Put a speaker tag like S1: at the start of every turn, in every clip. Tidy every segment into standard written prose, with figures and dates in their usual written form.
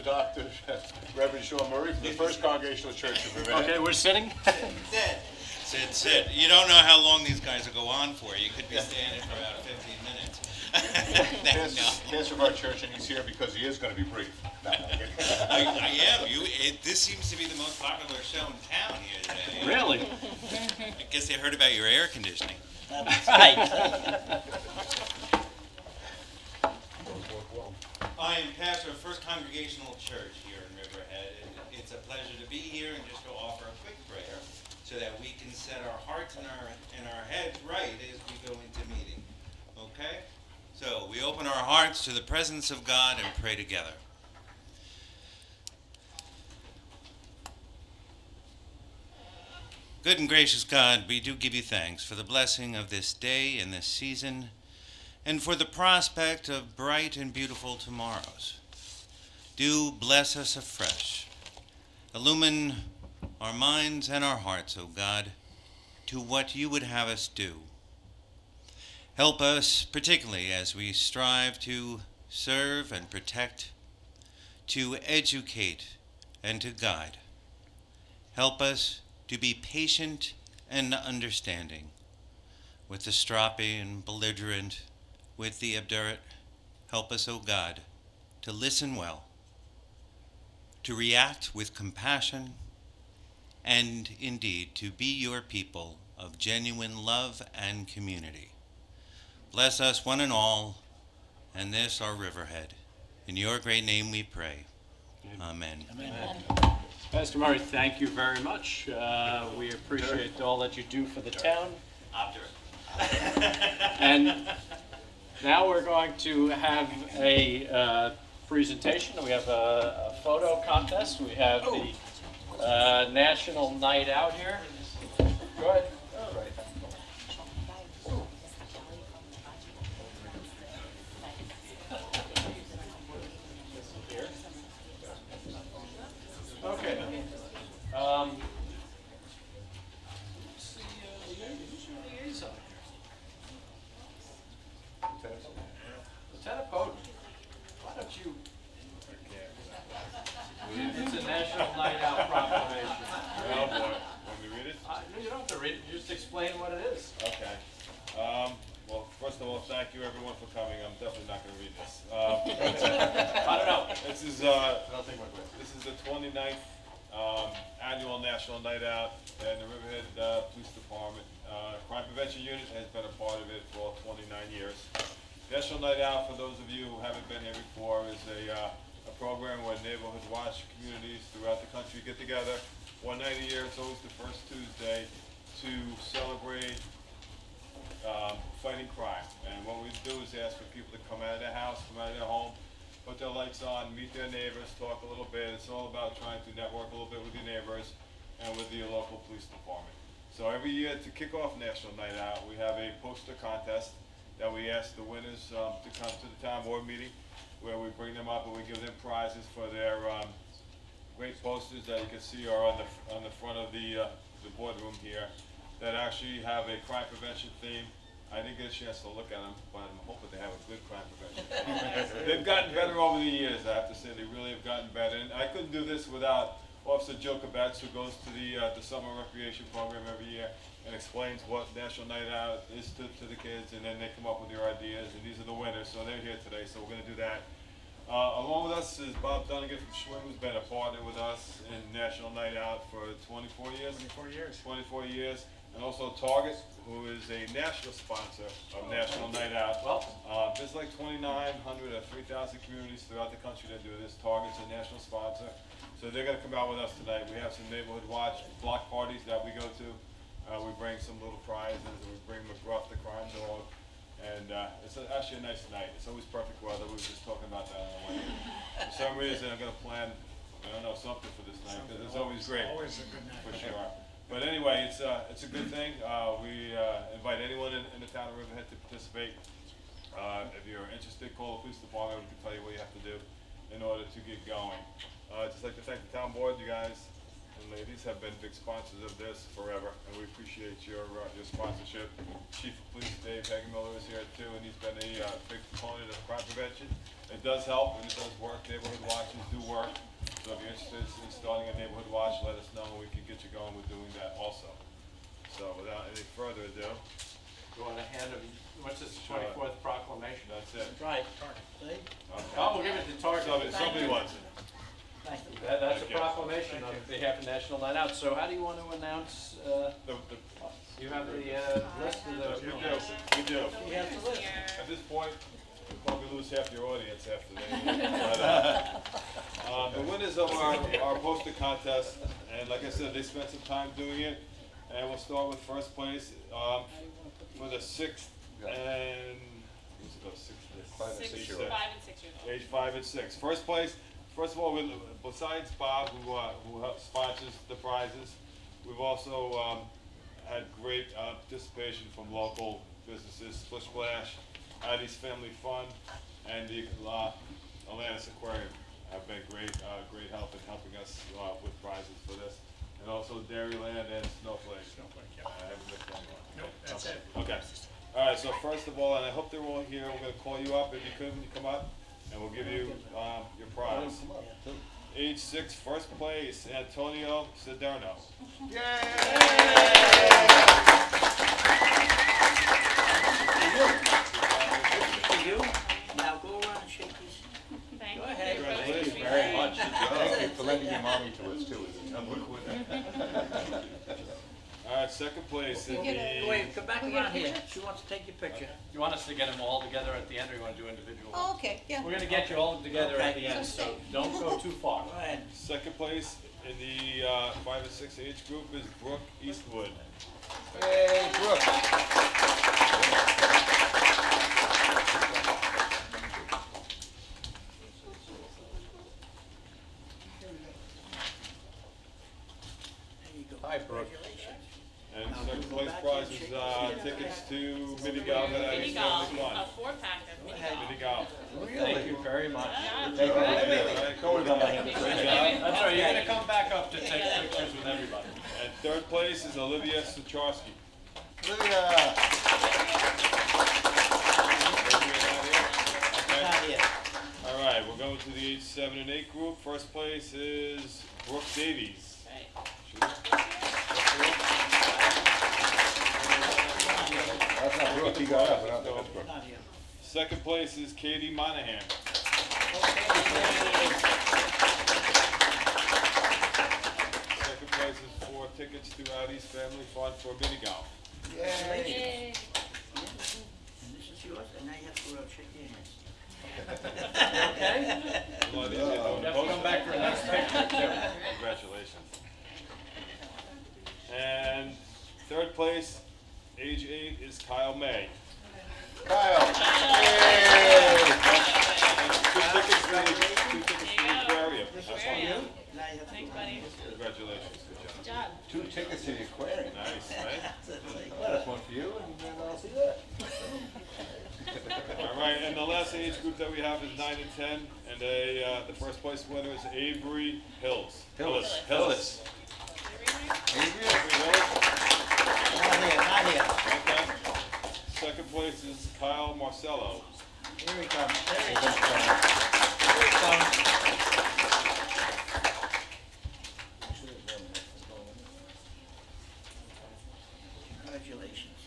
S1: the doctor, Reverend Sean Murray from the First Congregational Church of Riverhead.
S2: Okay, we're sitting.
S3: Sit. You don't know how long these guys will go on for. You could be standing for about 15 minutes.
S1: Pastor of our church, and he's here because he is going to be brief. No,
S3: I am. This seems to be the most popular show in town here today.
S2: Really?
S3: I guess they heard about your air conditioning.
S2: Right.
S3: I am pastor of First Congregational Church here in Riverhead, and it's a pleasure to be here and just to offer a quick prayer so that we can set our hearts and our heads right as we go into meeting. Okay? So we open our hearts to the presence of God and pray together. Good and gracious God, we do give you thanks for the blessing of this day and this season, and for the prospect of bright and beautiful tomorrows. Do bless us afresh. Illumine our minds and our hearts, O God, to what you would have us do. Help us, particularly as we strive to serve and protect, to educate and to guide. Help us to be patient and understanding with the stroppy and belligerent, with the obdurate. Help us, O God, to listen well, to react with compassion, and indeed to be your people of genuine love and community. Bless us one and all, and this our Riverhead. In your great name we pray. Amen.
S2: Amen. Pastor Murray, thank you very much. We appreciate all that you do for the town. And now we're going to have a presentation. We have a photo contest. We have the National Night Out here. Go ahead. All right. Okay. Who's the liaison here? Lieutenant Bowden, why don't you? It's a National Night Out proclamation.
S4: Oh boy, want me to read it?
S2: You don't have to read it, you just explain what it is.
S4: Okay. Well, first of all, thank you everyone for coming. I'm definitely not going to read this.
S2: I don't know.
S4: This is
S2: Nothing like that.
S4: this is the 29th annual National Night Out, and the Riverhead Police Department Crime Prevention Unit has been a part of it for 29 years. National Night Out, for those of you who haven't been here before, is a program where neighborhood watch communities throughout the country get together one night a year. It's always the first Tuesday to celebrate fighting crime. And what we do is ask for people to come out of their house, come out of their home, put their lights on, meet their neighbors, talk a little bit. It's all about trying to network a little bit with your neighbors and with your local police department. So every year to kick off National Night Out, we have a poster contest that we ask the winners to come to the town board meeting, where we bring them up and we give them prizes for their great posters that you can see are on the front of the boardroom here, that actually have a crime prevention theme. I didn't get a chance to look at them, but I'm hoping they have a good crime prevention theme. They've gotten better over the years, I have to say. They really have gotten better. And I couldn't do this without Officer Joe Kibetz, who goes to the summer recreation program every year and explains what National Night Out is to the kids, and then they come up with their ideas, and these are the winners. So they're here today, so we're going to do that. Along with us is Bob Dunnigan from Schwinn, who's been a partner with us in National Night Out for 24 years. 24 years. And also Target, who is a national sponsor of National Night Out.
S2: Well,
S4: there's like 2,900 or 3,000 communities throughout the country that do this. Target's a national sponsor. So they're going to come out with us tonight. We have some neighborhood watch block parties that we go to. We bring some little prizes, and we bring McGruff, the crime dog. And it's actually a nice night. It's always perfect weather. We were just talking about that on the way. For some reason, I'm going to plan, I don't know, something for this night, because it's always great.
S5: Always a good night.
S4: For sure. But anyway, it's a good thing. We invite anyone in the town of Riverhead to participate. If you're interested, call the police department. We can tell you what you have to do in order to get going. I'd just like to thank the town board. You guys and ladies have been big sponsors of this forever, and we appreciate your sponsorship. Chief of Police Dave Hagemiller is here too, and he's been a big proponent of crime prevention. It does help and it does work. Neighborhood watches do work. So if you're interested in starting a neighborhood watch, let us know and we can get you going with doing that also. So without any further ado,
S2: You want to hand him, what's this,
S4: Sure.
S2: 24th proclamation?
S4: that's it.
S5: Right.
S4: Okay.
S2: Oh, we'll give it to Target.
S4: Somebody wants it.
S5: Thank you.
S2: That's a
S4: Thank you.
S2: proclamation on behalf of National Night Out. So how do you want to announce, you have the list of the...
S4: We do.
S5: You have to listen.
S4: At this point, we'll probably lose half your audience after they. The winners of our poster contest, and like I said, they spent some time doing it, and we'll start with first place for the 6th and who's it go,
S1: 5 and 6 year olds.
S6: 5 and 6 years old.
S4: age 5 and 6. First place. First of all, besides Bob, who sponsors the prizes, we've also had great participation from local businesses, Splish Splash, Addie's Family Fun, and the Atlantis Aquarium have been great help in helping us with prizes for this. And also Dairyland and Snowflake. I haven't missed one more.
S5: Nope, that's it.
S4: Okay. All right, so first of all, and I hope they're all here, we're gonna call you up if you could when you come up, and we'll give you your prize. Age 6, first place, Antonio Cederno.
S5: For you, now go around and shake these.
S6: Thank
S5: Go
S6: you.
S5: ahead.
S1: Thank you very much. Thank you for lending your mommy to us too.
S4: All right, second place in the.
S5: Wait, come back around here. She wants to take your picture.
S2: You want us to get them all together at the end, or you want to do individual
S7: Oh,
S2: ones?
S7: okay, yeah.
S2: We're going to get you all together at the
S5: Okay.
S2: end, so don't go too far.
S5: Go ahead.
S4: Second place in the 5 and 6 age group is Brooke Eastwood.
S1: Hey, Brooke.
S5: There you go.
S2: Hi, Brooke.
S5: Congratulations.
S4: And second place prize is tickets to mini golf at
S6: Mini
S4: Addie's
S6: golf,
S4: Family Fun.
S6: a 4-pack of mini golf.
S4: Mini golf.
S2: Thank you very much.
S6: Yeah.
S1: Thank you.
S4: All right,
S1: Don't worry about my hand.
S2: That's all right, you're going to come back up to take pictures with everybody.
S4: And third place is Olivia Sucharski.
S1: Lydia.
S5: Not yet.
S4: All right, we're going to the age 7 and 8 group. First place is Brooke Davies.
S6: Right.
S1: That's not Brooke, he got up, but that's Brooke.
S5: Not yet.
S4: Second place is Katie Monahan. Second place is 4 tickets to Addie's Family Fun for mini golf.
S1: Yay.
S6: Yay.
S5: And this is yours, and now you have to go out and shake your hands.
S2: Okay?
S4: A lot easier doing
S2: You have to
S4: both.
S2: come back for the next picture, too.
S4: Congratulations. And third place, age 8, is Kyle May.
S1: Kyle.
S4: Two tickets to the aquarium.
S5: This is
S4: That's
S5: for
S4: one.
S5: you. Now you have to
S6: Thanks,
S5: go.
S6: buddy.
S4: Congratulations.
S6: Good job.
S1: 2 tickets to the aquarium.
S4: Nice, right?
S5: That's it.
S1: Well, that's one for you, and then I'll see that.
S4: All right, and the last age group that we have is 9 and 10, and the first place winner is Avery Hills.
S1: Hillis.
S4: Hillis. Avery Hillis.
S5: Not here, not here.
S4: Okay. Second place is Kyle Marcello.
S5: Here he comes. There he comes. Here he comes. Congratulations.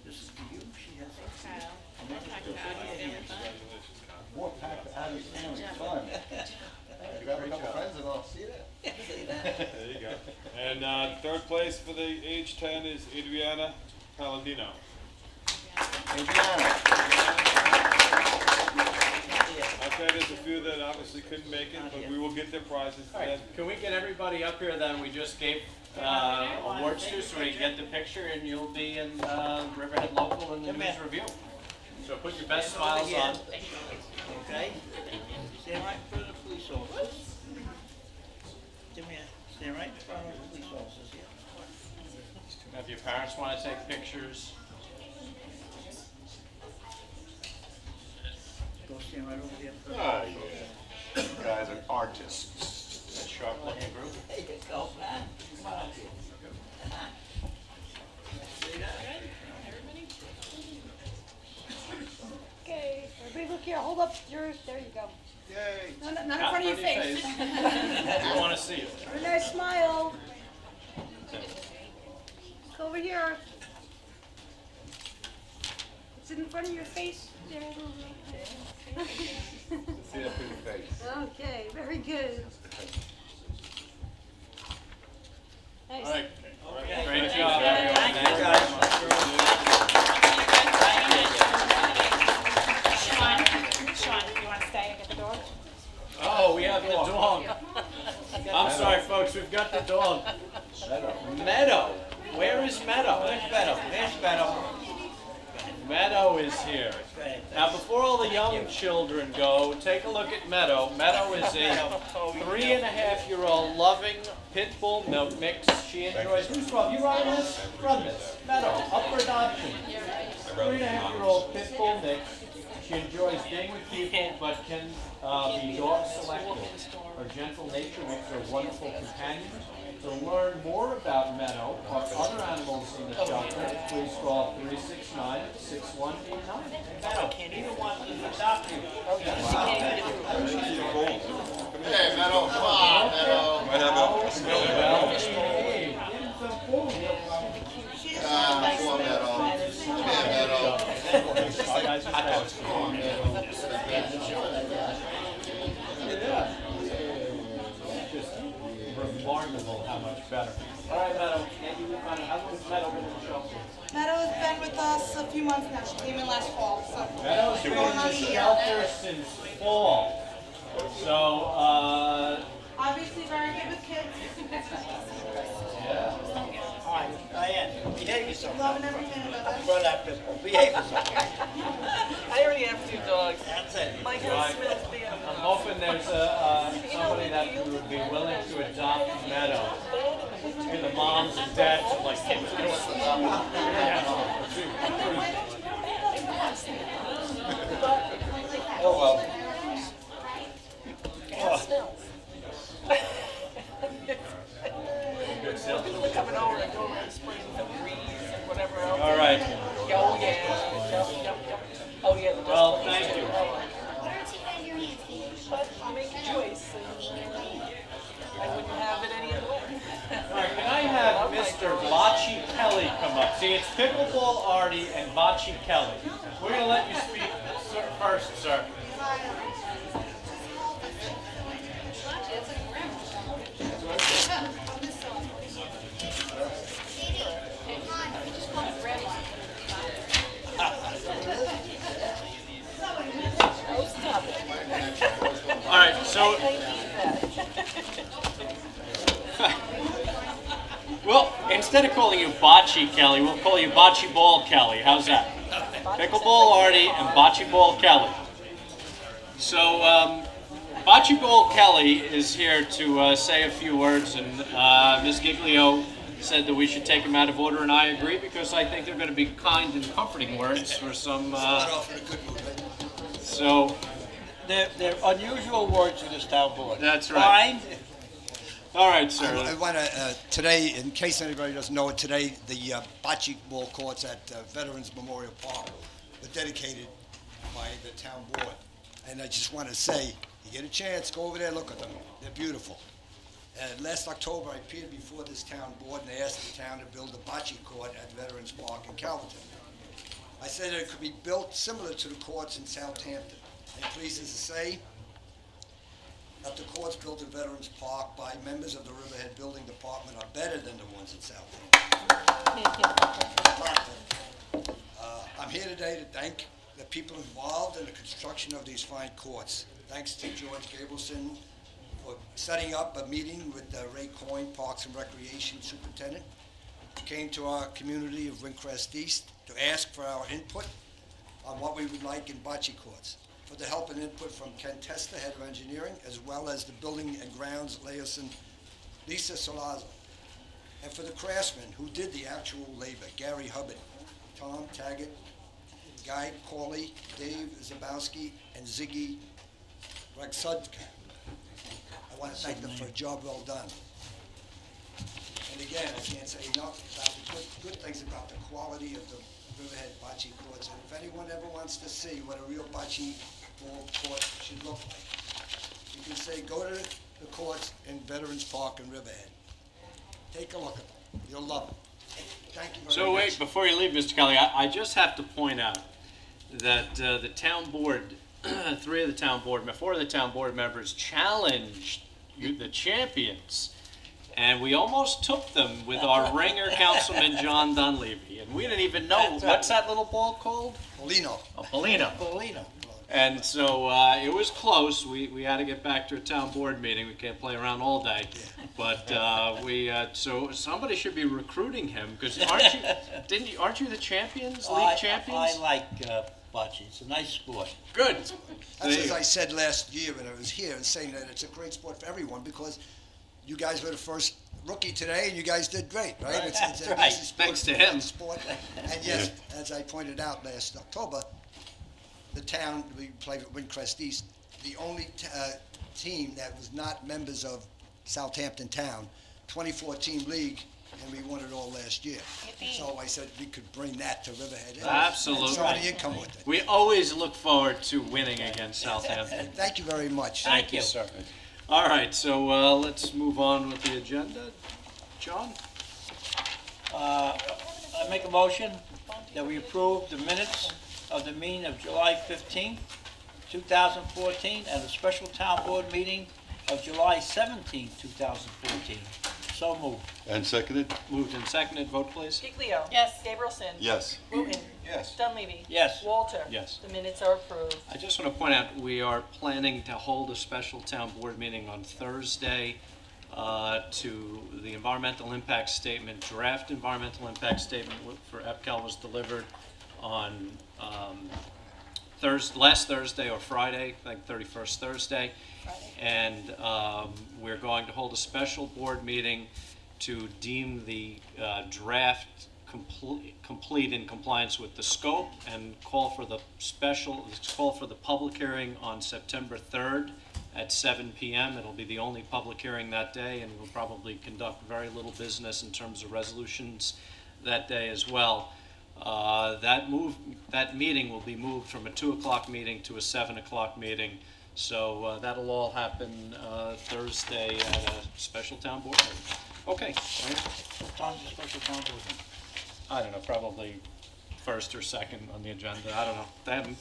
S5: This is for you. She has it.
S6: Kyle.
S5: And then
S6: Pack
S5: you
S6: of
S5: go
S6: Addie's
S5: shake your
S6: Family
S5: hands.
S6: Fun.
S4: Congratulations, Kyle.
S1: More packed out of family fun. Grab a couple friends and I'll see that.
S5: See that?
S4: There you go. And third place for the age 10 is Adriana Palladino.
S1: Adriana.
S5: Not here.
S4: Okay, there's a few that obviously couldn't make it, but we will get their prizes.
S2: All right, can we get everybody up here that we just gave awards to, so we can get the picture, and you'll be in Riverhead Local in the
S5: Come
S2: news
S5: here.
S2: review. So put your best
S5: Over
S2: smiles
S5: here.
S2: on.
S5: Okay? Stand right in front of the police officers. Come here. Stand right in front of the police officers here.
S2: If your parents want to take pictures,
S5: Go stand right over here.
S1: Oh, yeah. You guys are artists.
S2: a sharp looking group.
S5: There you go, man.
S7: Okay, everybody look here, hold up yours, there you go.
S4: Yay.
S7: No, not in front of your face.
S2: We want to see it.
S7: A nice smile. Look over here. It's in front of your face. There.
S1: See that pretty face.
S7: Okay, very good. Nice.
S2: All right.
S5: Okay.
S2: Great job.
S5: Thank you, guys.
S6: Sean, you want to stay and get the dog?
S2: Oh, we have the dog. I'm sorry, folks, we've got the dog. Meadow. Where is Meadow?
S5: Where's Beto? There's Beto.
S2: Meadow is here. Now, before all the young children go, take a look at Meadow. Meadow is a 3.5-year-old loving pit bull milk mix. She enjoys. Who's from? You run this? Run this. Meadow, up for adoption. 3.5-year-old pit bull mix. She enjoys being with people, but can be dog selective. Her gentle nature makes her a wonderful companion. To learn more about Meadow or other animals in the shelter, please call 369-6189.
S5: Beto, neither one is adopted.
S1: Hey, Meadow, come on, Meadow.
S2: Well behaved.
S1: Come on, Meadow. Yeah, Meadow.
S2: Just remarkable how much better. All right, Meadow. How long has Meadow been in the shelter?
S8: Meadow's been with us a few months now. She came in last fall, so.
S2: Meadow's been in the shelter since fall. So,
S8: Obviously very good with kids.
S2: yeah.
S5: All right, Diane, behave yourself.
S8: Loving every minute of it.
S5: Run that pistol. Behave yourself.
S9: I already have 2 dogs.
S5: That's it.
S9: My guy smells bad.
S2: I'm hoping there's somebody that would be willing to adopt Meadow. And the moms and dads are like, hey, you know what's
S5: Oh, well.
S9: People coming over and going around spraying the breeze and whatever else.
S2: All right.
S9: Oh, yeah. Yep. Oh, yeah. The
S2: Well, thank you.
S9: But you make a choice. And I wouldn't have it any other way.
S2: All right, can I have Mr. Bocce Kelly come up? See, it's Pickleball Artie and Bocce Kelly. We're going to let you speak first, sir. All right, so well, instead of calling you Bocce Kelly, we'll call you Bocce Ball Kelly. How's that? Pickleball Artie and Bocce Ball Kelly. So, Bocce Ball Kelly is here to say a few words, and Ms. Giglio said that we should take him out of order, and I agree because I think they're going to be kind and comforting words for some. So.
S5: They're unusual words to this town board.
S2: That's right.
S5: Fine.
S2: All right, sir.
S10: I want to, today, in case anybody doesn't know it, today the bocce ball courts at Veterans Memorial Park were dedicated by the town board. And I just want to say, you get a chance, go over there, look at them. They're beautiful. Last October, I appeared before this town board and they asked the town to build a bocce court at Veterans Park in Calverton. I said it could be built similar to the courts in Southampton. And pleased to say that the courts built at Veterans Park by members of the Riverhead Building Department are better than the ones in Southampton. I'm here today to thank the people involved in the construction of these fine courts. Thanks to George Gabelson for setting up a meeting with Ray Coyne, Parks and Recreation Superintendent, who came to our community of Windcrest East to ask for our input on what we would like in bocce courts. For the help and input from Ken Testa, head of engineering, as well as the building and grounds liaison, Lisa Solazzo. And for the craftsmen who did the actual labor, Gary Hubbard, Tom Taggart, Guy Corley, Dave Zabowski, and Ziggy Ragsudka. I want to thank them for a job well done. And again, I can't say enough about the good things about the quality of the Riverhead bocce courts. And if anyone ever wants to see what a real bocce ball court should look like, you can say, go to the courts in Veterans Park in Riverhead. Take a look at them. You'll love them. Thank you very much.
S2: So wait, before you leave, Mr. Kelly, I just have to point out that the town board, four of the town board members challenged the champions, and we almost took them with our ringer, Councilman John Dunleavy, and we didn't even know, what's that little ball called?
S10: Polino.
S2: A Polino.
S5: Polino.
S2: And so it was close. We had to get back to a town board meeting. We can't play around all day. But so somebody should be recruiting him, because aren't you the champions, league champions?
S5: I like bocce. It's a nice sport.
S2: Good.
S10: That's as I said last year when I was here, and saying that it's a great sport for everyone, because you guys were the first rookie today, and you guys did great, right?
S5: Right.
S10: It's
S5: That's
S10: a
S5: right.
S10: easy sport,
S2: Thanks to
S10: it's a fun
S2: him.
S10: Sport. And yes, as I pointed out last October, the town, we played at Windcrest East, the only team that was not members of Southampton Town, 24-team league, and we won it all last year. So I said we could bring that to Riverhead. And
S2: Absolutely.
S10: some of the income with it.
S2: We always look forward to winning against Southampton.
S10: Thank you very much.
S2: Thank you, sir. All right, so let's move on with the agenda. John?
S5: I make a motion that we approve the minutes of the meeting of July 15th, 2014, and a special town board meeting of July 17th, 2014. So moved.
S1: And seconded?
S2: Moved and seconded. Vote, please.
S6: Giglio.
S9: Yes.
S6: Gabrielson.
S1: Yes.
S6: Wooten.
S1: Yes.
S6: Dunleavy.
S5: Yes.
S6: Walter.
S2: Yes.
S6: The minutes are approved.
S2: I just want to point out, we are planning to hold a special town board meeting on Thursday to the environmental impact statement, draft environmental impact statement for EPCAL was delivered on last Thursday or Friday, I think 31st Thursday. And we're going to hold a special board meeting to deem the draft complete in compliance with the scope, and call for the public hearing on September 3rd at 7 p.m. It'll be the only public hearing that day, and we'll probably conduct very little business in terms of resolutions that day as well. That meeting will be moved from a 2 o'clock meeting to a 7 o'clock meeting. So that'll all happen Thursday at a special town board meeting. Okay.
S5: What time's the special town board meeting?
S2: I don't know, probably first or second on the agenda. I don't know. They haven't,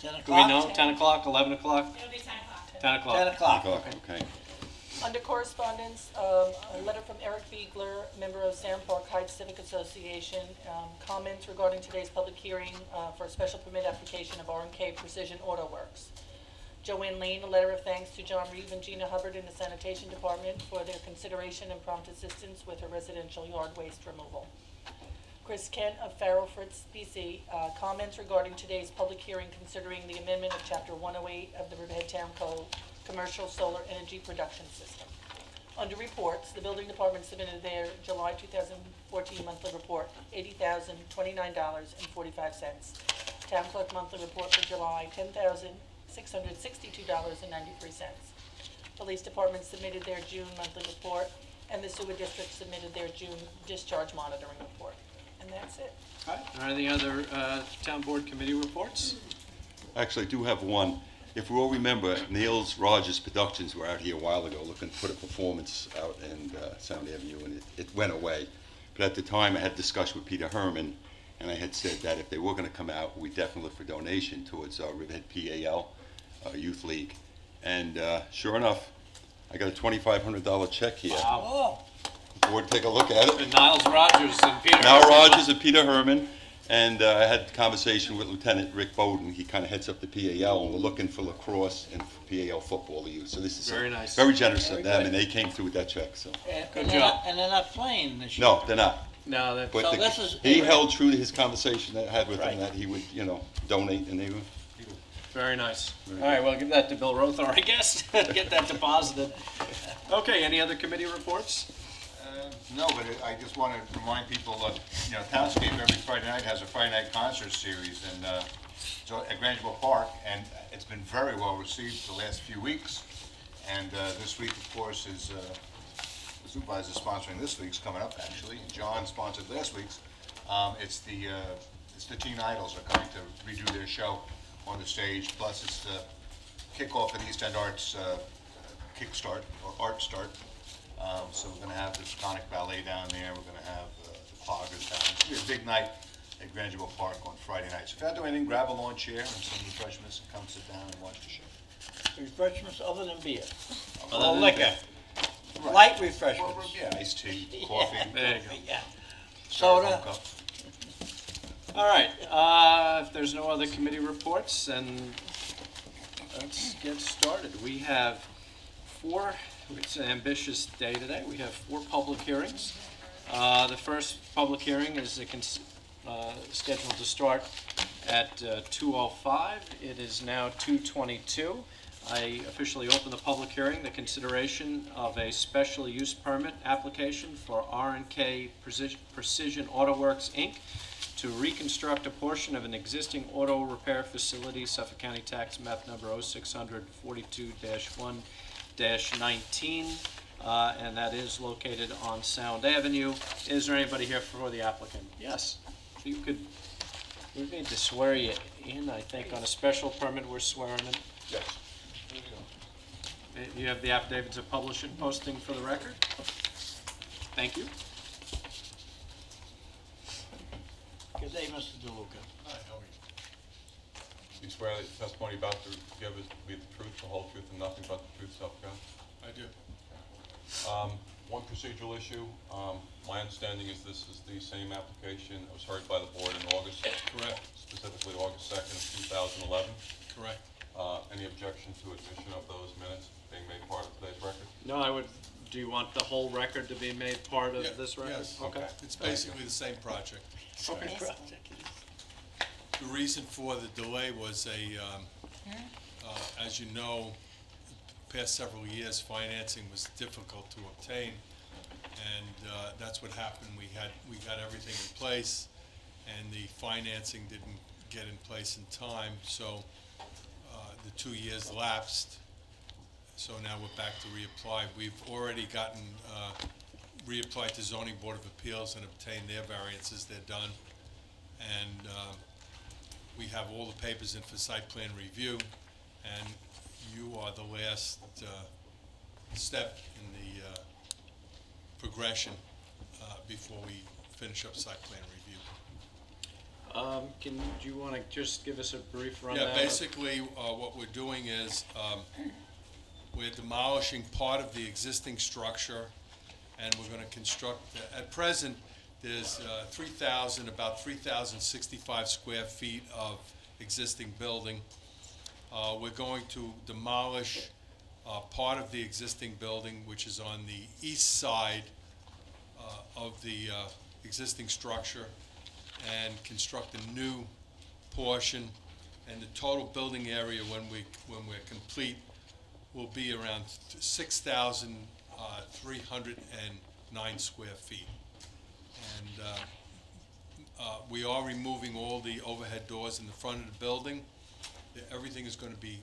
S5: 10 o'clock?
S2: do we know? 10 o'clock, 11 o'clock?
S6: It'll be 10 o'clock.
S2: 10 o'clock.
S5: 10 o'clock.
S1: Okay.
S6: Under correspondence, a letter from Eric Biegler, member of Sand Park Heights Civic Association, comments regarding today's public hearing for a special permit application of R&K Precision Auto Works. Joanne Lane, a letter of thanks to John Reeve and Gina Hubbard in the Sanitation Department for their consideration and prompt assistance with her residential yard waste removal. Chris Kent of Farrow Fritz, BC, comments regarding today's public hearing considering the amendment of Chapter 108 of the Riverhead Town Code, Commercial Solar Energy Production System. Under reports, the building department submitted their July 2014 monthly report, $80,029.45. Town clerk monthly report for July, $10,662.93. Police department submitted their June monthly report, and the sewer district submitted their June discharge monitoring report. And that's it.
S2: All right. Are there any other town board committee reports?
S1: Actually, I do have one. If we all remember, Neil's Rogers Productions were out here a while ago looking to put a performance out in Sound Avenue, and it went away. But at the time, I had a discussion with Peter Herman, and I had said that if they were going to come out, we definitely look for donation towards Riverhead PAL Youth League. And sure enough, I got a $2,500 check here.
S2: Wow.
S5: Oh,
S1: Board, take a look at it.
S2: Niles Rogers and Peter.
S1: Now Rogers and Peter Herman, and I had a conversation with Lieutenant Rick Bowden. He kind of heads up the PAL, and we're looking for lacrosse and PAL football to use. So this is
S2: Very nice.
S1: very generous of them,
S5: good.
S1: and they came through with that check. So
S2: Good
S5: they're
S2: job.
S5: not- and they're not playing this year.
S1: no, they're not.
S2: No, that,
S1: But
S5: So this is-
S1: he held true to his conversation that I had with
S2: Right.
S1: him that he would, donate, and they were.
S2: very nice. All right, well, give that to Bill Rothar, I guess. Get that deposited. Okay, any other committee reports?
S1: No, but I just want to remind people, Townscape every Friday night has a Friday night concert series at Grangeville Park, and it's been very well received the last few weeks. And this week, of course, is
S11: the supervisor's sponsoring this week's coming up, actually. John sponsored last week's. It's the Teen Idols are coming to redo their show on the stage, plus it's the kickoff of the East End Arts Kickstart, or Art Start. So we're gonna have the Tonic Ballet down there, we're gonna have the Poggers down. It's gonna be a big night at Grangeville Park on Friday night. So if you're not doing anything, grab a lawn chair and some refreshments and come sit down and watch the show.
S5: Refreshments other than beer.
S2: Other
S5: Or
S2: than
S5: liquor.
S2: beer.
S5: Light refreshments.
S11: Yeah, iced tea, coffee.
S2: There you go.
S5: Yeah.
S11: styrofoam
S5: Soda.
S11: cup.
S2: All right, if there's no other committee reports, then let's get started. We have it's an ambitious day today. We have 4 public hearings. The first public hearing is scheduled to start at 2:05. It is now 2:22. I officially open the public hearing, the consideration of a special use permit application for R&K Precision Auto Works, Inc., to reconstruct a portion of an existing auto repair facility, Suffolk County Tax Map Number 0642-1-19, and that is located on Sound Avenue. Is there anybody here for the applicant? Yes. We need to swear you in, I think, on a special permit we're swearing in.
S11: Yes.
S2: You have the affidavits of publishing posting for the record? Thank you.
S5: Good day, Mr. DeLuca.
S12: Hi, how are you? You swear that the testimony about to give is to be the truth, the whole truth, and nothing but the truth, so help you God? I do. One procedural issue. My understanding is this is the same application that was heard by the board in August. Correct. Specifically August 2nd of 2011. Correct. Any objection to admission of those minutes being made part of today's record?
S2: No, do you want the whole record to be made part of this record?
S12: Yes.
S2: Okay.
S12: It's basically the same project.
S2: Okay.
S12: The reason for the delay was as you know, the past several years, financing was difficult to obtain, and that's what happened. We got everything in place, and the financing didn't get in place in time, so the 2 years lapsed. So now we're back to reapply. We've already gotten reapplied to Zoning Board of Appeals and obtained their variances. They're done. And we have all the papers in for site plan review, and you are the last step in the progression before we finish up site plan review.
S2: Do you want to just give us a brief rundown?
S12: Yeah, basically, what we're doing is we're demolishing part of the existing structure, and we're going to construct, at present, there's about 3,065 square feet of existing building. We're going to demolish part of the existing building, which is on the east side of the existing structure, and construct a new portion. And the total building area when we're complete will be around 6,309 square feet. And we are removing all the overhead doors in the front of the building. Everything is going to be,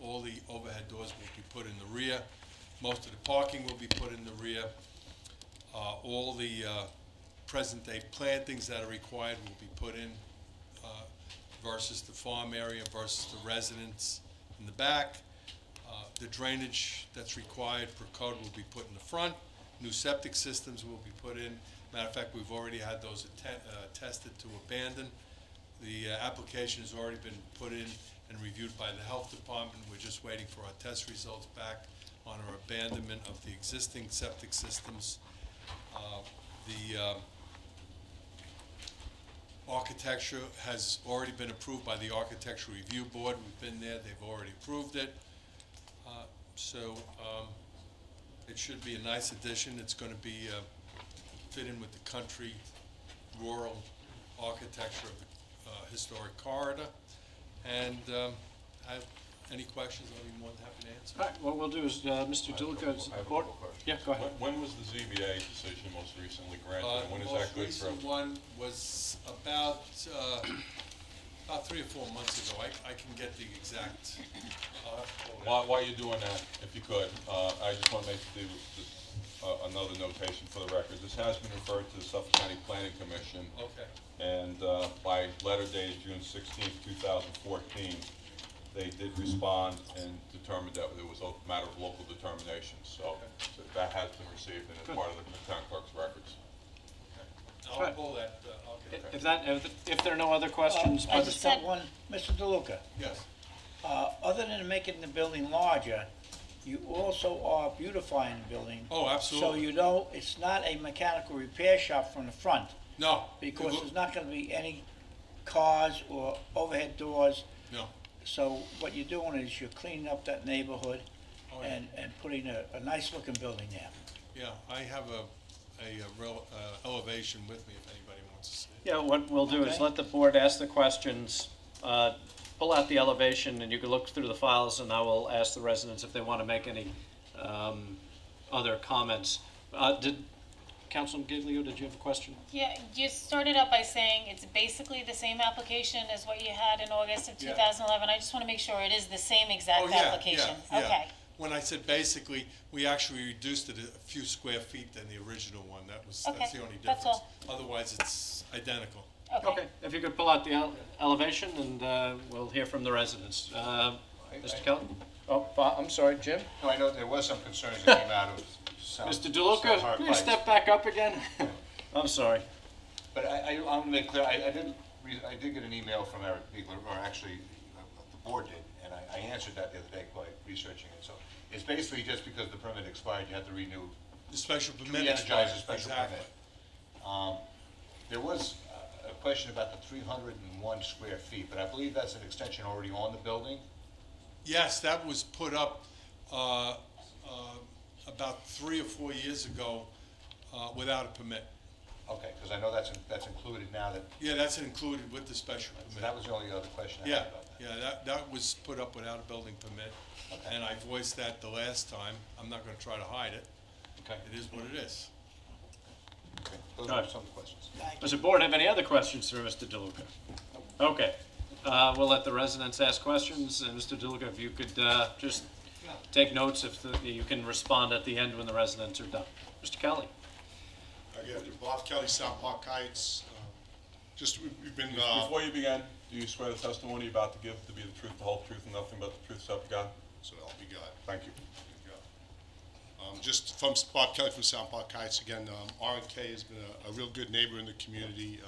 S12: all the overhead doors will be put in the rear. Most of the parking will be put in the rear. All the present-day plantings that are required will be put in versus the farm area versus the residence in the back. The drainage that's required per code will be put in the front. New septic systems will be put in. Matter of fact, we've already had those tested to abandon. The application has already been put in and reviewed by the health department. We're just waiting for our test results back on our abandonment of the existing septic systems. The architecture has already been approved by the Architectural Review Board. We've been there, they've already approved it. It should be a nice addition. It's going to be fit in with the country, rural architecture of the historic corridor. And any questions, I'll be more than happy to answer.
S2: All right, what we'll do is, Mr. DeLuca's
S12: I have a
S2: board.
S12: couple questions.
S2: Yeah, go ahead.
S12: When was the ZBA decision most recently granted, and when is that good for? The most recent one was about 3 or 4 months ago. I can get the exact.
S4: While you're doing that, if you could, I just want to make another notation for the record. This has been referred to the Suffolk County Planning Commission.
S12: Okay.
S4: And by letter dated June 16th, 2014, they did respond and determined that it was a matter of local determination. So that has been received and is part of the town clerk's records.
S12: I'll
S2: Right.
S12: pull that, okay.
S2: If there are no other questions,
S5: I just got one, Mr. DeLuca.
S12: Yes.
S5: Other than making the building larger, you also are beautifying the building.
S12: Oh,
S5: So
S12: absolutely.
S5: you know, it's not a mechanical repair shop from the front,
S12: No.
S5: because there's not gonna be any cars or overhead doors.
S12: No.
S5: So what you're doing is you're cleaning up that neighborhood
S12: Oh, yeah.
S5: and putting a nice looking building there.
S12: Yeah, I have a real elevation with me if anybody wants to see it.
S2: Yeah, what we'll do is
S5: Okay.
S2: let the board ask the questions, pull out the elevation, and you can look through the files, and I will ask the residents if they want to make any other comments. Councilman Giglio, did you have a question?
S13: Yeah, you started out by saying it's basically the same application as what you had in August of
S12: Yeah.
S13: 2011. I just want to make sure it is the same exact
S12: Oh, yeah,
S13: application.
S12: yeah, yeah.
S13: Okay.
S12: When I said basically, we actually reduced it a few square feet than the original one. That's the
S13: Okay,
S12: only
S13: that's
S12: difference.
S13: all.
S12: Otherwise, it's identical.
S2: Okay, if you could pull out the elevation, and we'll hear from the residents. Mr. Kelly? Oh, I'm sorry, Jim?
S11: No, I know there was some concerns that came out of South.
S2: Mr.
S11: South
S2: DeLuca,
S11: Park
S2: can you
S11: Heights.
S2: step back up again? I'm sorry.
S11: But I'm gonna make clear, I did get an email from Eric Biegler, or actually, the board did, and I answered that the other day by researching it. So it's basically just because the permit expired, you have to renew,
S12: The special
S11: to
S12: permit
S11: re-energize
S12: expired.
S11: the special
S12: Exactly.
S11: permit. There was a question about the 301 square feet, but I believe that's an extension already on the building.
S12: Yes, that was put up about 3 or 4 years ago without a permit.
S11: Okay, because I know that's included now that,
S12: Yeah, that's included with the special
S11: so
S12: permit.
S11: that was the only other question I
S12: Yeah,
S11: had about that.
S12: yeah, that was put up without a building permit,
S11: Okay.
S12: and I voiced that the last time. I'm not gonna try to hide it.
S11: Okay.
S12: It is what it is.
S11: Okay. Those
S2: All
S11: are
S2: right.
S11: some of the questions.
S2: Does the board have any other questions for Mr. DeLuca? Okay, we'll let the residents ask questions, and Mr. DeLuca, if you could just take notes if you can respond at the end when the residents are done. Mr. Kelly?
S14: Again, Bob Kelly, South Park Heights. We've been,
S4: Before you begin, do you swear the testimony you're about to give to be the truth, the whole truth, and nothing but the truth, so help you God?
S14: so help me God.
S4: Thank you.
S14: Just from Bob Kelly from South Park Heights, again, R&K has been a real good neighbor in the community.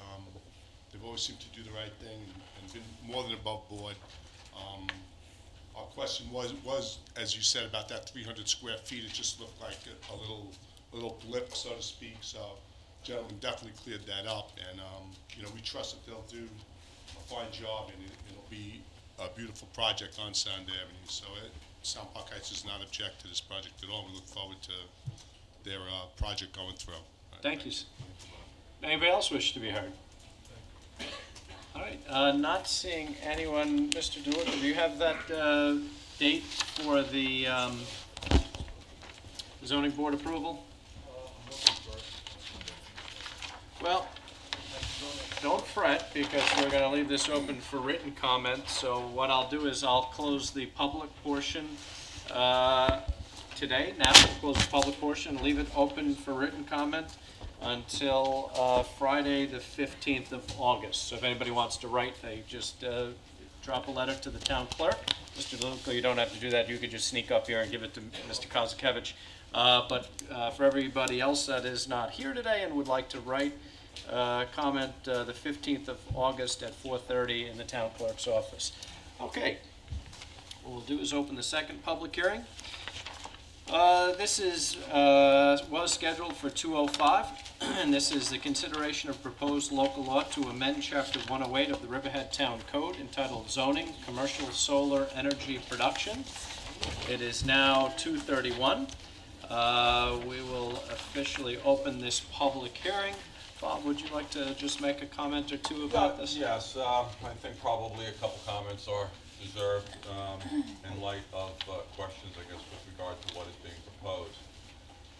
S14: They've always seemed to do the right thing and been more than above board. Our question was, as you said, about that 300 square feet. It just looked like a little blip, so to speak. So, gentlemen definitely cleared that up, and we trust that they'll do a fine job, and it'll be a beautiful project on Sound Avenue. So, Sound Park Heights does not object to this project at all. We look forward to their project going through.
S2: Thank you. Anybody else wish to be heard? All right, not seeing anyone. Mr. DeLuca, do you have that date for the zoning board approval? Well, don't fret, because we're going to leave this open for written comment. So what I'll do is I'll close the public portion today. Now we'll close the public portion, leave it open for written comment until Friday, the 15th of August. So if anybody wants to write, they just drop a letter to the town clerk. Mr. DeLuca, you don't have to do that. You could just sneak up here and give it to Mr. Kozakevich. But for everybody else that is not here today and would like to write, comment the 15th of August at 4:30 in the town clerk's office. Okay. What we'll do is open the second public hearing. This was scheduled for 2:05, and this is the consideration of proposed local law to amend Chapter 108 of the Riverhead Town Code entitled Zoning, Commercial Solar Energy Production. It is now 2:31. We will officially open this public hearing. Bob, would you like to just make a comment or two about this?
S4: Yes, I think probably a couple comments are deserved in light of questions, I guess, with regard to what is being proposed.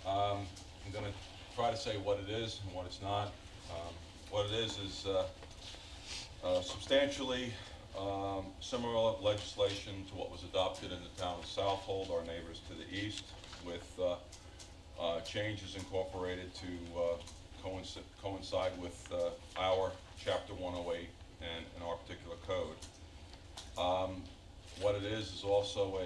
S4: I'm going to try to say what it is and what it's not. What it is substantially similar legislation to what was adopted in the town of Southold, our neighbors to the east, with
S15: changes incorporated to coincide with our Chapter 108 and our particular code. What it is also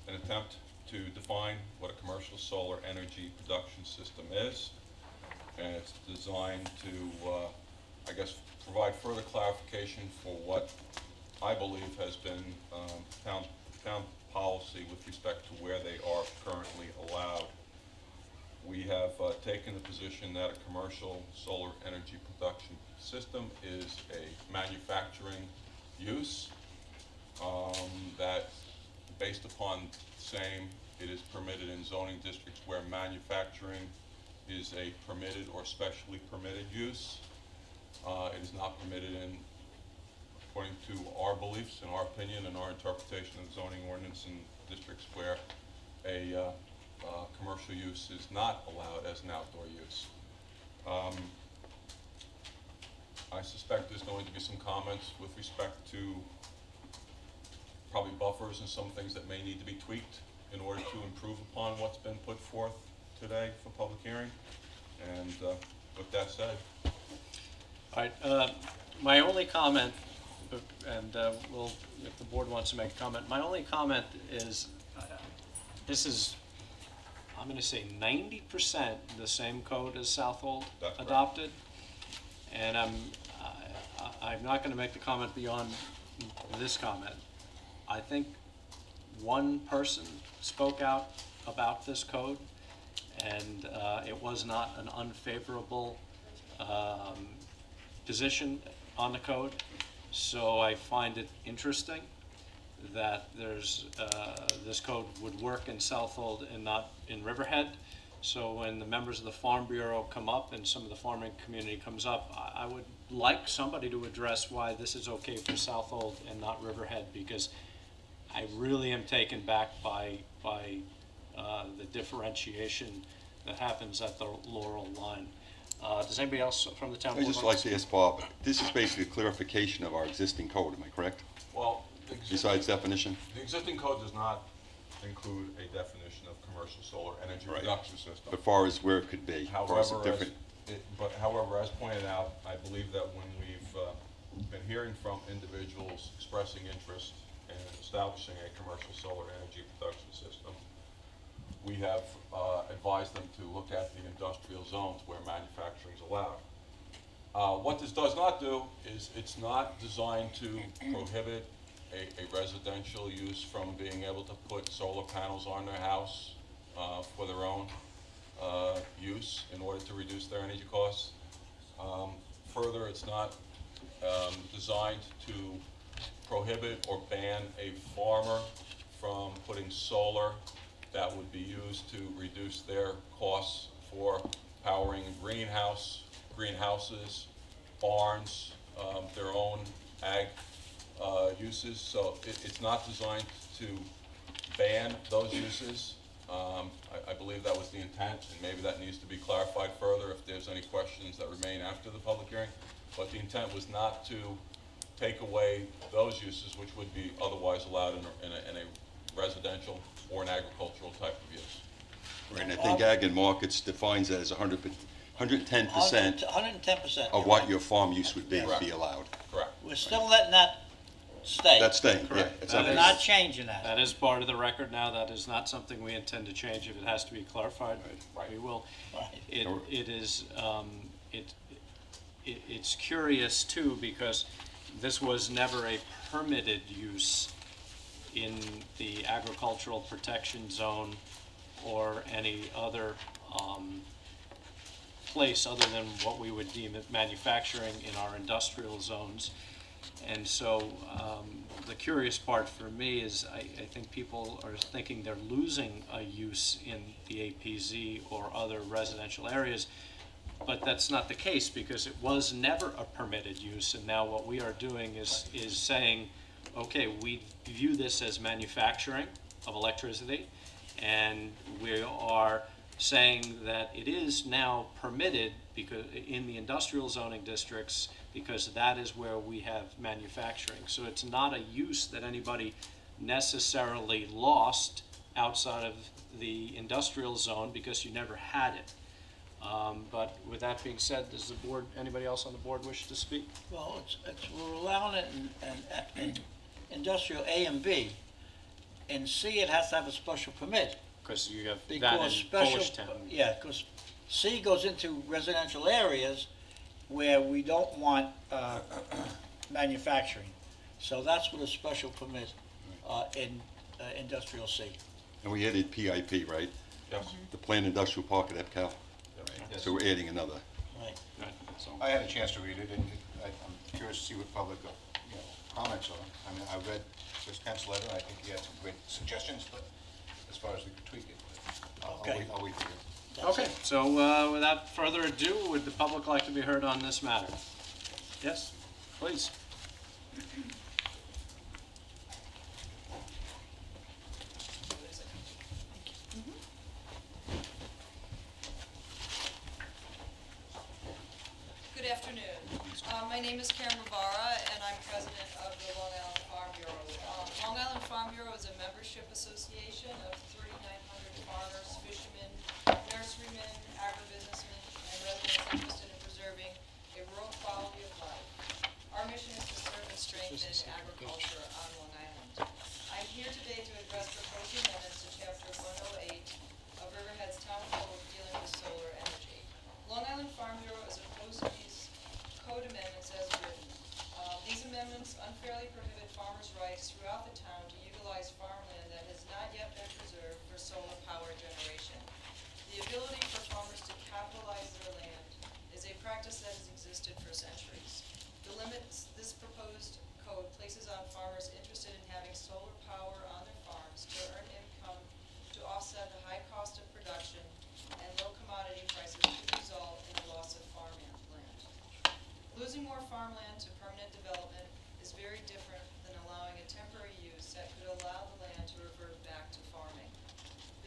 S15: an attempt to define what a commercial solar energy production system is, and it's designed to, I guess, provide further clarification for what I believe has been town policy with respect to where they are currently allowed. We have taken the position that a commercial solar energy production system is a manufacturing use, that based upon same, it is permitted in zoning districts where manufacturing is a permitted or specially permitted use. It is not permitted in, according to our beliefs and our opinion and our interpretation of zoning ordinance in districts where a commercial use is not allowed as an outdoor use. I suspect there's going to be some comments with respect to probably buffers and some things that may need to be tweaked in order to improve upon what's been put forth today for public hearing. And with that said.
S2: All right, my only comment, and we'll, if the board wants to make a comment, my only comment is, this is, I'm going to say 90% the same code as Southold adopted, and I'm not going to make the comment beyond this comment. I think one person spoke out about this code, and it was not an unfavorable position on the code. So I find it interesting that there's this code would work in Southold and not in Riverhead. So when the members of the Farm Bureau come up and some of the farming community comes up, I would like somebody to address why this is okay for Southold and not Riverhead, because I really am taken back by the differentiation that happens at the Laurel line. Does anybody else from the town board?
S1: I'd just like to ask Bob, this is basically a clarification of our existing code, am I correct?
S15: Well,
S1: besides definition?
S15: The existing code does not include a definition of commercial solar energy production system.
S1: As far as where it could be.
S15: However, as pointed out, I believe that when we've been hearing from individuals expressing interest in establishing a commercial solar energy production system, we have advised them to look at the industrial zones where manufacturing is allowed. What this does not do is it's not designed to prohibit a residential use from being able to put solar panels on their house for their own use in order to reduce their energy costs. Further, it's not designed to prohibit or ban a farmer from putting solar that would be used to reduce their costs for powering greenhouses, barns, their own ag uses. So it's not designed to ban those uses. I believe that was the intent, and maybe that needs to be clarified further if there's any questions that remain after the public hearing. But the intent was not to take away those uses which would be otherwise allowed in a residential or an agricultural type of use.
S1: Right, and I think Ag and Markets defines that as 110%
S5: 110%.
S1: of what your farm use would be allowed.
S15: Correct.
S5: We're still letting that stay.
S1: That's staying,
S2: Correct.
S1: yeah. It's
S5: We're not changing that.
S2: That is part of the record now. That is not something we intend to change. If it has to be clarified, we will. It is, it's curious too, because this was never a permitted use in the agricultural protection zone or any other place other than what we would deem it manufacturing in our industrial zones. And so the curious part for me is I think people are thinking they're losing a use in the APZ or other residential areas, but that's not the case, because it was never a permitted use. And now what we are doing is saying, okay, we view this as manufacturing of electricity, and we are saying that it is now permitted because in the industrial zoning districts, because that is where we have manufacturing. So it's not a use that anybody necessarily lost outside of the industrial zone because you never had it. But with that being said, does the board, anybody else on the board wish to speak?
S5: Well, we're allowing it in industrial A and B. In C, it has to have a special permit.
S2: Because you have that
S5: Because
S2: in
S5: special,
S2: Polish Town.
S5: yeah, because C goes into residential areas where we don't want manufacturing. So that's what a special permit in industrial C.
S1: And we added PIP, right?
S15: Yes.
S1: The planned industrial park at EPCAL.
S11: Yes.
S1: So we're adding another.
S5: Right.
S2: Right, so-
S11: I had a chance to read it, and I'm curious to see what public, comments are. I mean, I read Chris Kent's letter, I think he had some great suggestions, but as far as we could tweak it, but
S5: Okay.
S11: I'll wait for you.
S2: Okay, so without further ado, would the public like to be heard on this matter? Yes, please.
S16: Good afternoon. My name is Karen Rivara, and I'm president of the Long Island Farm Bureau. Long Island Farm Bureau is a membership association of 3,900 farmers, fishermen, nurserymen, agribusinessmen, and residents interested in preserving a rural quality of life. Our mission is to serve and strengthen agriculture on Long Island. I'm here today to address proposed amendments to Chapter 108 of Riverhead's Town Code dealing with solar energy. Long Island Farm Bureau is opposed to these code amendments as written. These amendments unfairly prohibit farmers' rights throughout the town to utilize farmland that has not yet been preserved for solar power generation. The ability for farmers to capitalize their land is a practice that has existed for centuries. The limits this proposed code places on farmers interested in having solar power on their farms to earn income to offset the high cost of production and low commodity prices could result in the loss of farmland. Losing more farmland to permanent development is very different than allowing a temporary use that could allow the land to revert back to farming.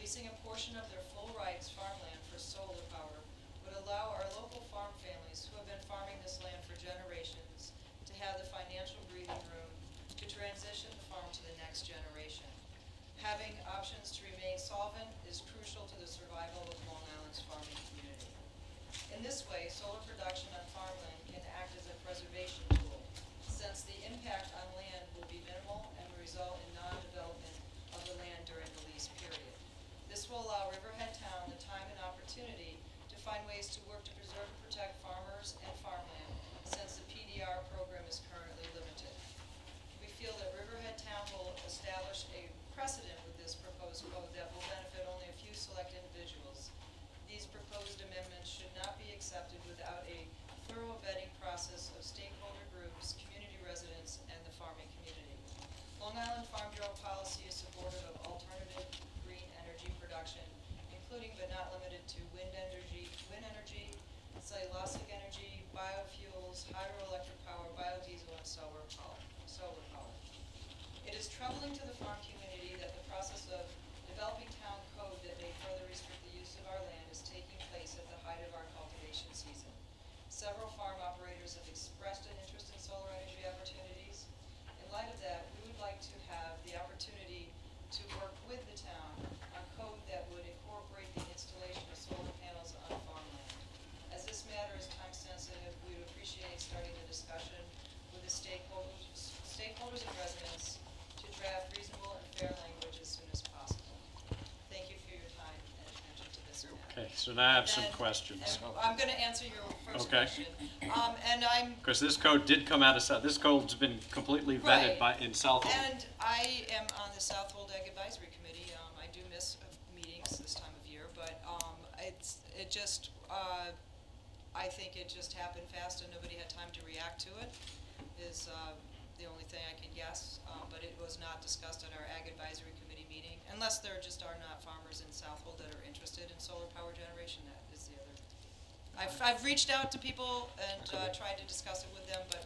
S16: Leasing a portion of their full rights farmland for solar power would allow our local farm families who have been farming this land for generations to have the financial breathing room to transition the farm to the next generation. Having options to remain solvent is crucial to the survival of Long Island's farming community. In this way, solar production on farmland can act as a preservation tool, since the impact on land will be minimal and will result in non-development of the land during the lease period. This will allow Riverhead Town the time and opportunity to find ways to work to preserve and protect farmers and farmland, since the PDR program is currently limited. We feel that Riverhead Town will establish a precedent with this proposed code that will benefit only a few select individuals. These proposed amendments should not be accepted without a thorough vetting process of stakeholder groups, community residents, and the farming community. Long Island Farm Bureau policy is supportive of alternative green energy production, including but not limited to wind energy, cellulosic energy, biofuels, hydroelectric power, biodiesel, and solar power. It is troubling to the farm community that the process of developing town code that may further restrict the use of our land is taking place at the height of our cultivation season. Several farm operators have expressed an interest in solar energy opportunities. In light of that, we would like to have the opportunity to work with the town on code that would incorporate the installation of solar panels on farmland. As this matter is time sensitive, we would appreciate starting the discussion with the stakeholders and residents to draft reasonable and fair language as soon as possible. Thank you for your time and attention to this matter.
S2: Okay, so now I have some
S16: And-
S2: questions.
S16: and I'm going to answer your first
S2: Okay.
S16: question. And I'm
S2: Because this code did come out of South, this code's been completely vetted in Southhold.
S16: And I am on the Southold Ag Advisory Committee. I do miss meetings this time of year, but I think it just happened fast and nobody had time to react to it, is the only thing I can guess. But it was not discussed at our Ag Advisory Committee meeting, unless there just are not farmers in Southold that are interested in solar power generation. That is the other. I've reached out to people and tried to discuss it with them, but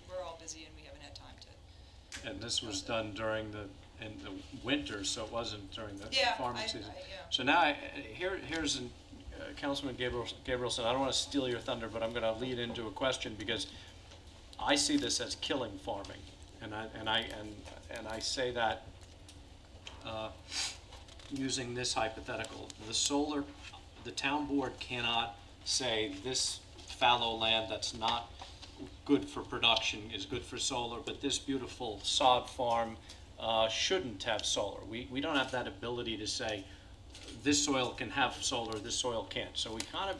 S16: we're all busy and we haven't had time to.
S2: And this was done during in the winter, so it wasn't during the farming season.
S16: Yeah.
S2: So now, here's Councilman Gabrielson, I don't want to steal your thunder, but I'm going to lead into a question because I see this as killing farming, and I say that using this hypothetical. The town board cannot say this fallow land that's not good for production is good for solar, but this beautiful sod farm shouldn't have solar. We don't have that ability to say this soil can have solar, this soil can't. So we kind of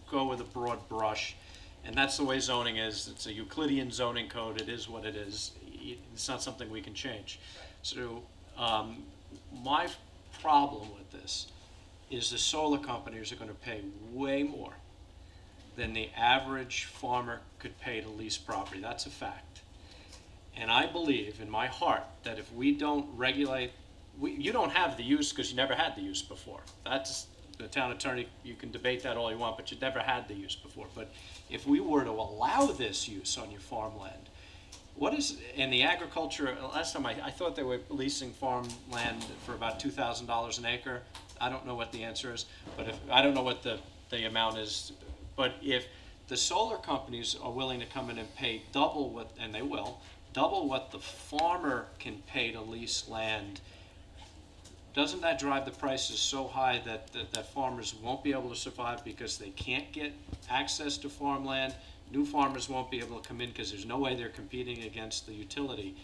S2: go with a broad brush, and that's the way zoning is. It's a Euclidean zoning code. It is what it is. It's not something we can change. So my problem with this is the solar companies are going to pay way more than the average farmer could pay to lease property. That's a fact. And I believe in my heart that if we don't regulate, you don't have the use because you never had the use before. That's the town attorney, you can debate that all you want, but you never had the use before. But if we were to allow this use on your farmland, in the agriculture, last time I thought they were leasing farmland for about $2,000 an acre. I don't know what the answer is, but I don't know what the amount is. But if the solar companies are willing to come in and pay double what, and they will, double what the farmer can pay to lease land, doesn't that drive the prices so high that farmers won't be able to survive because they can't get access to farmland? New farmers won't be able to come in because there's no way they're competing against the utility.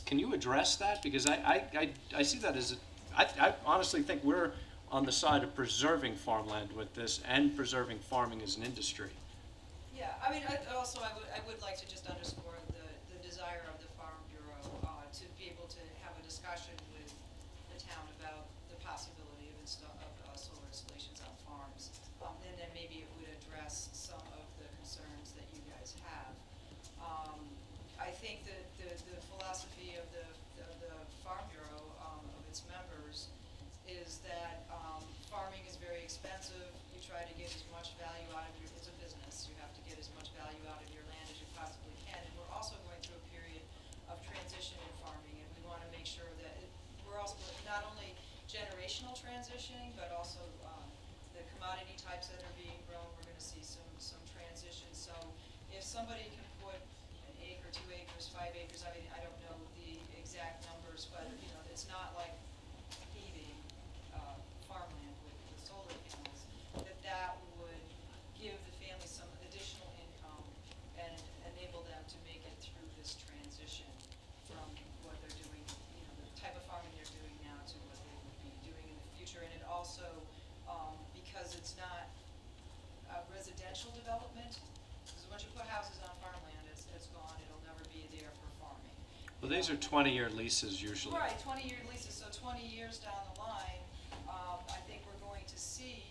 S2: Can you address that? Because I see that as, I honestly think we're on the side of preserving farmland with this and preserving farming as an industry.
S16: Yeah, I mean, I would like to just underscore the desire of the Farm Bureau to be able to have a discussion with the town about the possibility of solar installations on farms. And then maybe it would address some of the concerns that you guys have. I think that the philosophy of the Farm Bureau, of its members, is that farming is very expensive. You try to get as much value out of it's a business. You have to get as much value out of your land as you possibly can. And we're also going through a period of transition in farming, and we want to make sure that we're also not only generational transitioning, but also the commodity types that are being grown. We're going to see some transition. So if somebody can put an acre, 2 acres, 5 acres, I mean, I don't know the exact numbers, but it's not like paving farmland with solar panels, that would give the family some additional income and enable them to make it through this transition from what they're doing, the type of farming they're doing now to what they would be doing in the future. And it also, because it's not a residential development, because once you put houses on farmland, it's gone. It'll never be there for farming.
S2: Well, these are 20-year leases usually.
S16: Right, 20-year leases. So 20 years down the line, I think we're going to see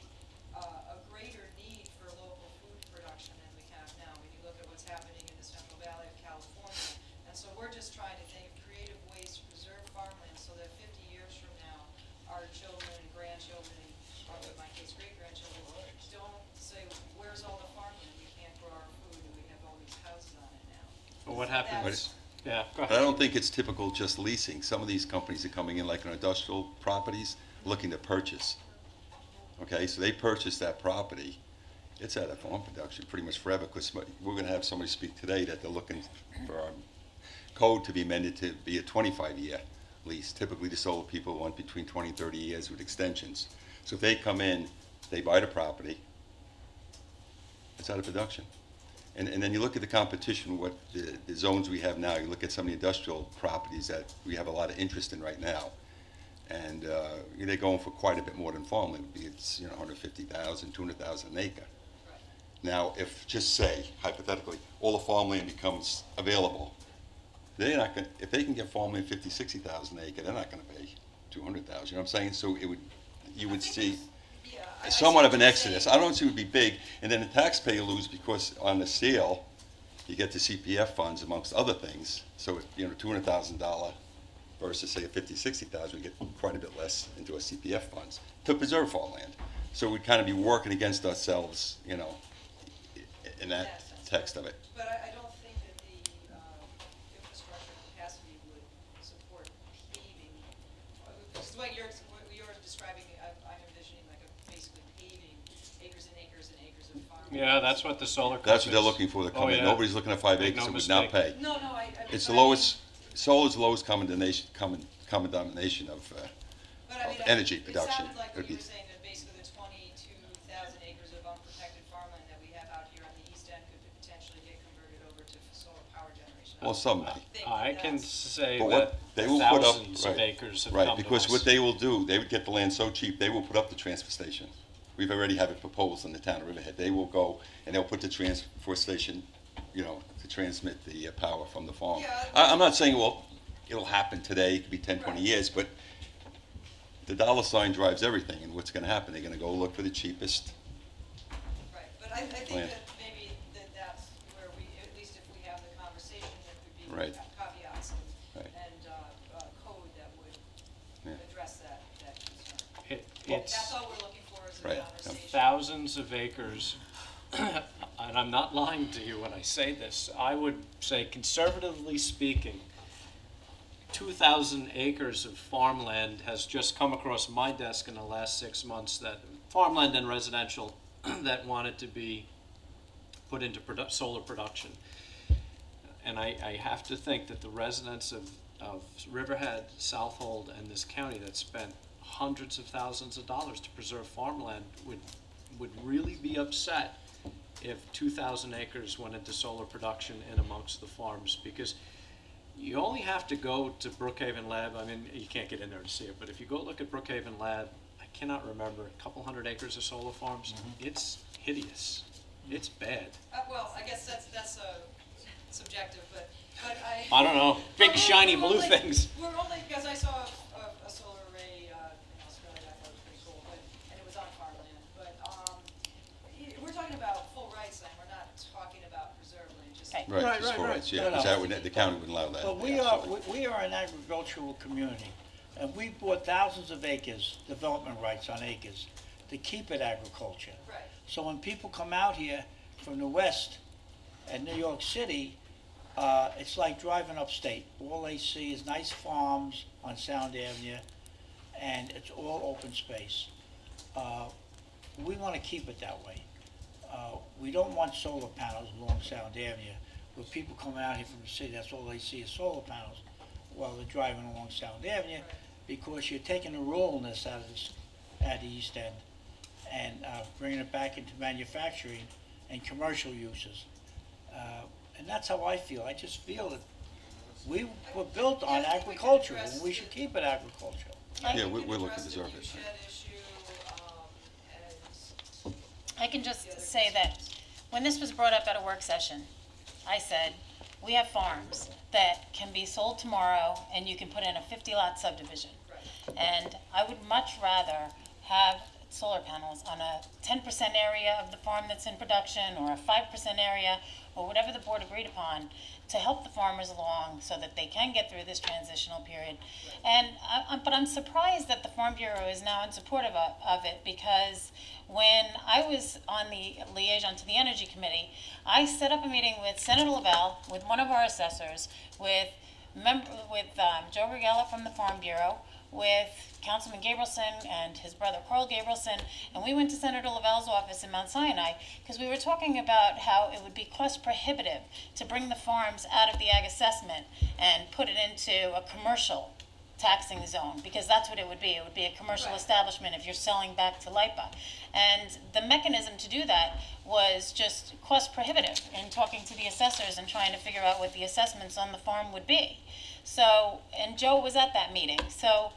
S16: a greater need for local food production than we have now when you look at what's happening in the Central Valley of California. And so we're just trying to think of creative ways to preserve farmland so that 50 years from now, our children and grandchildren, or in my case, great-grandchildren, don't say, where's all the farmland? We can't grow our food, and we have all these houses on it now.
S2: But what happens? Yeah, go
S1: But I
S2: ahead.
S1: don't think it's typical just leasing. Some of these companies are coming in like on industrial properties, looking to purchase. Okay, so they purchase that property. It's out of farm production pretty much forever, because we're going to have somebody speak today that they're looking for our code to be amended to be a 25-year lease. Typically, the solar people want between 20 and 30 years with extensions. So if they come in, they buy the property, it's out of production. And then you look at the competition, what the zones we have now, you look at some of the industrial properties that we have a lot of interest in right now. And they're going for quite a bit more than farmland. It's 150,000, 200,000 an acre. Now, if just say, hypothetically, all the farmland becomes available, they're not going. If they can get farmland 50, 60,000 an acre, they're not going to pay 200,000. You know what I'm saying? So you would see somewhat of an exodus. I don't see it would be big, and then the taxpayer lose because on the sale, you get the CPF funds amongst other things. So $200,000 versus say a 50, 60,000, we get quite a bit less into our CPF funds to preserve farmland. So we'd kind of be working against ourselves, in that text of it.
S16: But I don't think that the infrastructure capacity would support paving. Because what you're describing, I'm envisioning like basically paving acres and acres and acres of farmland.
S2: Yeah, that's what the solar.
S1: That's what they're looking for. They're coming.
S2: yeah.
S1: Nobody's looking at 5
S2: Make
S1: acres
S2: no
S1: and would not pay.
S16: No,
S1: It's the lowest. Solar's the lowest common denomination of
S16: But I
S1: of
S16: mean,
S1: energy
S16: it
S1: production.
S16: sounded like
S1: It would
S16: what you
S1: be-
S16: were saying, that basically the 22,000 acres of unprotected farmland that we have out here on the east end could potentially get converted over to solar power generation.
S1: Well, some may.
S2: I can say
S1: But
S2: that
S1: what they will put up,
S2: thousands of
S1: right,
S2: acres have
S1: right,
S2: come to
S1: because
S2: us.
S1: what they will do, they would get the land so cheap, they will put up the transfer station. We've already have it proposed in the town of Riverhead. They will go and they'll put the transfer station, you know, to transmit the power from the farm.
S16: Yeah.
S1: I'm not saying, well, it'll happen today, it could be 10, 20 years, but the dollar sign drives everything, and what's gonna happen? They're gonna go look for the cheapest.
S16: Right, but I think
S1: Land.
S16: that maybe that's where we, at least if we have the conversation, there could be
S1: Right.
S16: caveats
S1: Right.
S16: and code that would
S1: Yeah.
S16: address that concern.
S2: It's
S16: That's all we're looking for is a
S1: Right, yeah.
S16: conversation.
S2: thousands of acres, and I'm not lying to you when I say this. I would say, conservatively speaking, 2,000 acres of farmland has just come across my desk in the last 6 months, that farmland and residential that wanted to be put into solar production. And I have to think that the residents of Riverhead, Southold, and this county that spent hundreds of thousands of dollars to preserve farmland would really be upset if 2,000 acres went into solar production in amongst the farms, because you only have to go to Brookhaven Lab. I mean, you can't get in there to see it, but if you go look at Brookhaven Lab, I cannot remember, a couple hundred acres of solar farms. It's hideous. It's bad.
S16: Well, I guess that's subjective, but
S2: I don't know, big
S16: Well,
S2: shiny
S16: we're
S2: blue
S16: only-
S2: things.
S16: We're only, because I saw a solar array in Australia, I thought it was pretty cool, and it was on farmland. But we're talking about full rights land, we're not talking about preserved land, just.
S1: Right,
S5: Right,
S1: just
S5: right,
S1: for
S5: right.
S1: rights, yeah,
S5: No,
S1: because
S5: no.
S1: that would, the county wouldn't allow that.
S5: But
S1: Yeah,
S5: we are an agricultural community, and we bought thousands of acres, development rights on acres, to keep it agriculture.
S16: Right.
S5: So when people come out here from the west and New York City, it's like driving upstate. All they see is nice farms on Sound Avenue, and it's all open space. We want to keep it that way. We don't want solar panels along Sound Avenue, where people come out here from the city, that's all they see is solar panels while they're driving along Sound Avenue, because you're taking the ruralness out of the east end and bringing it back into manufacturing and commercial uses. And that's how I feel. I just feel that we were built on agriculture, and we should keep it agricultural.
S1: Yeah, we're looking to preserve it.
S13: I can just say that when this was brought up at a work session, I said, we have farms that can be sold tomorrow and you can put in a 50-lot subdivision. And I would much rather have solar panels on a 10% area of the farm that's in production, or a 5% area, or whatever the board agreed upon, to help the farmers along so that they can get through this transitional period. And but I'm surprised that the Farm Bureau is now in support of it, because when I was on the liaison to the Energy Committee, I set up a meeting with Senator Lavelle, with one of our assessors, with Joe Regella from the Farm Bureau, with Councilman Gabrielson and his brother Carl Gabrielson, and we went to Senator Lavelle's office in Mount Sinai because we were talking about how it would be cost prohibitive to bring the farms out of the ag assessment and put it into a commercial taxing zone, because that's what it would be. It would be a commercial establishment if you're selling back to LIPA. And the mechanism to do that was just cost prohibitive in talking to the assessors and trying to figure out what the assessments on the farm would be. So, and Joe was at that meeting. So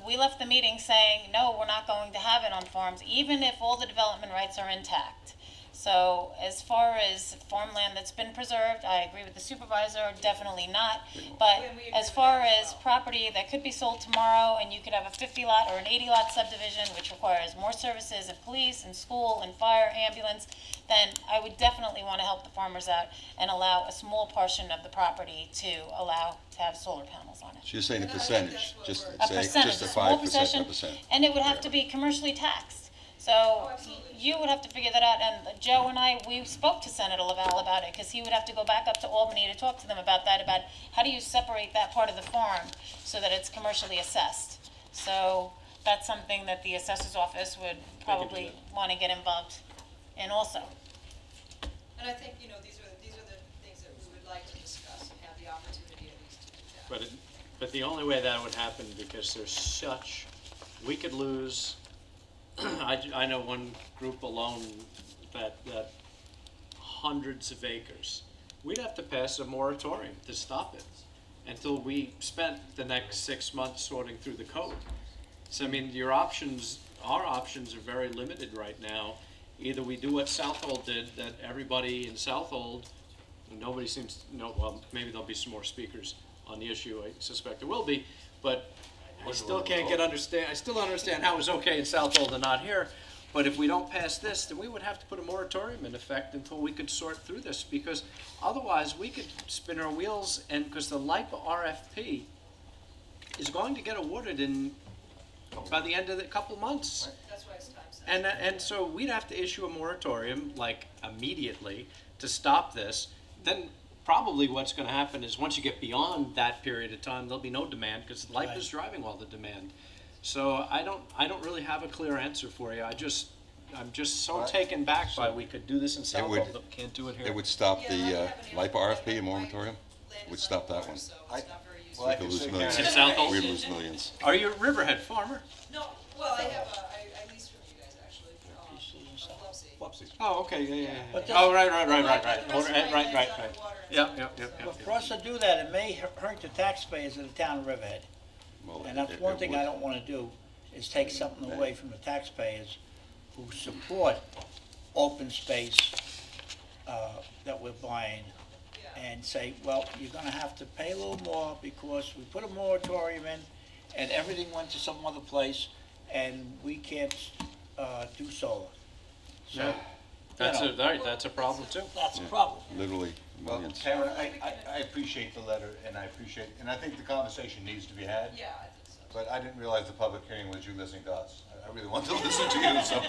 S13: we left the meeting saying, no, we're not going to have it on farms, even if all the development rights are intact. So as far as farmland that's been preserved, I agree with the supervisor, definitely not. But as far as property that could be sold tomorrow, and you could have a 50-lot or an 80-lot subdivision, which requires more services of police and school and fire, ambulance, then I would definitely want to help the farmers out and allow a small portion of the property to allow to have solar panels on it.
S1: So you're saying a percentage, just
S13: A
S1: say,
S13: percentage,
S1: just a
S13: a small
S1: 5%,
S13: percentage, and it would have to be commercially taxed. So you would have to figure that out, and Joe and I, we spoke to Senator Lavelle about it, because he would have to go back up to Albany to talk to them about that, about how do you separate that part of the farm so that it's commercially assessed. So that's something that the assessor's office would probably want to get involved in also.
S16: And I think, you know, these are the things that we would like to discuss and have the opportunity at least to do that.
S2: But the only way that would happen, because there's such we could lose, I know one group alone that hundreds of acres. We'd have to pass a moratorium to stop it until we spent the next 6 months sorting through the code. So, I mean, our options are very limited right now. Either we do what Southold did, that everybody in Southold, and nobody seems to know, well, maybe there'll be some more speakers on the issue, I suspect there will be, but I still I still don't understand how it's okay in Southold and not here. But if we don't pass this, then we would have to put a moratorium in effect until we could sort through this, because otherwise we could spin our wheels, and because the LIPA RFP is going to get awarded by the end of the couple months.
S16: That's why it's time sensitive.
S2: And so we'd have to issue a moratorium, like, immediately to stop this. Then probably what's going to happen is once you get beyond that period of time, there'll be no demand, because LIPA is driving all the demand. So I don't really have a clear answer for you. I'm just so taken back by we could do this in Southold, but can't do it here.
S1: It would stop the LIPA RFP, a moratorium? It would stop that one.
S11: Well, I
S1: We could
S11: can
S1: lose
S11: say
S1: millions.
S2: In Southold?
S1: We'd lose millions.
S2: Are you a Riverhead farmer?
S16: No, well, I lease from you guys, actually, Biloxi.
S2: Oh, okay, yeah.
S5: But
S2: Oh, right.
S16: The rest of my
S2: Right.
S16: land's underwater and
S2: Yeah.
S5: But for us to do that, it may hurt the taxpayers of the town of Riverhead.
S1: Well,
S5: And that's
S1: it
S5: one thing
S1: would.
S5: I don't want to do, is take something away from the taxpayers who support open space that we're buying, and say, well, you're going to have to pay a little more because we put a moratorium in and everything went to some other place and we can't do solar. So,
S2: Yeah. That's a problem too.
S5: That's a
S1: Yeah.
S5: problem.
S1: Literally
S11: Well,
S1: millions.
S11: Karen, I appreciate the letter, and I think the conversation needs to be had,
S16: Yeah, I think so.
S11: but I didn't realize the public hearing was you listening to us. I really want to listen to you, so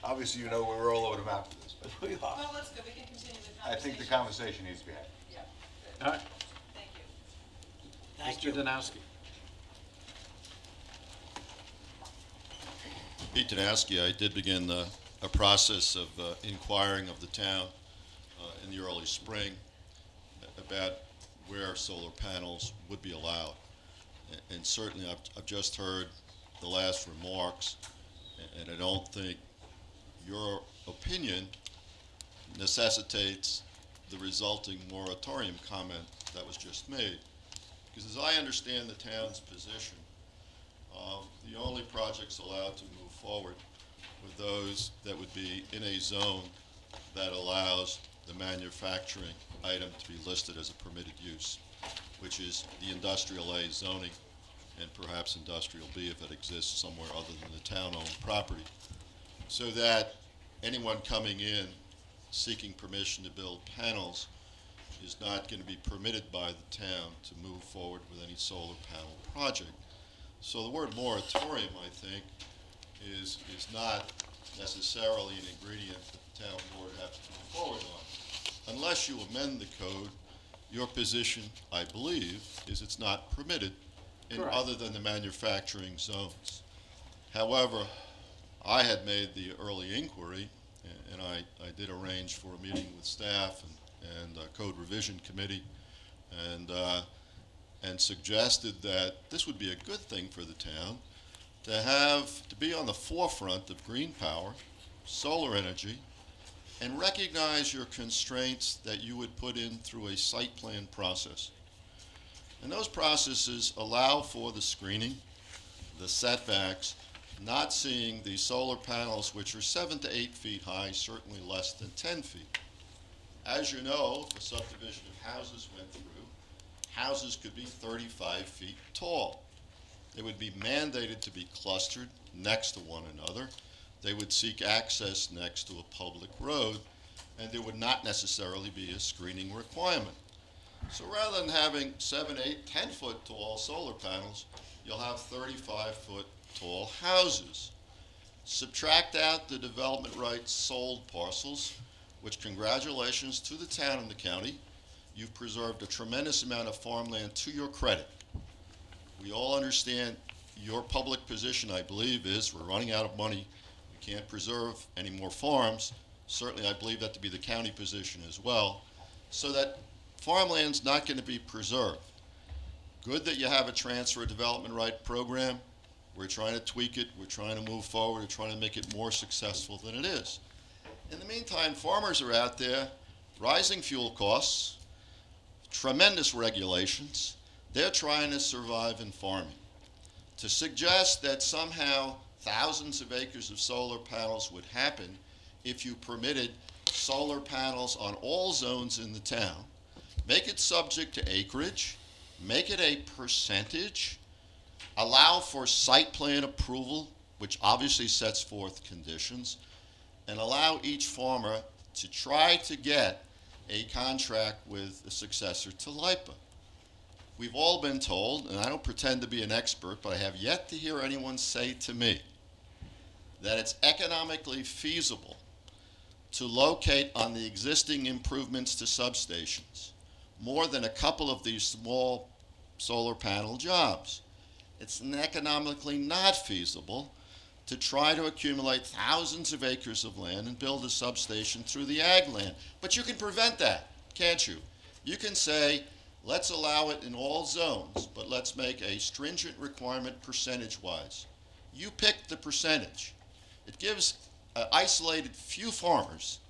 S11: obviously you know we're all over the map for this, but
S5: We are.
S16: Well, that's good, we can continue the conversation.
S11: I think the conversation needs to be had.
S16: Yeah,
S2: All right,
S16: thank you.
S5: Thank
S2: Mr.
S5: you.
S2: Danowski.
S17: Pete Danowski, I did begin a process of inquiring of the town in the early spring about where solar panels would be allowed. And certainly I've just heard the last remarks, and I don't think your opinion necessitates the resulting moratorium comment that was just made. Because as I understand the town's position, the only projects allowed to move forward were those that would be in a zone that allows the manufacturing item to be listed as a permitted use, which is the industrial A zoning and perhaps industrial B if it exists somewhere other than the town-owned property, so that anyone coming in seeking permission to build panels is not going to be permitted by the town to move forward with any solar panel project. So the word moratorium, I think, is not necessarily an ingredient that the town board has to move forward on. Unless you amend the code, your position, I believe, is it's not permitted in
S2: Correct.
S17: other than the manufacturing zones. However, I had made the early inquiry, and I did arrange for a meeting with staff and code revision committee, and suggested that this would be a good thing for the town to be on the forefront of green power, solar energy, and recognize your constraints that you would put in through a site plan process. And those processes allow for the screening, the setbacks, not seeing the solar panels which are 7 to 8 feet high, certainly less than 10 feet. As you know, if a subdivision of houses went through, houses could be 35 feet tall. They would be mandated to be clustered next to one another. They would seek access next to a public road, and there would not necessarily be a screening requirement. So rather than having 7, 8, 10-foot tall solar panels, you'll have 35-foot tall houses. Subtract out the development rights sold parcels, which congratulations to the town and the county. You've preserved a tremendous amount of farmland to your credit. We all understand your public position, I believe, is we're running out of money. We can't preserve any more farms. Certainly, I believe that to be the county position as well. So that farmland's not going to be preserved. Good that you have a transfer development right program. We're trying to tweak it. We're trying to move forward. We're trying to make it more successful than it is. In the meantime, farmers are out there, rising fuel costs, tremendous regulations. They're trying to survive in farming. To suggest that somehow thousands of acres of solar panels would happen if you permitted solar panels on all zones in the town, make it subject to acreage, make it a percentage, allow for site plan approval, which obviously sets forth conditions, and allow each farmer to try to get a contract with a successor to LIPA. We've all been told, and I don't pretend to be an expert, but I have yet to hear anyone say to me that it's economically feasible to locate on the existing improvements to substations more than a couple of these small solar panel jobs. It's economically not feasible to try to accumulate thousands of acres of land and build a substation through the ag land. But you can prevent that, can't you? You can say, let's allow it in all zones, but let's make a stringent requirement percentage-wise. You pick the percentage. It gives isolated few farmers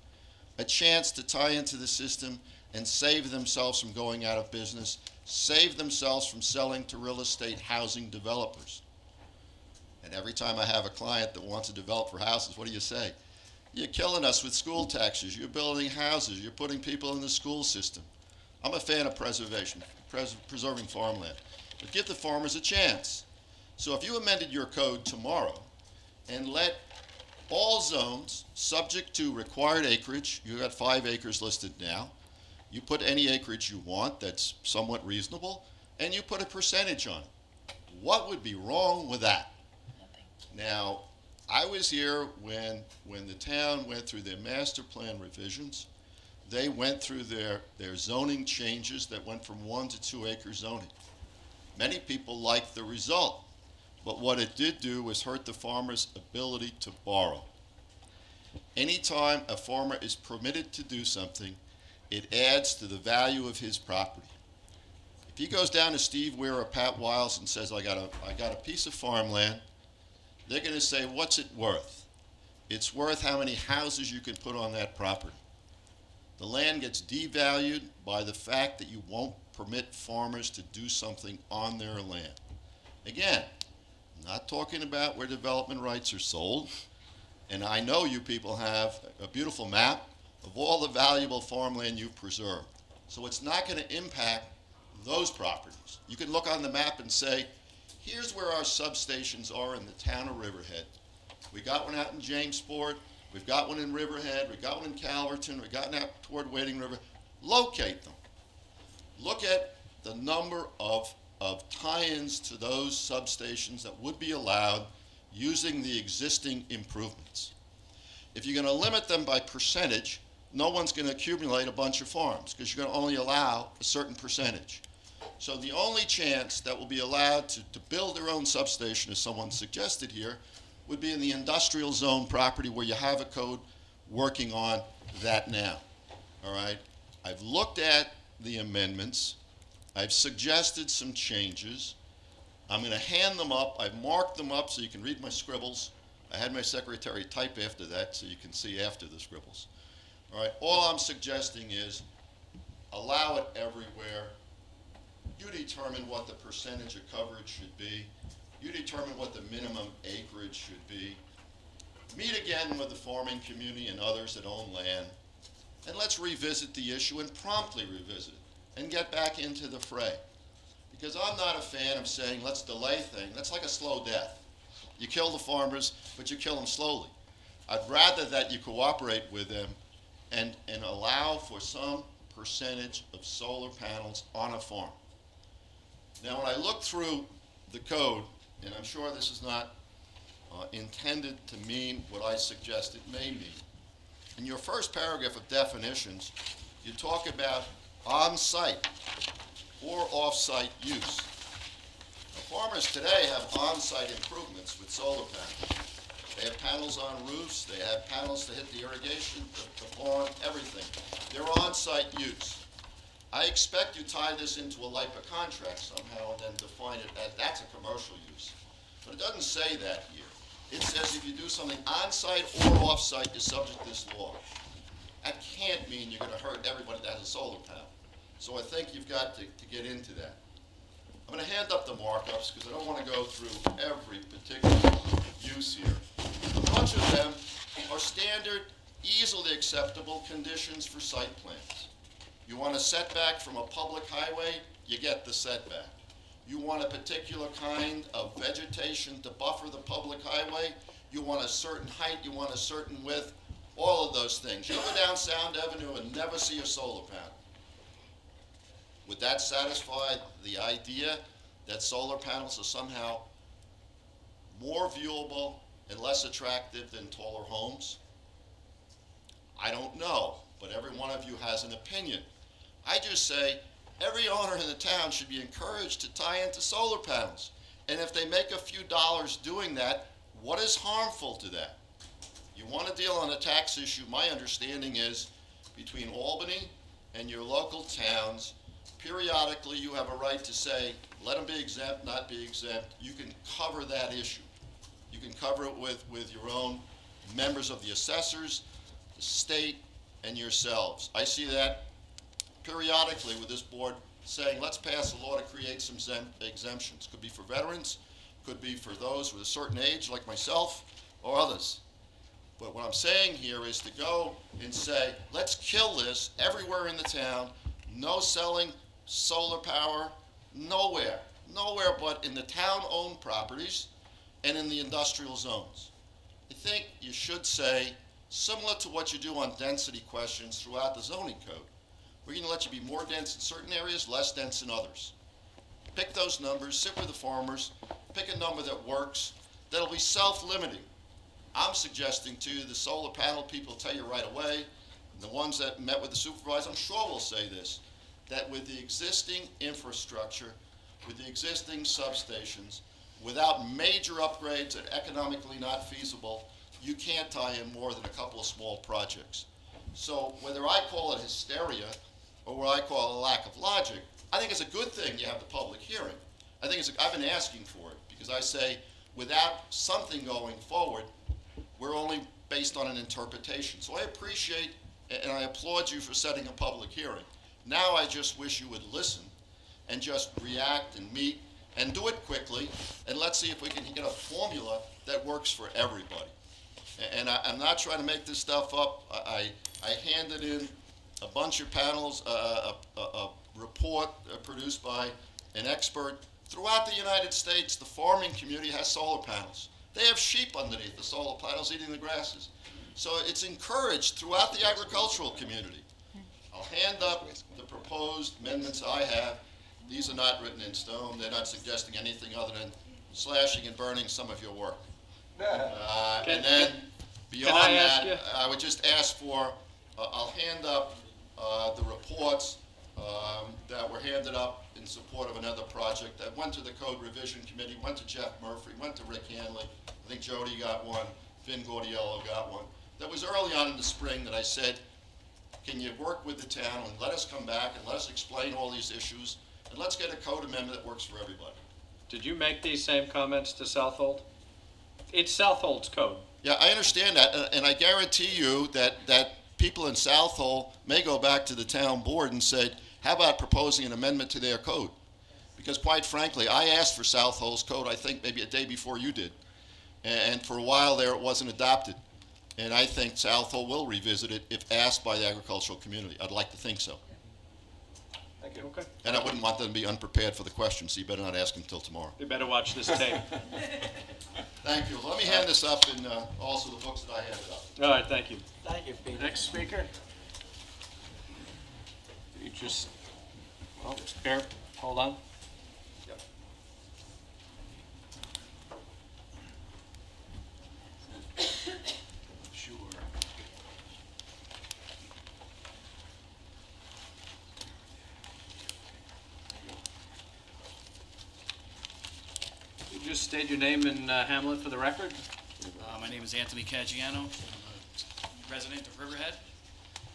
S17: a chance to tie into the system and save themselves from going out of business, save themselves from selling to real estate housing developers. And every time I have a client that wants to develop for houses, what do you say? You're killing us with school taxes. You're building houses. You're putting people in the school system. I'm a fan of preservation, preserving farmland. But give the farmers a chance. So if you amended your code tomorrow and let all zones subject to required acreage, you got 5 acres listed now, you put any acreage you want that's somewhat reasonable, and you put a percentage on it. What would be wrong with that? Now, I was here when the town went through their master plan revisions. They went through their zoning changes that went from 1 to 2 acre zoning. Many people liked the result, but what it did do was hurt the farmer's ability to borrow. Anytime a farmer is permitted to do something, it adds to the value of his property. If he goes down to Steve Weir or Pat Wiles and says, I got a piece of farmland, they're going to say, what's it worth? It's worth how many houses you can put on that property. The land gets devalued by the fact that you won't permit farmers to do something on their land. Again, I'm not talking about where development rights are sold, and I know you people have a beautiful map of all the valuable farmland you've preserved. So it's not going to impact those properties. You can look on the map and say, here's where our substations are in the town of Riverhead. We got one out in Jamesport, we've got one in Riverhead, we've got one in Calverton, we've got one out toward Wading River. Locate them. Look at the number of tie-ins to those substations that would be allowed using the existing improvements. If you're going to limit them by percentage, no one's going to accumulate a bunch of farms because you're going to only allow a certain percentage. So the only chance that will be allowed to build their own substation, as someone suggested here, would be in the industrial zone property where you have a code working on that now. All right? I've looked at the amendments. I've suggested some changes. I'm going to hand them up. I've marked them up so you can read my scribbles. I had my secretary type after that so you can see after the scribbles. All right? All I'm suggesting is allow it everywhere. You determine what the percentage of coverage should be. You determine what the minimum acreage should be. Meet again with the farming community and others that own land, and let's revisit the issue and promptly revisit it and get back into the fray. Because I'm not a fan of saying, let's delay things. That's like a slow death. You kill the farmers, but you kill them slowly. I'd rather that you cooperate with them and allow for some percentage of solar panels on a farm. Now, when I look through the code, and I'm sure this is not intended to mean what I suggest it may mean, in your first paragraph of definitions, you talk about on-site or off-site use. Now, farmers today have on-site improvements with solar panels. They have panels on roofs, they have panels to hit the irrigation, the farm, everything. They're on-site use. I expect you tie this into a LIPA contract somehow and then define it as that's a commercial use. But it doesn't say that here. It says if you do something on-site or off-site, you're subject to this law. That can't mean you're gonna hurt everybody that has a solar panel. So I think you've got to get into that. I'm gonna hand up the markups because I don't wanna go through every particular use here. A bunch of them are standard, easily acceptable conditions for site plans. You want a setback from a public highway, you get the setback. You want a particular kind of vegetation to buffer the public highway, you want a certain height, you want a certain width, all of those things. You'll go down Sound Avenue and never see a solar panel. Would that satisfy the idea that solar panels are somehow more viewable and less attractive than taller homes? I don't know, but every one of you has an opinion. I just say every owner in the town should be encouraged to tie into solar panels. And if they make a few dollars doing that, what is harmful to that? You want to deal on a tax issue, my understanding is between Albany and your local towns, periodically you have a right to say, let them be exempt, not be exempt. You can cover that issue. You can cover it with your own members of the assessors, the state, and yourselves. I see that periodically with this board saying, let's pass a law to create some exemptions. Could be for veterans, could be for those with a certain age like myself or others. But what I'm saying here is to go and say, let's kill this everywhere in the town, no selling solar power, nowhere but in the town-owned properties and in the industrial zones. I think you should say, similar to what you do on density questions throughout the zoning code, we're going to let you be more dense in certain areas, less dense in others. Pick those numbers, sit with the farmers, pick a number that works, that'll be self-limiting. I'm suggesting to you, the solar panel people tell you right away, and the ones that met with the supervisor, I'm sure will say this, that with the existing infrastructure, with the existing substations, without major upgrades that are economically not feasible, you can't tie in more than a couple of small projects. So whether I call it hysteria or what I call a lack of logic, I think it's a good thing you have the public hearing. I think I've been asking for it because I say without something going forward, we're only based on an interpretation. So I appreciate and I applaud you for setting a public hearing. Now I just wish you would listen and just react and meet and do it quickly, and let's see if we can get a formula that works for everybody. And I'm not trying to make this stuff up. I handed in a bunch of panels, a report produced by an expert. Throughout the United States, the farming community has solar panels. They have sheep underneath the solar panels eating the grasses. So it's encouraged throughout the agricultural community. I'll hand up the proposed amendments I have. These are not written in stone. They're not suggesting anything other than slashing and burning some of your work. And then beyond that, I would just ask for, I'll hand up the reports that were handed up in support of another project that went to the Code Revision Committee, went to Jeff Murphy, went to Rick Hanley. I think Jody got one, Vin Gordiello got one. That was early on in the spring that I said, can you work with the town and let us come back and let us explain all these issues and let's get a code amendment that works for everybody.
S2: Did you make these same comments to Southold? It's Southold's code.
S17: Yeah, I understand that, and I guarantee you that people in Southold may go back to the town board and say, how about proposing an amendment to their code? Because quite frankly, I asked for Southold's code, I think maybe a day before you did. And for a while there, it wasn't adopted. And I think Southold will revisit it if asked by the agricultural community. I'd like to think so.
S2: Thank you. Okay.
S17: And I wouldn't want them to be unprepared for the question, so you better not ask them until tomorrow.
S2: You better watch this tape.
S17: Thank you. Let me hand this up and also the books that I handed up.
S2: All right, thank you.
S5: Thank you, Peter.
S2: Next speaker. You just, oh, here, hold on.
S17: Yep. Sure.
S2: You just state your name and Hamlet for the record.
S18: My name is Anthony Caggiano. I'm a resident of Riverhead.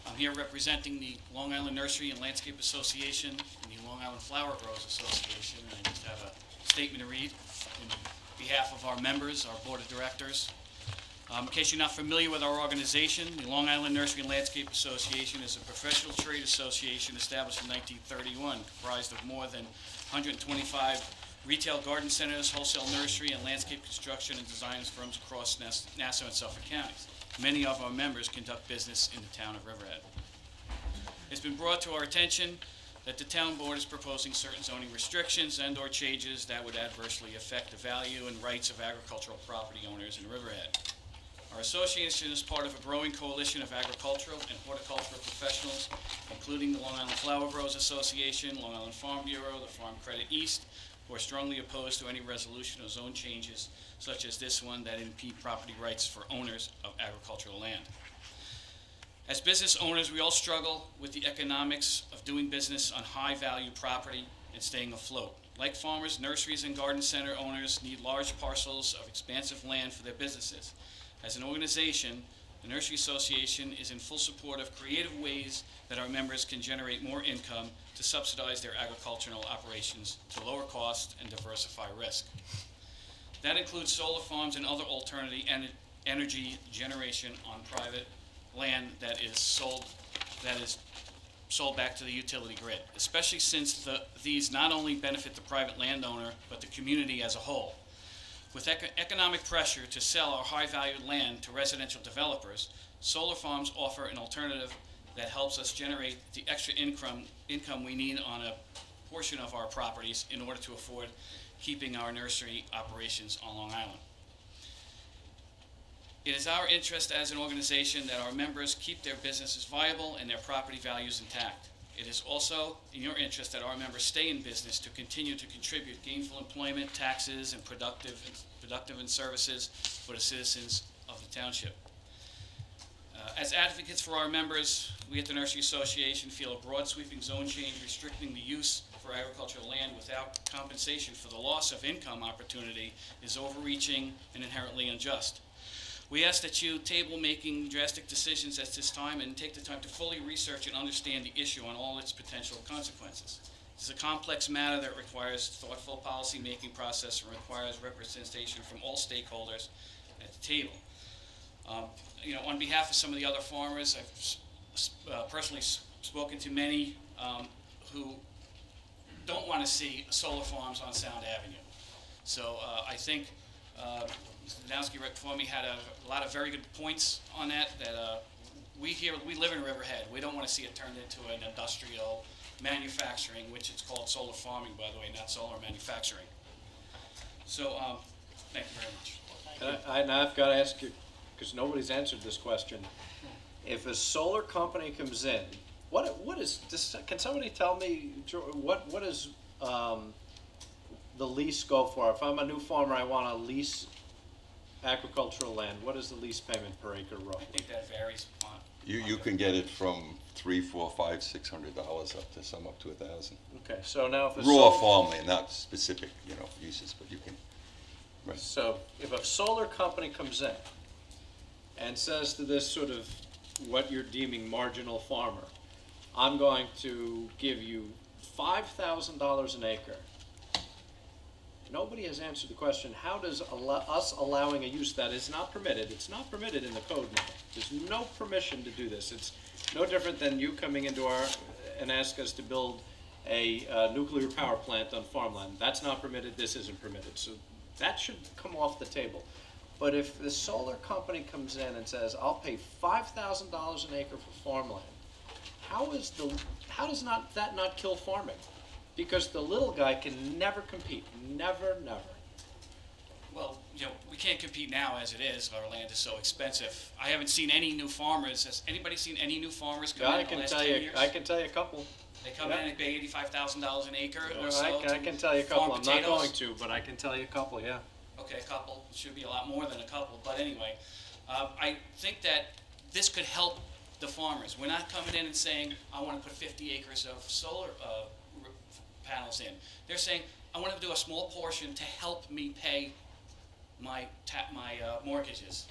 S18: I'm here representing the Long Island Nursery and Landscape Association and the Long Island Flower Growers Association. And I just have a statement to read in behalf of our members, our board of directors. In case you're not familiar with our organization, the Long Island Nursery and Landscape Association is a professional trade association established in 1931, comprised of more than 125 retail garden centers, wholesale nursery, and landscape construction and design firms across Nassau and Suffolk counties. Many of our members conduct business in the town of Riverhead. It's been brought to our attention that the town board is proposing certain zoning restrictions and/or changes that would adversely affect the value and rights of agricultural property owners in Riverhead. Our association is part of a growing coalition of agricultural and horticultural professionals, including the Long Island Flower Growers Association, Long Island Farm Bureau, the Farm Credit East, who are strongly opposed to any resolution of zone changes, such as this one, that impede property rights for owners of agricultural land. As business owners, we all struggle with the economics of doing business on high-value property and staying afloat. Like farmers, nurseries and garden center owners need large parcels of expansive land for their businesses. As an organization, the Nursery Association is in full support of creative ways that our members can generate more income to subsidize their agricultural operations to lower cost and diversify risk. That includes solar farms and other alternative energy generation on private land that is sold back to the utility grid, especially since these not only benefit the private landowner, but the community as a whole. With economic pressure to sell our high-valued land to residential developers, solar farms offer an alternative that helps us generate the extra income we need on a portion of our properties in order to afford keeping our nursery operations on Long Island. It is our interest as an organization that our members keep their businesses viable and their property values intact. It is also in your interest that our members stay in business to continue to contribute gainful employment, taxes, and productive and services for the citizens of the township. As advocates for our members, we at the Nursery Association feel a broad sweeping zone change restricting the use for agricultural land without compensation for the loss of income opportunity is overreaching and inherently unjust. We ask that you table making drastic decisions at this time and take the time to fully research and understand the issue and all its potential consequences. This is a complex matter that requires thoughtful policy-making process and requires representation from all stakeholders at the table. On behalf of some of the other farmers, I've personally spoken to many who don't want to see solar farms on Sound Avenue. So I think Mr. Danowski right before me had a lot of very good points on that we live in Riverhead. We don't want to see it turned into an industrial manufacturing, which it's called solar farming, by the way, not solar manufacturing. So thank you very much.
S2: Now I've got to ask you, because nobody's answered this question. If a solar company comes in, what is this? Can somebody tell me what is the lease go for? If I'm a new farmer, I want to lease agricultural land. What is the lease payment per acre roughly?
S18: I think that varies upon.
S1: You can get it from $300, $400, $500, $600 up to some up to $1,000.
S2: Okay, so now if a
S1: raw farmland, not specific, uses, but you can. Right.
S2: So if a solar company comes in and says to this sort of what you're deeming marginal farmer, I'm going to give you $5,000 an acre. Nobody has answered the question, how does us allowing a use that is not permitted, it's not permitted in the code now. There's no permission to do this. It's no different than you coming into and ask us to build a nuclear power plant on farmland. That's not permitted, this isn't permitted. So that should come off the table. But if the solar company comes in and says, I'll pay $5,000 an acre for farmland, how does that not kill farming? Because the little guy can never compete, never.
S18: Well, we can't compete now as it is. Our land is so expensive. I haven't seen any new farmers. Has anybody seen any new farmers come in the last 10 years?
S2: I can tell you a couple.
S18: They come in and pay $85,000 an acre or so.
S2: I can tell you a couple. I'm not
S18: potatoes.
S2: going to, but I can tell you a couple, yeah.
S18: Okay, a couple. It should be a lot more than a couple. But anyway, I think that this could help the farmers. We're not coming in and saying, I want to put 50 acres of solar panels in. They're saying, I want to do a small portion to help me pay my mortgages.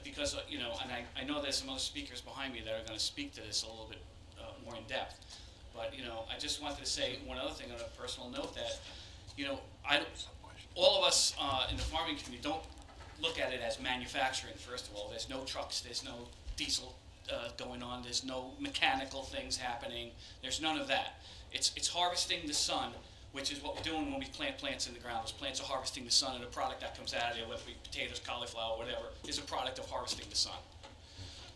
S18: Because, and I know there's some other speakers behind me that are going to speak to this a little bit more in depth. But, I just wanted to say one other thing on a personal note that, all of us in the farming community don't look at it as manufacturing, first of all. There's no trucks, there's no diesel going on, there's no mechanical things happening, there's none of that. It's harvesting the sun, which is what we're doing when we plant plants in the ground. Those plants are harvesting the sun, and the product that comes out of there, whether it be potatoes, cauliflower, whatever, is a product of harvesting the sun.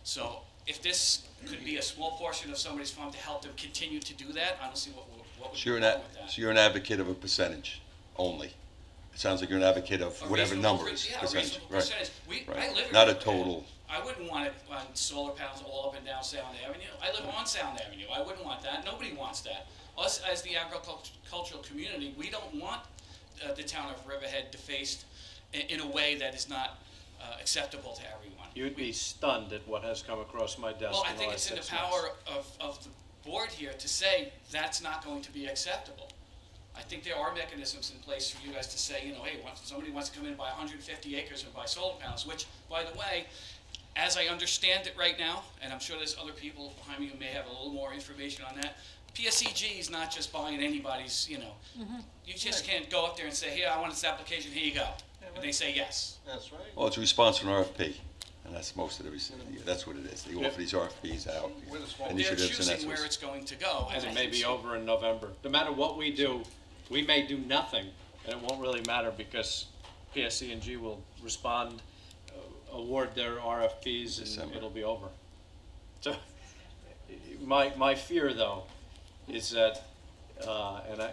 S18: So if this could be a small portion of somebody's farm to help them continue to do that, I don't see what would
S1: So
S18: be
S1: you're
S18: wrong with that.
S1: so you're an advocate of a percentage only? It sounds like you're an advocate of
S18: A
S1: whatever
S18: reasonable
S1: number is
S18: yeah, a
S1: percentage.
S18: reasonable
S1: Right.
S18: percentage.
S1: Right.
S18: I live in
S1: Not a
S18: Riverhead.
S1: total.
S18: I wouldn't want it on solar panels all up and down Sound Avenue. I live on Sound Avenue. I wouldn't want that. Nobody wants that. Us, as the agricultural community, we don't want the town of Riverhead defaced in a way that is not acceptable to everyone.
S2: You'd be stunned at what has come across my desk.
S18: Well, I
S2: in the
S18: think
S2: last
S18: it's in the
S2: 6 months.
S18: power of the board here to say that's not going to be acceptable. I think there are mechanisms in place for you guys to say, hey, somebody wants to come in and buy 150 acres and buy solar panels, which, by the way, as I understand it right now, and I'm sure there's other people behind me who may have a little more information on that, PSEG is not just buying anybody's, you just can't go up there and say, here, I want this application, here you go. And they say yes.
S14: That's right.
S1: Well, it's a response to an RFP, and that's most of that's what it is. They offer these RFPs out,
S18: They're
S1: initiatives, and that's
S18: choosing where
S1: what's.
S18: it's going to go.
S2: And it may be over in November. No matter what we do, we may do nothing, and it won't really matter because PSC&G will respond, award their RFPs, and
S1: December.
S2: it'll be over. So, my fear though is that,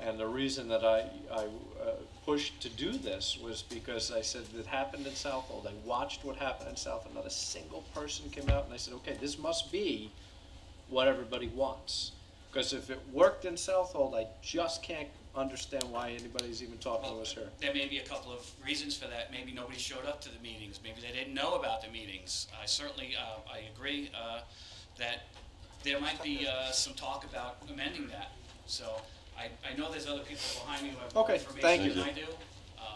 S2: and the reason that I pushed to do this was because I said it happened in Southold. I watched what happened in Southold. Not a single person came out, and I said, okay, this must be what everybody wants. Because if it worked in Southold, I just can't understand why anybody's even talking to us here.
S18: There may be a couple of reasons for that. Maybe nobody showed up to the meetings. Maybe they didn't know about the meetings. I certainly, I agree that there might be some talk about amending that. So I know there's other people behind me who have more
S2: Okay,
S18: information
S2: thank
S18: than
S2: you.
S18: I do.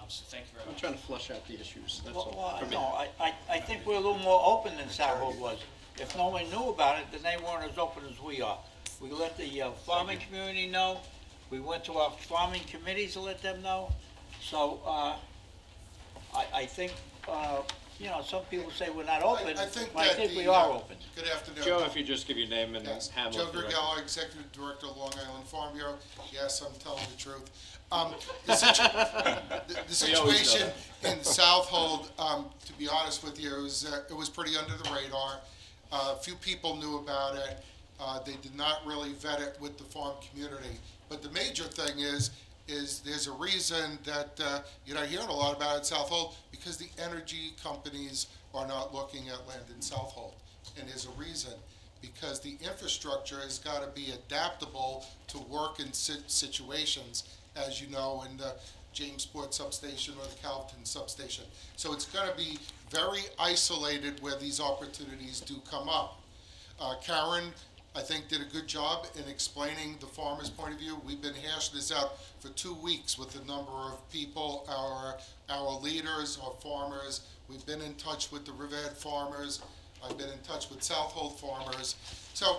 S18: So thank you very
S2: I'm
S18: much.
S2: trying to flush out the issues, that's
S5: Well,
S2: all. for me.
S5: no, I think we're a little more open than Southold was. If no one knew about it, then they weren't as open as we are. We let the farming community know. We went to our farming committees to let them know. So, I think, some people say we're not open,
S14: I think
S5: but I
S14: that
S5: think
S14: the,
S5: we are open.
S14: Good afternoon.
S2: Joe, if you just give your name and
S14: Yes,
S2: handle
S14: Joe
S2: it. correctly.
S14: Grigallo, Executive Director of Long Island Farm Bureau. Yes, I'm telling the truth. The situation in Southold, to be honest with you, it was pretty under the radar. A few people knew about it. They did not really vet it with the farm community. But the major thing is there's a reason that you're not hearing a lot about it in Southold, because the energy companies are not looking at land in Southold. And there's a reason, because the infrastructure has got to be adaptable to work in situations, as you know, in the Jamesport substation or the Calverton substation. So it's going to be very isolated where these opportunities do come up. Karen, I think, did a good job in explaining the farmer's point of view. We've been hashing this out for 2 weeks with a number of people, our leaders, our farmers. We've been in touch with the Riverhead farmers. I've been in touch with Southold farmers. So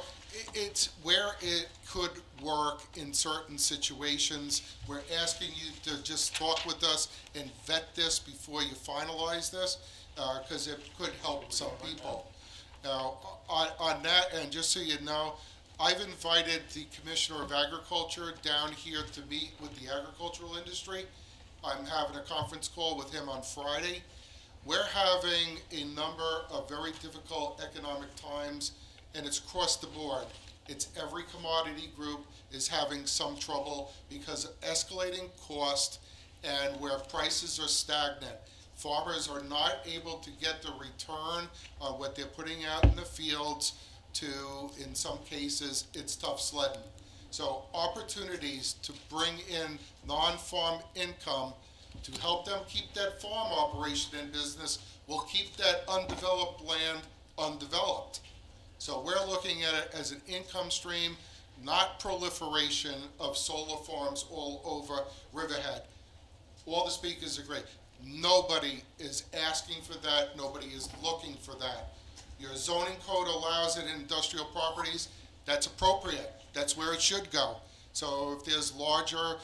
S14: it's where it could work in certain situations. We're asking you to just talk with us and vet this before you finalize this, because it could help some people. Now, on that, and just so you know, I've invited the Commissioner of Agriculture down here to meet with the agricultural industry. I'm having a conference call with him on Friday. We're having a number of very difficult economic times, and it's across the board. It's every commodity group is having some trouble because of escalating cost and where prices are stagnant. Farmers are not able to get the return on what they're putting out in the fields to, in some cases, it's tough sledding. So opportunities to bring in non-farm income to help them keep that farm operation in business will keep that undeveloped land undeveloped. So we're looking at it as an income stream, not proliferation of solar farms all over Riverhead. All the speakers agree. Nobody is asking for that. Nobody is looking for that. Your zoning code allows it in industrial properties. That's appropriate. That's where it should go.
S19: So if there's larger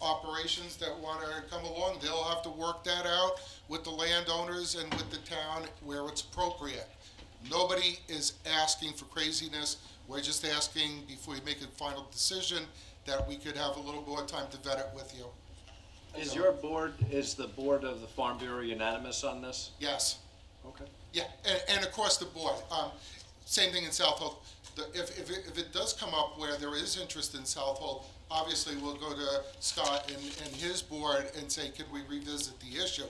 S19: operations that want to come along, they'll have to work that out with the landowners and with the town where it's appropriate. Nobody is asking for craziness. We're just asking, before you make a final decision, that we could have a little more time to vet it with you.
S2: Is your board, is the board of the Farm Bureau unanimous on this?
S19: Yes.
S2: Okay.
S19: Yeah, and across the board. Same thing in Southold. If it does come up where there is interest in Southold, obviously we'll go to Scott and his board and say, could we revisit the issue?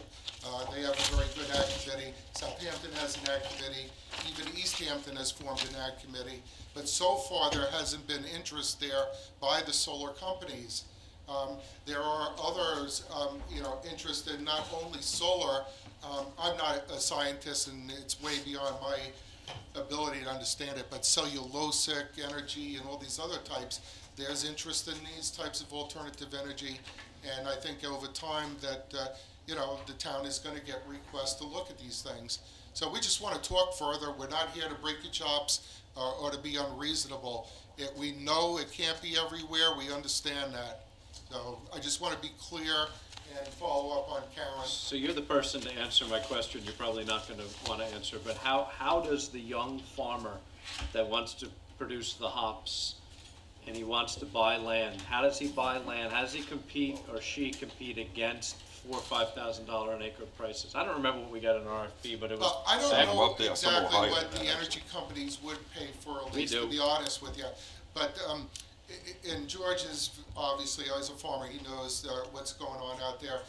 S19: They have a very good ag committee. Southampton has an ag committee. Even East Hampton has formed an ag committee. But so far, there hasn't been interest there by the solar companies. There are others, interested in not only solar. I'm not a scientist, and it's way beyond my ability to understand it, but cellulosic energy and all these other types, there's interest in these types of alternative energy, and I think over time that, the town is going to get requests to look at these things. So we just want to talk further. We're not here to break your chops or to be unreasonable. We know it can't be everywhere. We understand that. So I just want to be clear and follow up on Karen.
S2: So you're the person to answer my question. You're probably not going to want to answer, but how does the young farmer that wants to produce the hops and he wants to buy land, how does he buy land? How does he compete, or she compete, against $4,000 or $5,000 an acre prices? I don't remember what we got in RFP, but it was.
S19: I don't know exactly what the energy companies would pay for a lease, to be honest with you. But and George is obviously, as a farmer, he knows what's going on out there.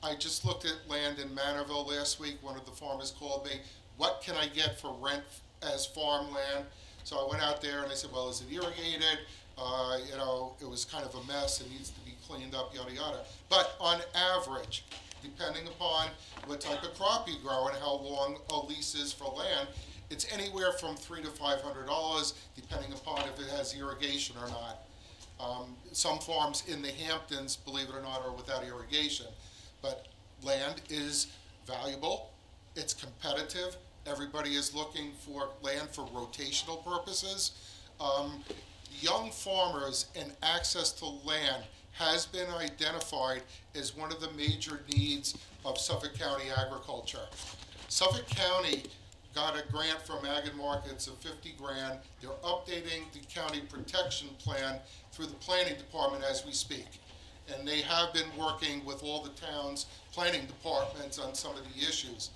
S19: I just looked at land in Manorville last week. One of the farmers called me, what can I get for rent as farmland? So I went out there and I said, well, is it irrigated? It was kind of a mess. It needs to be cleaned up, yada, yada. But on average, depending upon what type of crop you grow and how long a lease is for land, it's anywhere from $300 to $500, depending upon if it has irrigation or not. Some farms in the Hamptons, believe it or not, are without irrigation. But land is valuable. It's competitive. Everybody is looking for land for rotational purposes. Young farmers and access to land has been identified as one of the major needs of Suffolk County agriculture. Suffolk County got a grant from Ag and Markets of 50 grand. They're updating the county protection plan through the planning department as we speak. And they have been working with all the towns' planning departments on some of the issues.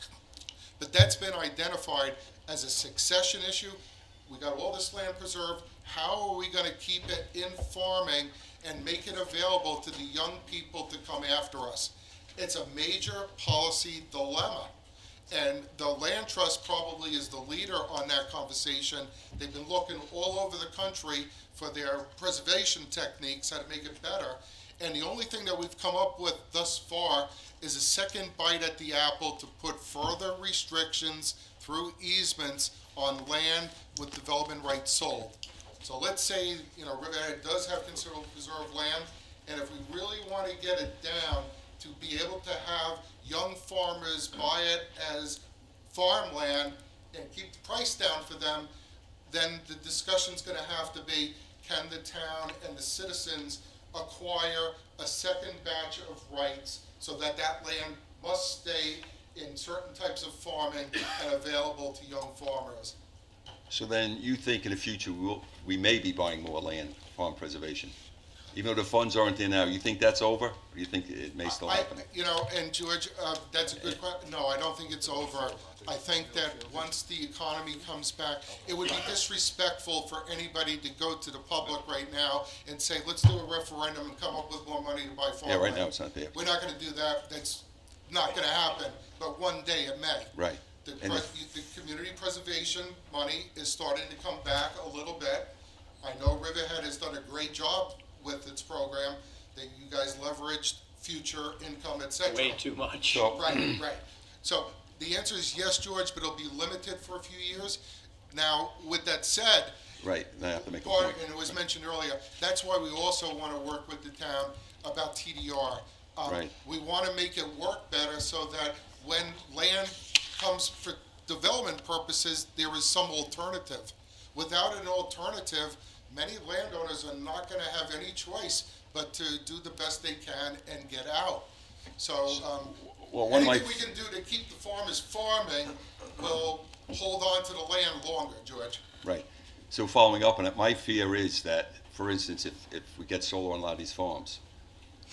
S19: But that's been identified as a succession issue. We got all this land preserved. How are we going to keep it in farming and make it available to the young people to come after us? It's a major policy dilemma. And the Land Trust probably is the leader on that conversation. They've been looking all over the country for their preservation techniques, how to make it better. And the only thing that we've come up with thus far is a second bite at the apple to put further restrictions through easements on land with development rights sold. So let's say, Riverhead does have considerable preserved land, and if we really want to get it down to be able to have young farmers buy it as farmland and keep the price down for them, then the discussion's going to have to be, can the town and the citizens acquire a second batch of rights so that that land must stay in certain types of farming and available to young farmers.
S1: So then you think in the future we may be buying more land, farm preservation? Even though the funds aren't there now, you think that's over? Or do you think it may still happen?
S19: And George, that's a good question. No, I don't think it's over. I think that once the economy comes back, it would be disrespectful for anybody to go to the public right now and say, let's do a referendum and come up with more money to buy farmland.
S1: Yeah, right now it's not there.
S19: We're not going to do that. That's not going to happen. But one day it may.
S1: Right.
S19: The community preservation money is starting to come back a little bit. I know Riverhead has done a great job with its program, that you guys leveraged future income, etc.
S2: Way too much.
S19: Right. So the answer is yes, George, but it'll be limited for a few years. Now, with that said,
S1: right, I have to make a point.
S19: And it was mentioned earlier, that's why we also want to work with the town about TDR.
S1: Right.
S19: We want to make it work better so that when land comes for development purposes, there is some alternative. Without an alternative, many landowners are not gonna have any choice but to do the best they can and get out. So,
S1: Well, one of my-
S19: anything we can do to keep the farmers farming will hold on to the land longer, George.
S1: Right. So following up on it, my fear is that, for instance, if we get solar on a lot of these farms,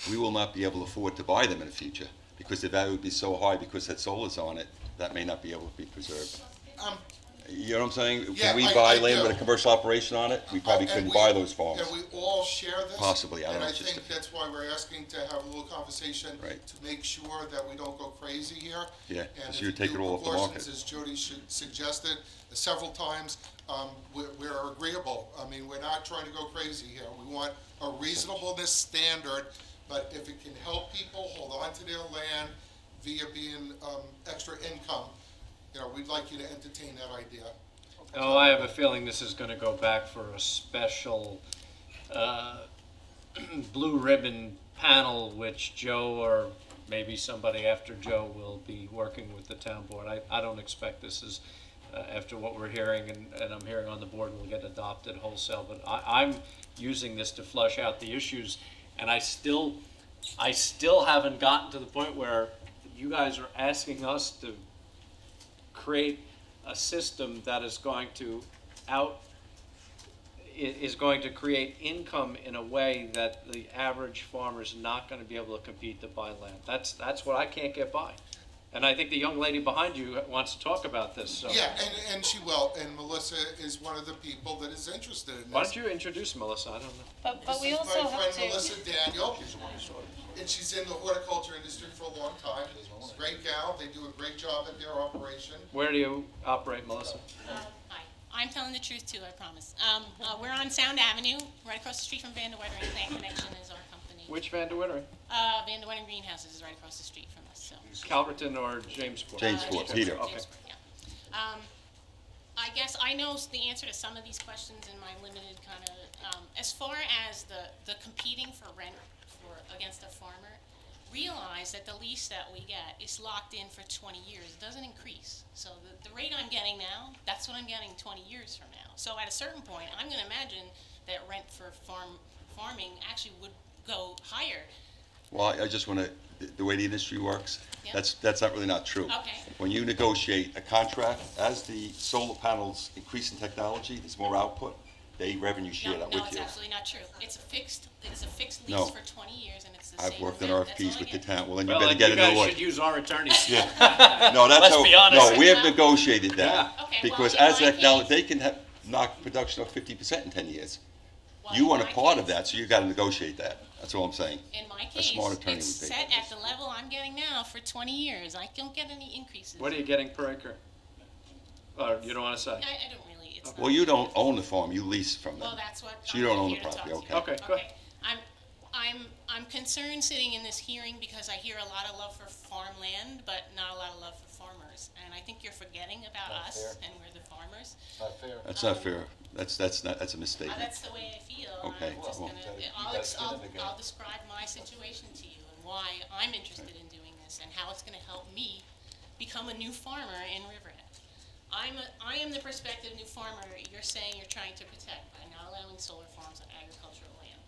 S1: we will not be able to afford to buy them in the future because the value would be so high because that solar's on it, that may not be able to be preserved. You know what I'm saying?
S19: Yeah,
S1: Can we
S19: I
S1: buy land
S19: do.
S1: with a commercial operation on it? We probably
S19: And
S1: couldn't
S19: we-
S1: buy those farms.
S19: And we all share this.
S1: Possibly, I don't
S19: And
S1: know,
S19: I
S1: it's just
S19: think that's why we're asking to have a little conversation
S1: Right.
S19: to make sure that we don't go crazy here.
S1: Yeah,
S19: And
S1: so
S19: if
S1: you
S19: you
S1: take
S19: do
S1: it all off the
S19: proportions,
S1: market.
S19: as Jody suggested several times, we're agreeable. I mean, we're not trying to go crazy here. We want a reasonableness standard, but if it can help people hold on to their land via being extra income, you know, we'd like you to entertain that idea.
S2: Oh, I have a feeling this is gonna go back for a special, blue ribbon panel, which Joe or maybe somebody after Joe will be working with the town board. I don't expect this is, after what we're hearing and I'm hearing on the board, will get adopted wholesale, but I'm using this to flush out the issues, and I still haven't gotten to the point where you guys are asking us to create a system that is going to create income in a way that the average farmer is not going to be able to compete to buy land. That's what I can't get by. And I think the young lady behind you wants to talk about this, so.
S19: Yeah, and she will, and Melissa is one of the people that is interested in this.
S2: Why don't you introduce Melissa? I don't know.
S13: But we
S19: This
S13: also
S19: is my
S13: have
S19: friend
S13: to.
S19: Melissa Daniel, and she's in the horticulture industry for a long time. She's a great gal, they do a great job at their operation.
S2: Where do you operate, Melissa?
S20: Hi, I'm telling the truth too, I promise. We're on Sound Avenue, right across the street from Van de Wettering. Plant Connection is our company.
S2: Which Van de Wettering?
S20: Van de Wettering Greenhouses is right across the street from us, so.
S2: Calverton or Jamesport?
S1: Jamesport, Peter.
S2: Okay.
S20: Yeah. I guess I know the answer to some of these questions in my limited kind of, as far as the competing for rent against a farmer, realize that the lease that we get is locked in for 20 years. It doesn't increase. So the rate I'm getting now, that's what I'm getting 20 years from now. So at a certain point, I'm going to imagine that rent for farming actually would go higher.
S1: Well, I just want to, the way the industry works,
S20: Yep.
S1: that's not really not true.
S20: Okay.
S1: When you negotiate a contract, as the solar panels increase in technology, there's more output, they revenue share that
S20: No,
S1: with
S20: it's
S1: you.
S20: absolutely not true. It's a fixed lease
S1: No.
S20: for 20 years, and it's the same
S1: I've worked on
S20: amount. That's all
S1: RFPs
S20: I
S1: with the
S20: get.
S1: town, well, then you
S2: Well,
S1: better
S2: then
S1: get
S2: you
S1: a new
S2: guys
S1: lawyer.
S2: should use our attorneys.
S1: Yeah. No, that's
S2: Let's
S1: how,
S2: be honest.
S1: no, we have negotiated that.
S20: Okay,
S1: Because
S20: well, in
S1: as
S20: my
S1: that, now,
S20: case-
S1: they can have, knock production up 50% in 10 years.
S20: Well,
S1: You
S20: in
S1: want a
S20: my
S1: part
S20: case-
S1: of that, so you gotta negotiate that. That's all I'm saying.
S20: In my
S1: A
S20: case,
S1: smart attorney
S20: it's
S1: would be.
S20: set at the level I'm getting now for 20 years. I don't get any increases.
S2: What are you getting per acre? Or you don't want to say?
S20: I don't really, it's not.
S1: Well, you don't own the farm, you lease from them.
S20: Well, that's what
S1: So you don't
S20: I'm
S1: own the
S20: here to talk
S1: property,
S20: to you.
S1: okay.
S2: Okay, go ahead.
S20: I'm concerned sitting in this hearing because I hear a lot of love for farmland, but not a lot of love for farmers. And I think you're forgetting about
S1: Not
S20: us
S1: fair.
S20: and we're the farmers.
S1: Not fair. That's not fair. That's a mistake.
S20: That's the way I feel. and
S1: Okay,
S20: I'm just
S1: well.
S20: I'll describe my situation to you and why I'm interested in doing this and how it's going to help me become a new farmer in Riverhead. I am the prospective new farmer you're saying you're trying to protect by not allowing solar farms on agricultural land.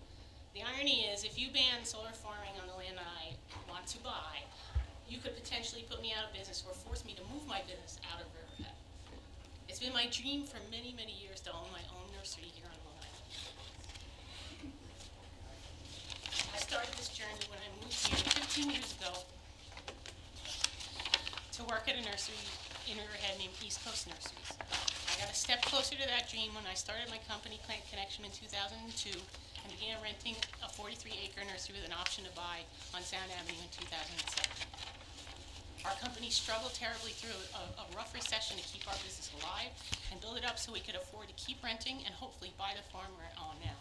S20: The irony is, if you ban solar farming on the land that I want to buy, you could potentially put me out of business or force me to move my business out of Riverhead. It's been my dream for many, many years to own my own nursery here on Long Island. I started this journey when I moved here 15 years ago to work at a nursery in Riverhead named East Coast Nurseries. I got a step closer to that dream when I started my company, Plant Connection, in 2002 and began renting a 43-acre nursery with an option to buy on Sound Avenue in 2007. Our company struggled terribly through a rough recession to keep our business alive and build it up so we could afford to keep renting and hopefully buy the farm we're on now.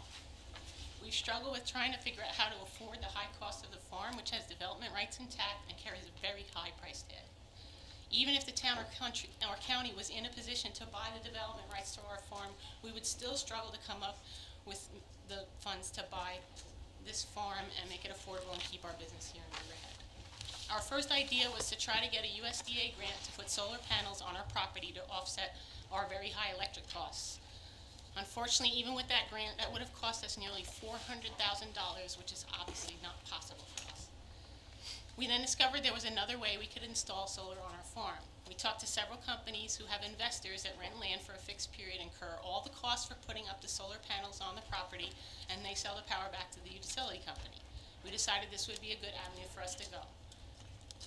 S20: We struggle with trying to figure out how to afford the high cost of the farm, which has development rights intact and carries a very high price tag. Even if the town or county was in a position to buy the development rights to our farm, we would still struggle to come up with the funds to buy this farm and make it affordable and keep our business here in Riverhead. Our first idea was to try to get a USDA grant to put solar panels on our property to offset our very high electric costs. Unfortunately, even with that grant, that would have cost us nearly $400,000, which is obviously not possible for us. We then discovered there was another way we could install solar on our farm. We talked to several companies who have investors that rent land for a fixed period, incur all the costs for putting up the solar panels on the property, and they sell the power back to the utility company. We decided this would be a good avenue for us to go.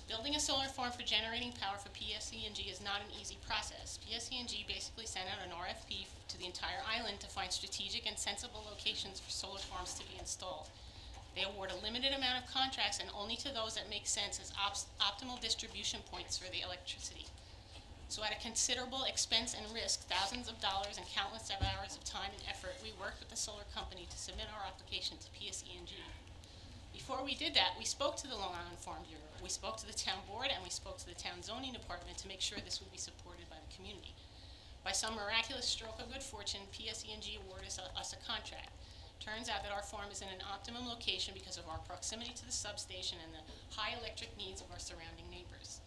S20: Building a solar farm for generating power for PSE&G is not an easy process. PSE&G basically sent out an RFP to the entire island to find strategic and sensible locations for solar farms to be installed. They award a limited amount of contracts and only to those that make sense as optimal distribution points for the electricity. So at a considerable expense and risk, thousands of dollars and countless of hours of time and effort, we worked with the solar company to submit our application to PSE&G. Before we did that, we spoke to the Long Island Farm Bureau, we spoke to the town board, and we spoke to the town zoning department to make sure this would be supported by the community. By some miraculous stroke of good fortune, PSE&G awarded us a contract. Turns out that our farm is in an optimum location because of our proximity to the substation and the high electric needs of our surrounding neighbors.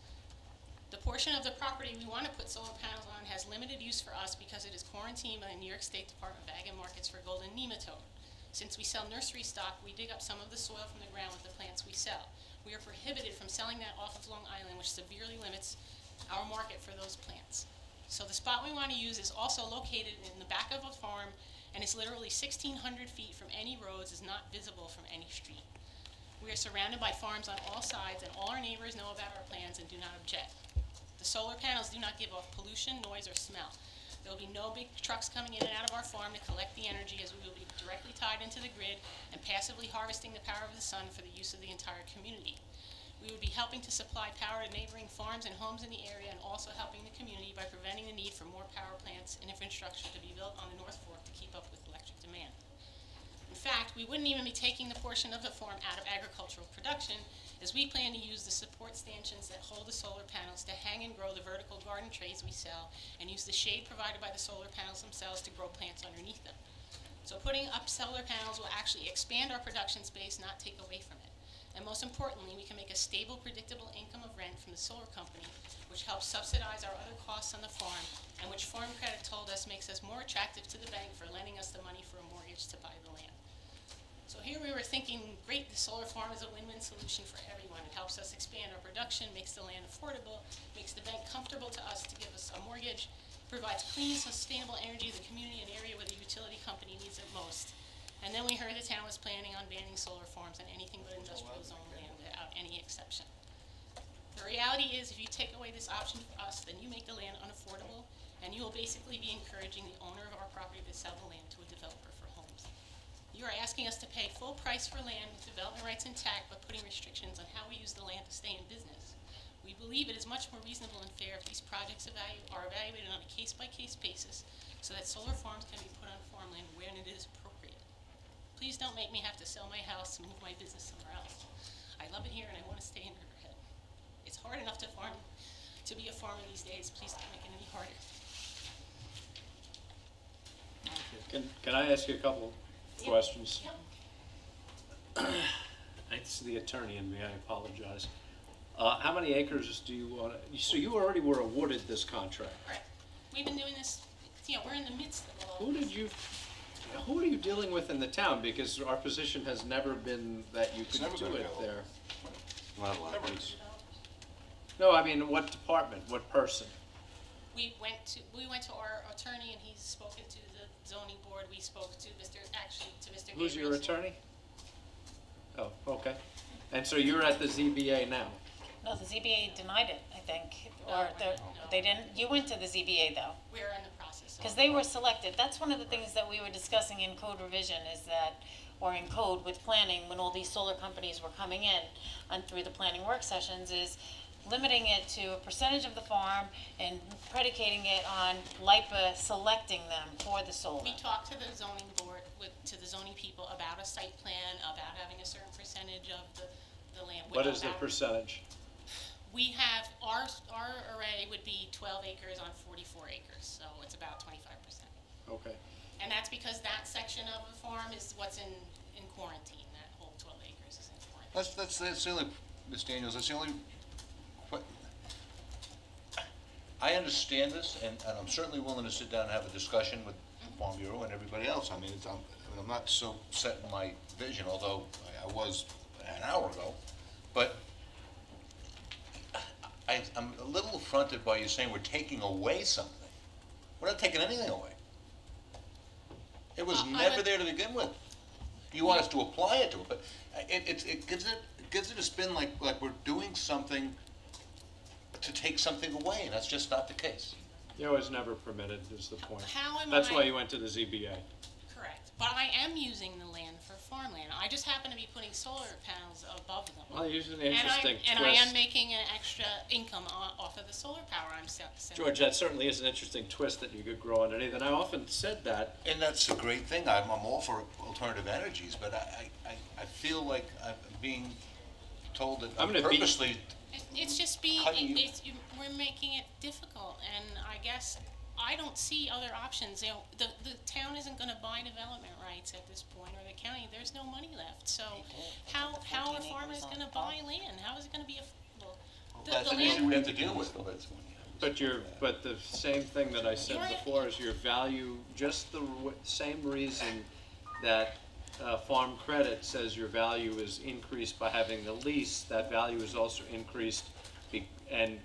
S20: The portion of the property we want to put solar panels on has limited use for us because it is quarantined by the New York State Department of Ag and Markets for golden nematode. Since we sell nursery stock, we dig up some of the soil from the ground with the plants we sell. We are prohibited from selling that off of Long Island, which severely limits our market for those plants. So the spot we want to use is also located in the back of a farm and is literally 1,600 feet from any roads, is not visible from any street. We are surrounded by farms on all sides, and all our neighbors know about our plans and do not object. The solar panels do not give off pollution, noise, or smell. There will be no big trucks coming in and out of our farm to collect the energy, as we will be directly tied into the grid and passively harvesting the power of the sun for the use of the entire community. We would be helping to supply power to neighboring farms and homes in the area, and also helping the community by preventing the need for more power plants and infrastructure to be built on the North Fork to keep up with electric demand. In fact, we wouldn't even be taking the portion of the farm out of agricultural production, as we plan to use the support stanchions that hold the solar panels to hang and grow the vertical garden trays we sell, and use the shade provided by the solar panels themselves to grow plants underneath them. So putting up solar panels will actually expand our production space, not take away from it. And most importantly, we can make a stable, predictable income of rent from the solar company, which helps subsidize our other costs on the farm, and which Farm Credit told us makes us more attractive to the bank for lending us the money for a mortgage to buy the land. So here we were thinking, great, the solar farm is a win-win solution for everyone. It helps us expand our production, makes the land affordable, makes the bank comfortable to us to give us a mortgage, provides clean, sustainable energy to the community, an area where the utility company needs it most. And then we heard the town was planning on banning solar farms on anything but industrial zone land without any exception. The reality is, if you take away this option for us, then you make the land unaffordable, and you will basically be encouraging the owner of our property to sell the land to a developer for homes. You are asking us to pay full price for land with development rights intact, but putting restrictions on how we use the land to stay in business. We believe it is much more reasonable and fair if these projects are evaluated on a case-by-case basis, so that solar farms can be put on farmland when it is appropriate. Please don't make me have to sell my house and move my business somewhere else. I love it here and I want to stay in Riverhead. It's hard enough to be a farmer these days. Please don't make it any harder.
S2: Can I ask you a couple questions? It's the attorney in me, I apologize. How many acres do you want to, so you already were awarded this contract?
S20: Right. We've been doing this, we're in the midst of all
S2: Who are you dealing with in the town? Because our position has never been that you could do it there. No, I mean, what department, what person?
S20: We went to our attorney and he's spoken to the zoning board. We spoke to Mr.
S2: Who's your attorney? Oh, okay. And so you're at the ZBA now?
S13: No, the ZBA denied it, I think, or they didn't. You went to the ZBA though.
S20: We're in the process.
S13: Because they were selected. That's one of the things that we were discussing in code revision is that, or in code with planning, when all these solar companies were coming in and through the planning work sessions, is limiting it to a percentage of the farm and predicating it on LIPA selecting them for the solar.
S20: We talked to the zoning board, to the zoning people about a site plan, about having a certain percentage of the land.
S2: What is the percentage?
S20: We have, our array would be 12 acres on 44 acres, so it's about 25%.
S2: Okay.
S20: And that's because that section of the farm is what's in quarantine. That whole 12 acres is in quarantine.
S11: That's the only, Ms. Daniels, that's the only, I understand this, and I'm certainly willing to sit down and have a discussion with Farm Bureau and everybody else. I mean, I'm not so set in my vision, although I was an hour ago, but I'm a little affronted by you saying we're taking away something. We're not taking anything away. It was never there to begin with. You want us to apply it to it, but it gives it a spin like we're doing something to take something away, and that's just not the case.
S2: It was never permitted, is the point.
S20: How am
S2: That's
S20: I-
S2: why you went to the ZBA.
S20: Correct, but I am using the land for farmland. I just happen to be putting solar panels above them.
S2: Well, here's an interesting
S20: And I am
S2: twist.
S20: making an extra income off of the solar power I'm selling.
S2: George, that certainly is an interesting twist that you could grow underneath, and I often said that.
S11: And that's a great thing. I'm all for alternative energies, but I feel like I'm being told that
S2: I'm
S11: I'm
S2: gonna be-
S11: purposely
S20: It's just being,
S11: Cutting you.
S20: we're making it difficult, and I guess I don't see other options. You know, the town isn't gonna buy development rights at this point, or the county, there's no money left. So how are farmers gonna buy land? How is it gonna be affordable?
S11: that's
S20: The
S11: an issue
S20: land,
S11: we have to deal with.
S2: But the same thing that I said before is your value, just the same reason that Farm Credit says your value is increased by having the lease, that value is also increased and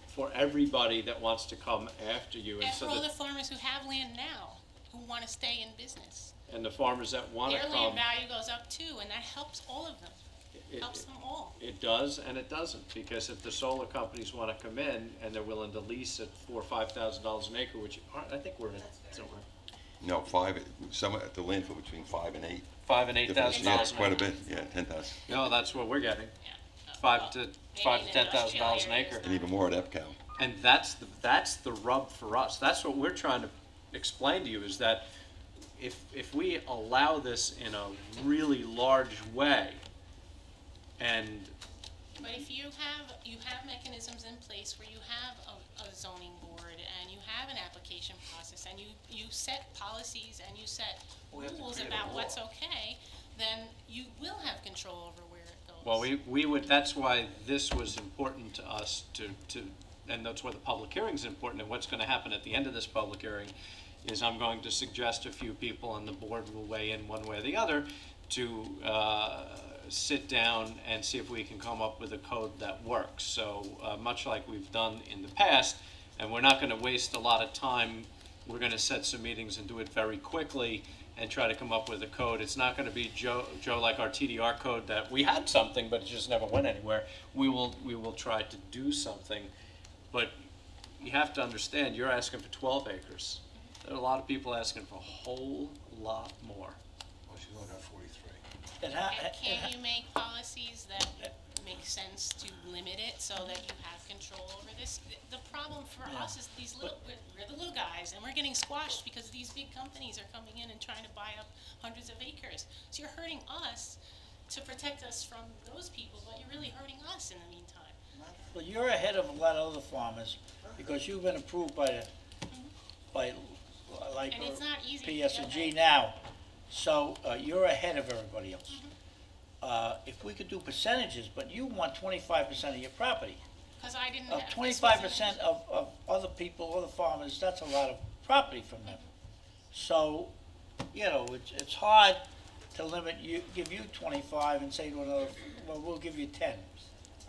S2: for everybody that wants to come after you.
S20: and
S2: so
S20: for all the
S2: that,
S20: farmers who have land now, who wanna stay in business.
S2: and the farmers that want to
S20: Their
S2: come,
S20: land value goes up too, and that helps all of them, helps them all.
S2: it does and it doesn't, because if the solar companies want to come in and they're willing to lease at $4,000 or $5,000 an acre, which I think we're at somewhere.
S1: No, some at the landfill between 5 and 8.
S2: $5,000 and $8,000.
S1: Yeah, it's quite a bit, yeah, 10,000.
S2: No, that's what we're getting. $5,000 to $10,000 an acre.
S1: And even more at EPCAL.
S2: And that's the rub for us. That's what we're trying to explain to you, is that if we allow this in a really large way, and
S20: But if you have mechanisms in place where you have a zoning board and you have an application process and you set policies and you set
S5: We have to
S20: rules
S5: create a
S20: about
S5: law.
S20: what's okay, then you will have control over where it goes.
S2: well, we would, that's why this was important to us to and that's why the public hearing is important, and what's going to happen at the end of this public hearing is I'm going to suggest a few people, and the board will weigh in one way or the other, to sit down and see if we can come up with a code that works. So much like we've done in the past, and we're not going to waste a lot of time, we're going to set some meetings and do it very quickly and try to come up with a code. It's not going to be, Joe, like our TDR code that we had something, but it just never went anywhere. We will try to do something, but you have to understand, you're asking for 12 acres. There are a lot of people asking for a whole lot more.
S11: Well, she's only got 43.
S20: And can you make policies that make sense to limit it so that you have control over this? The problem for us is we're the little guys, and we're getting squashed because these big companies are coming in and trying to buy up hundreds of acres. So you're hurting us to protect us from those people, but you're really hurting us in the meantime.
S5: Well, you're ahead of a lot of other farmers, because you've been approved by like
S20: And it's not easy to
S5: PS&G
S20: get
S5: now, so you're ahead of everybody else. If we could do percentages, but you want 25% of your property.
S20: Because I didn't
S5: Of
S20: have.
S5: 25% of other people, other farmers, that's a lot of property from them. So, you know, it's hard to give you 25 and say to another, well, we'll give you 10,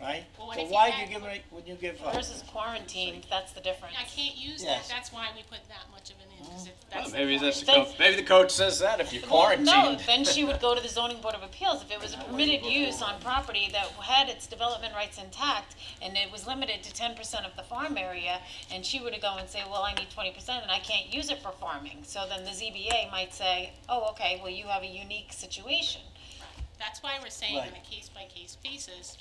S5: right?
S13: Well, what
S5: So
S13: if you
S5: why
S13: had-
S5: do you give it, when you give?
S13: Yours is quarantined, that's the difference.
S20: I can't use
S5: Yes.
S20: that, that's why we put that much of an in, because
S2: Well,
S20: that's.
S2: maybe that's the
S13: Then-
S2: code. Maybe the code says that if you're
S13: Well,
S2: quarantined.
S13: no, then she would go to the zoning board of appeals. If it was a permitted use on property that had its development rights intact and it was limited to 10% of the farm area, and she would go and say, well, I need 20% and I can't use it for farming. So then the ZBA might say, oh, okay, well, you have a unique situation.
S20: That's why we're saying on
S5: Right.
S20: a case-by-case basis,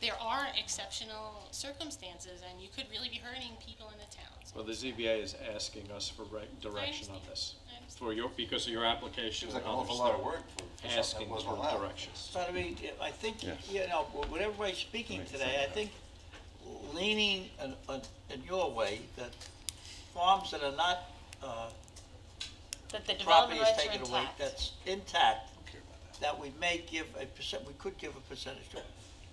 S20: there are exceptional circumstances, and you could really be hurting people in the towns.
S2: Well, the ZBA is asking us for direction on this, because of your application.
S11: Seems like
S2: and
S11: an awful
S2: others
S11: lot
S2: that
S11: of work for something that
S2: asking
S11: wasn't
S2: for
S11: allowed.
S2: directions.
S5: So I mean, I think,
S1: Yes.
S5: you know, with everybody speaking today, I think leaning in your way, that farms that are not,
S13: That the
S5: property
S13: development
S5: is
S13: rights are
S5: taken away,
S13: intact.
S5: that's intact, that we may give we could give a percentage to it.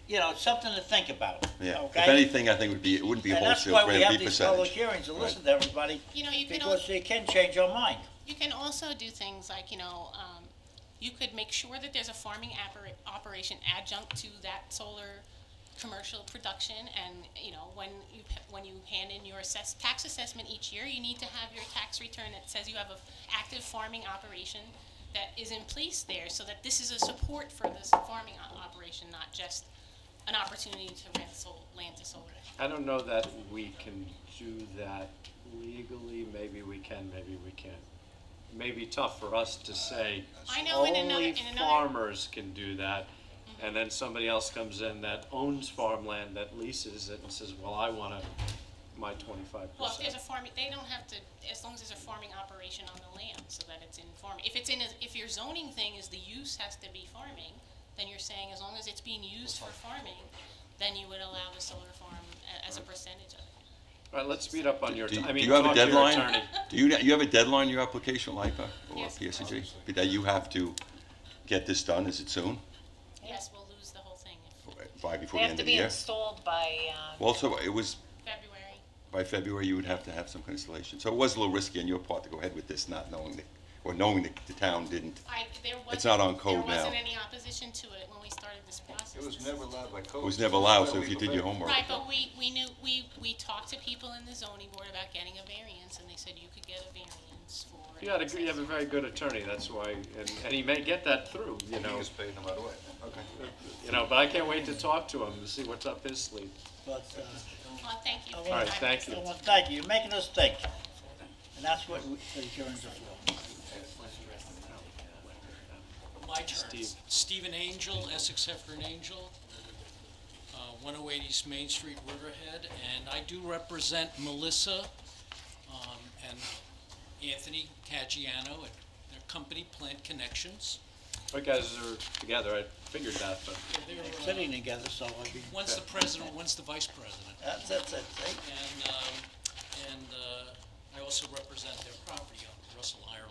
S5: You know, it's something to think about,
S1: Yeah.
S5: okay?
S1: If anything, I think it wouldn't be
S5: And that's
S1: wholesale
S5: why we
S1: rate,
S5: have
S1: it'd be
S5: these public
S1: percentage.
S5: hearings to
S1: Right.
S5: listen to everybody,
S20: You know, you could
S5: because they can change our mind.
S20: You can also do things like, you could make sure that there's a farming operation adjunct to that solar commercial production, and, when you hand in your tax assessment each year, you need to have your tax return that says you have an active farming operation that is in place there, so that this is a support for this farming operation, not just an opportunity to rent land to solar.
S2: I don't know that we can do that legally. Maybe we can, maybe we can't. It may be tough for us to say,
S20: I know in
S2: only
S20: another-
S2: farmers can do that. And then somebody else comes in that owns farmland, that leases it, and says, well, I want my 25%.
S20: Well, if there's a farming, they don't have to, as long as there's a farming operation on the land, so that it's in farming. If your zoning thing is the use has to be farming, then you're saying as long as it's being used for farming, then you would allow the solar farm as a percentage of it.
S2: All right, let's speed up on your,
S1: Do
S2: I mean,
S1: you have a
S2: talk to your
S1: deadline?
S2: attorney.
S1: Do you have a deadline in your application, LIPA or
S20: Yes.
S1: PSCG? That you have to get this done? Is it soon?
S20: Yes, we'll lose the whole thing
S1: Before
S13: They
S1: the
S13: have
S1: end
S13: to
S1: of the
S13: be
S1: year?
S13: installed by,
S1: Well, so it was,
S20: February.
S1: by February, you would have to have some kind of installation. So it was a little risky on your part to go ahead with this, not knowing that, or knowing that the town didn't. It's not on code now.
S20: There wasn't any opposition to it when we started this process.
S11: It was never allowed by code.
S1: It was never allowed, so if you did your homework.
S20: Right, but we knew, we talked to people in the zoning board about getting a variance, and they said you could get a variance for.
S2: You have a very good attorney, that's why, and he may get that through,
S11: He gets paid no matter what. Okay.
S2: But I can't wait to talk to him to see what's up his sleeve.
S5: But,
S20: Well, thank you.
S2: All right, thank you.
S5: well, thank you, you're making us think, and that's what the hearings are for.
S21: My turn. Stephen Angel, Essex Heffern Angel, 108 East Main Street, Riverhead, and I do represent Melissa and Anthony Caggiano at their company, Plant Connections.
S2: You guys are together, I figured that, but.
S5: They're sitting together, so I mean.
S21: One's the president, one's the vice president.
S5: That's it, see?
S21: And I also represent their property on Russell, Ireland.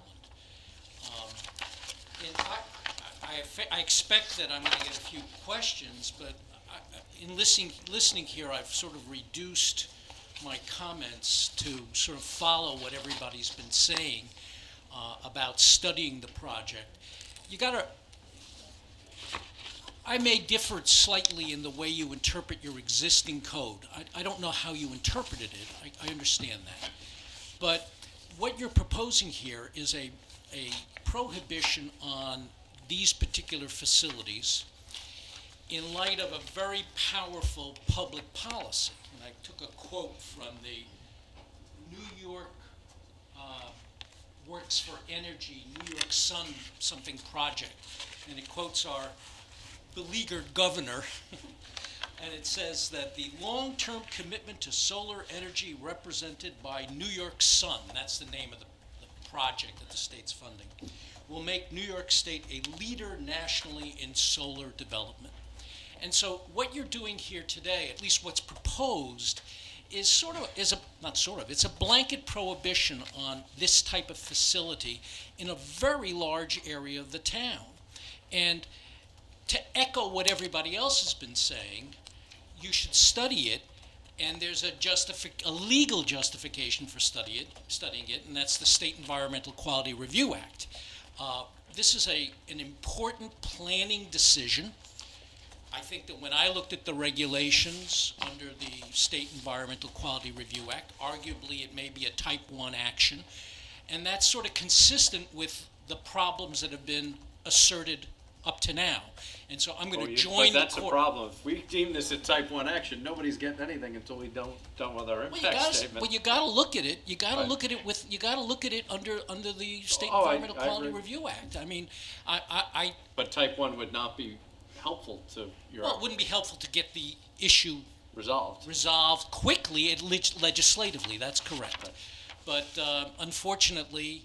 S21: And I expect that I'm going to get a few questions, but in listening here, I've sort of reduced my comments to sort of follow what everybody's been saying about studying the project. I may differ slightly in the way you interpret your existing code. I don't know how you interpreted it. I understand that. But what you're proposing here is a prohibition on these particular facilities in light of a very powerful public policy. And I took a quote from the New York Works for Energy, New York Sun something project. And it quotes our beleaguered governor. And it says that the long-term commitment to solar energy represented by New York Sun, that's the name of the project that the state's funding, will make New York State a leader nationally in solar development. And so what you're doing here today, at least what's proposed, is it's a blanket prohibition on this type of facility in a very large area of the town. And to echo what everybody else has been saying, you should study it, and there's a legal justification for studying it, and that's the State Environmental Quality Review Act. This is an important planning decision. I think that when I looked at the regulations under the State Environmental Quality Review Act, arguably it may be a type 1 action, and that's sort of consistent with the problems that have been asserted up to now. And so I'm going to join the
S2: That's a problem. If we deem this a type 1 action, nobody's getting anything until we done with our impact statement.
S21: Well, you got to look at it. You got to look at it under the State Environmental Quality Review Act. I mean,
S2: But type 1 would not be helpful to your.
S21: Well, it wouldn't be helpful to get the issue
S2: resolved
S21: quickly and legislatively. That's correct. But unfortunately,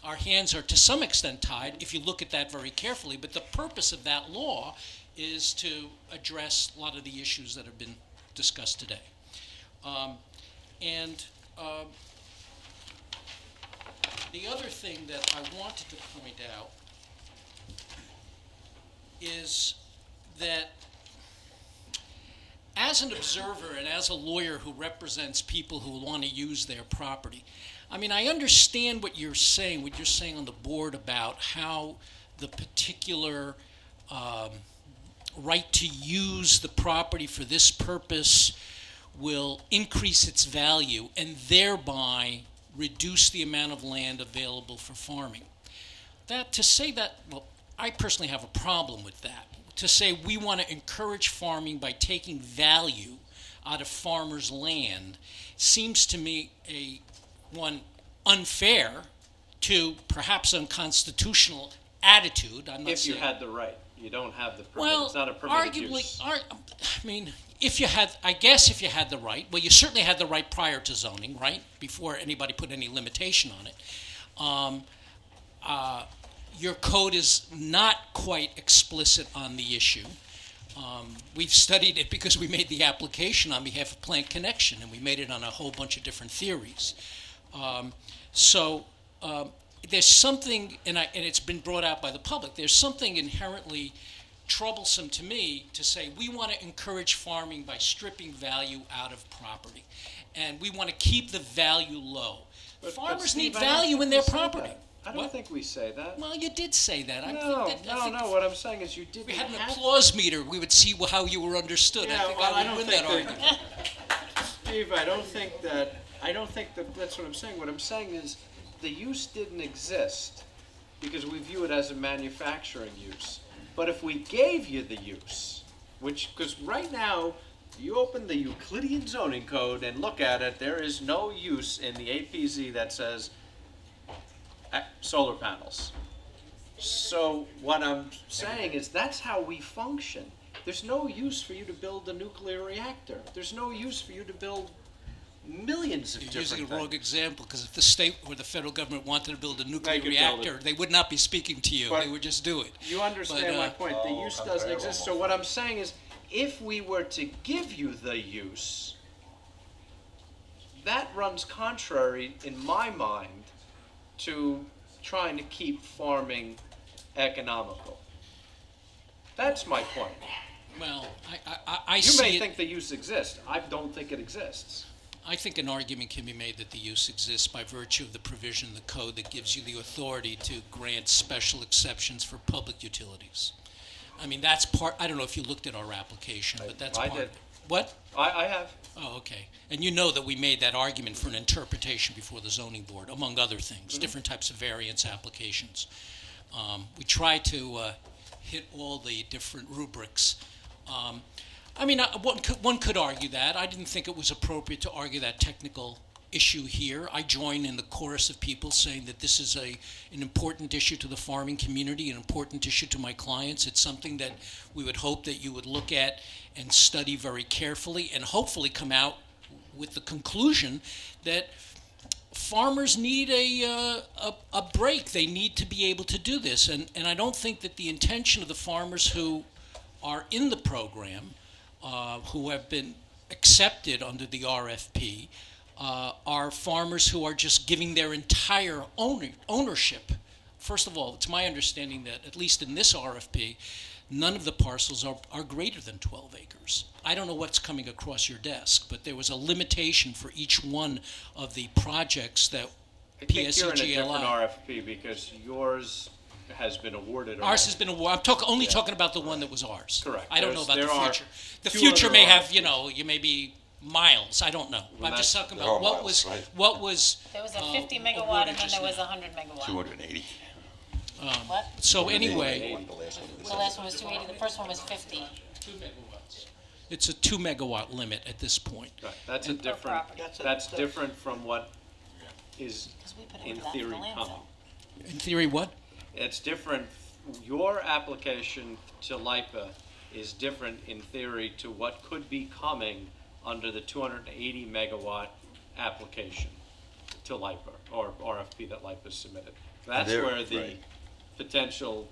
S21: our hands are to some extent tied if you look at that very carefully. But the purpose of that law is to address a lot of the issues that have been discussed today. The other thing that I wanted to point out is that as an observer and as a lawyer who represents people who want to use their property, I mean, I understand what you're saying on the board about how the particular right to use the property for this purpose will increase its value and thereby reduce the amount of land available for farming. Well, I personally have a problem with that. To say we want to encourage farming by taking value out of farmers' land seems to me one unfair to perhaps unconstitutional attitude. I'm not
S2: If you
S21: saying,
S2: had the right, you don't have the permit.
S21: well,
S2: It's not a permitted
S21: arguably,
S2: use.
S21: I mean, if you had the right, well, you certainly had the right prior to zoning, right? Before anybody put any limitation on it. Your code is not quite explicit on the issue. We've studied it because we made the application on behalf of Plant Connection, and we made it on a whole bunch of different theories. There's something, and it's been brought out by the public, there's something inherently troublesome to me to say we want to encourage farming by stripping value out of property, and we want to keep the value low. Farmers
S2: Steve,
S21: need
S2: I don't
S21: value
S2: think
S21: in
S2: we
S21: their
S2: say
S21: property.
S2: that. I don't think we say that.
S21: Well, you did say that.
S2: No, what I'm saying is you didn't.
S21: We had an applause meter. We would see how you were understood.
S2: Yeah,
S21: I think
S2: well,
S21: I
S2: I
S21: would
S2: don't
S21: win that
S2: think
S21: argument.
S2: Steve, I don't think that that's what I'm saying. What I'm saying is the use didn't exist because we view it as a manufacturing use. But if we gave you the use, because right now, you open the Euclidean zoning code and look at it, there is no use in the APZ that says solar panels. So what I'm saying is that's how we function. There's no use for you to build a nuclear reactor. There's no use for you to build millions of
S21: You're
S2: different
S21: using a
S2: things.
S21: wrong example, because if the state or the federal government wanted to build a nuclear
S2: could build
S21: reactor,
S2: it.
S21: they would not be speaking to you.
S2: But
S21: They would just do it.
S2: You understand
S21: But,
S2: my point. The use doesn't exist. So what I'm saying is, if we were to give you the use, that runs contrary, in my mind, to trying to keep farming economical. That's my point.
S21: Well, I
S2: You
S21: see
S2: may
S21: it.
S2: think the use exists. I don't think it exists.
S21: I think an argument can be made that the use exists by virtue of the provision in the code that gives you the authority to grant special exceptions for public utilities. I mean, that's part, I don't know if you looked at our application, but that's
S2: I
S21: part
S2: did.
S21: of it. What?
S2: I have.
S21: Oh, okay. And you know that we made that argument for an interpretation before the zoning board, among other things, different types of variance applications. We try to hit all the different rubrics. I mean, one could argue that. I didn't think it was appropriate to argue that technical issue here. I join in the chorus of people saying that this is an important issue to the farming community, an important issue to my clients. It's something that we would hope that you would look at and study very carefully and hopefully come out with the conclusion that farmers need a break. They need to be able to do this. And I don't think that the intention of the farmers who are in the program, who have been accepted under the RFP, are farmers who are just giving their entire ownership. First of all, it's my understanding that, at least in this RFP, none of the parcels are greater than 12 acres. I don't know what's coming across your desk, but there was a limitation for each one of the projects that
S2: I think you're in a
S21: PSEG
S2: different
S21: allowed.
S2: RFP because yours has been awarded.
S21: Ours has been awarded. I'm only talking about the one that was ours.
S2: Correct.
S21: I don't know about the
S2: There are
S21: future. The
S2: two
S21: future
S2: other
S21: may have,
S2: RFPs.
S21: you may be miles. I don't know.
S2: Well,
S21: I'm just
S2: that's-
S21: talking
S1: There are
S21: about what
S1: miles,
S21: was,
S1: right?
S21: what was.
S13: There was a
S21: uh,
S13: 50 megawatt
S21: awarded
S13: and then
S21: just
S13: there was
S21: now.
S13: a 100 megawatt.
S1: 280.
S13: What?
S21: So anyway,
S1: 280, the last one.
S13: The last one was 280, the first one was 50.
S21: it's a 2 megawatt limit at this point.
S2: Right, that's a
S13: Per
S2: different,
S13: property.
S2: that's different from what is
S13: Because we put
S2: in
S13: into that
S2: theory
S13: for landfill.
S2: coming.
S21: In theory, what?
S2: It's different, your application to LIPA is different in theory to what could be coming under the 280 megawatt application to LIPA, or RFP that LIPA submitted. That's
S1: There-
S2: where the
S1: right.
S2: potential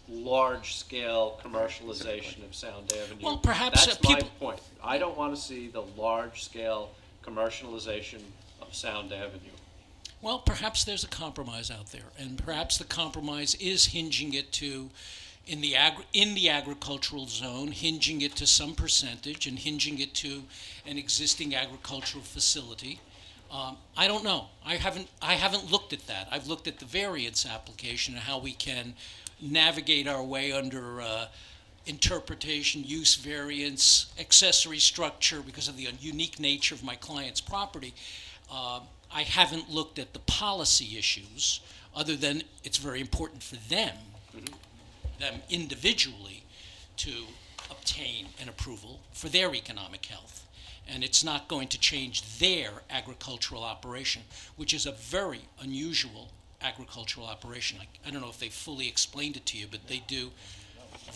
S2: large-scale commercialization of Sound Avenue.
S21: Well, perhaps,
S2: That's my point. I don't want to see the large-scale commercialization of Sound Avenue.
S21: Well, perhaps there's a compromise out there, and perhaps the compromise is hinging it to, in the agricultural zone, hinging it to some percentage, and hinging it to an existing agricultural facility. I don't know. I haven't looked at that. I've looked at the variance application and how we can navigate our way under interpretation, use variance, accessory structure because of the unique nature of my client's property. I haven't looked at the policy issues, other than it's very important for them, them individually, to obtain an approval for their economic health. And it's not going to change their agricultural operation, which is a very unusual agricultural operation. I don't know if they fully explained it to you, but they do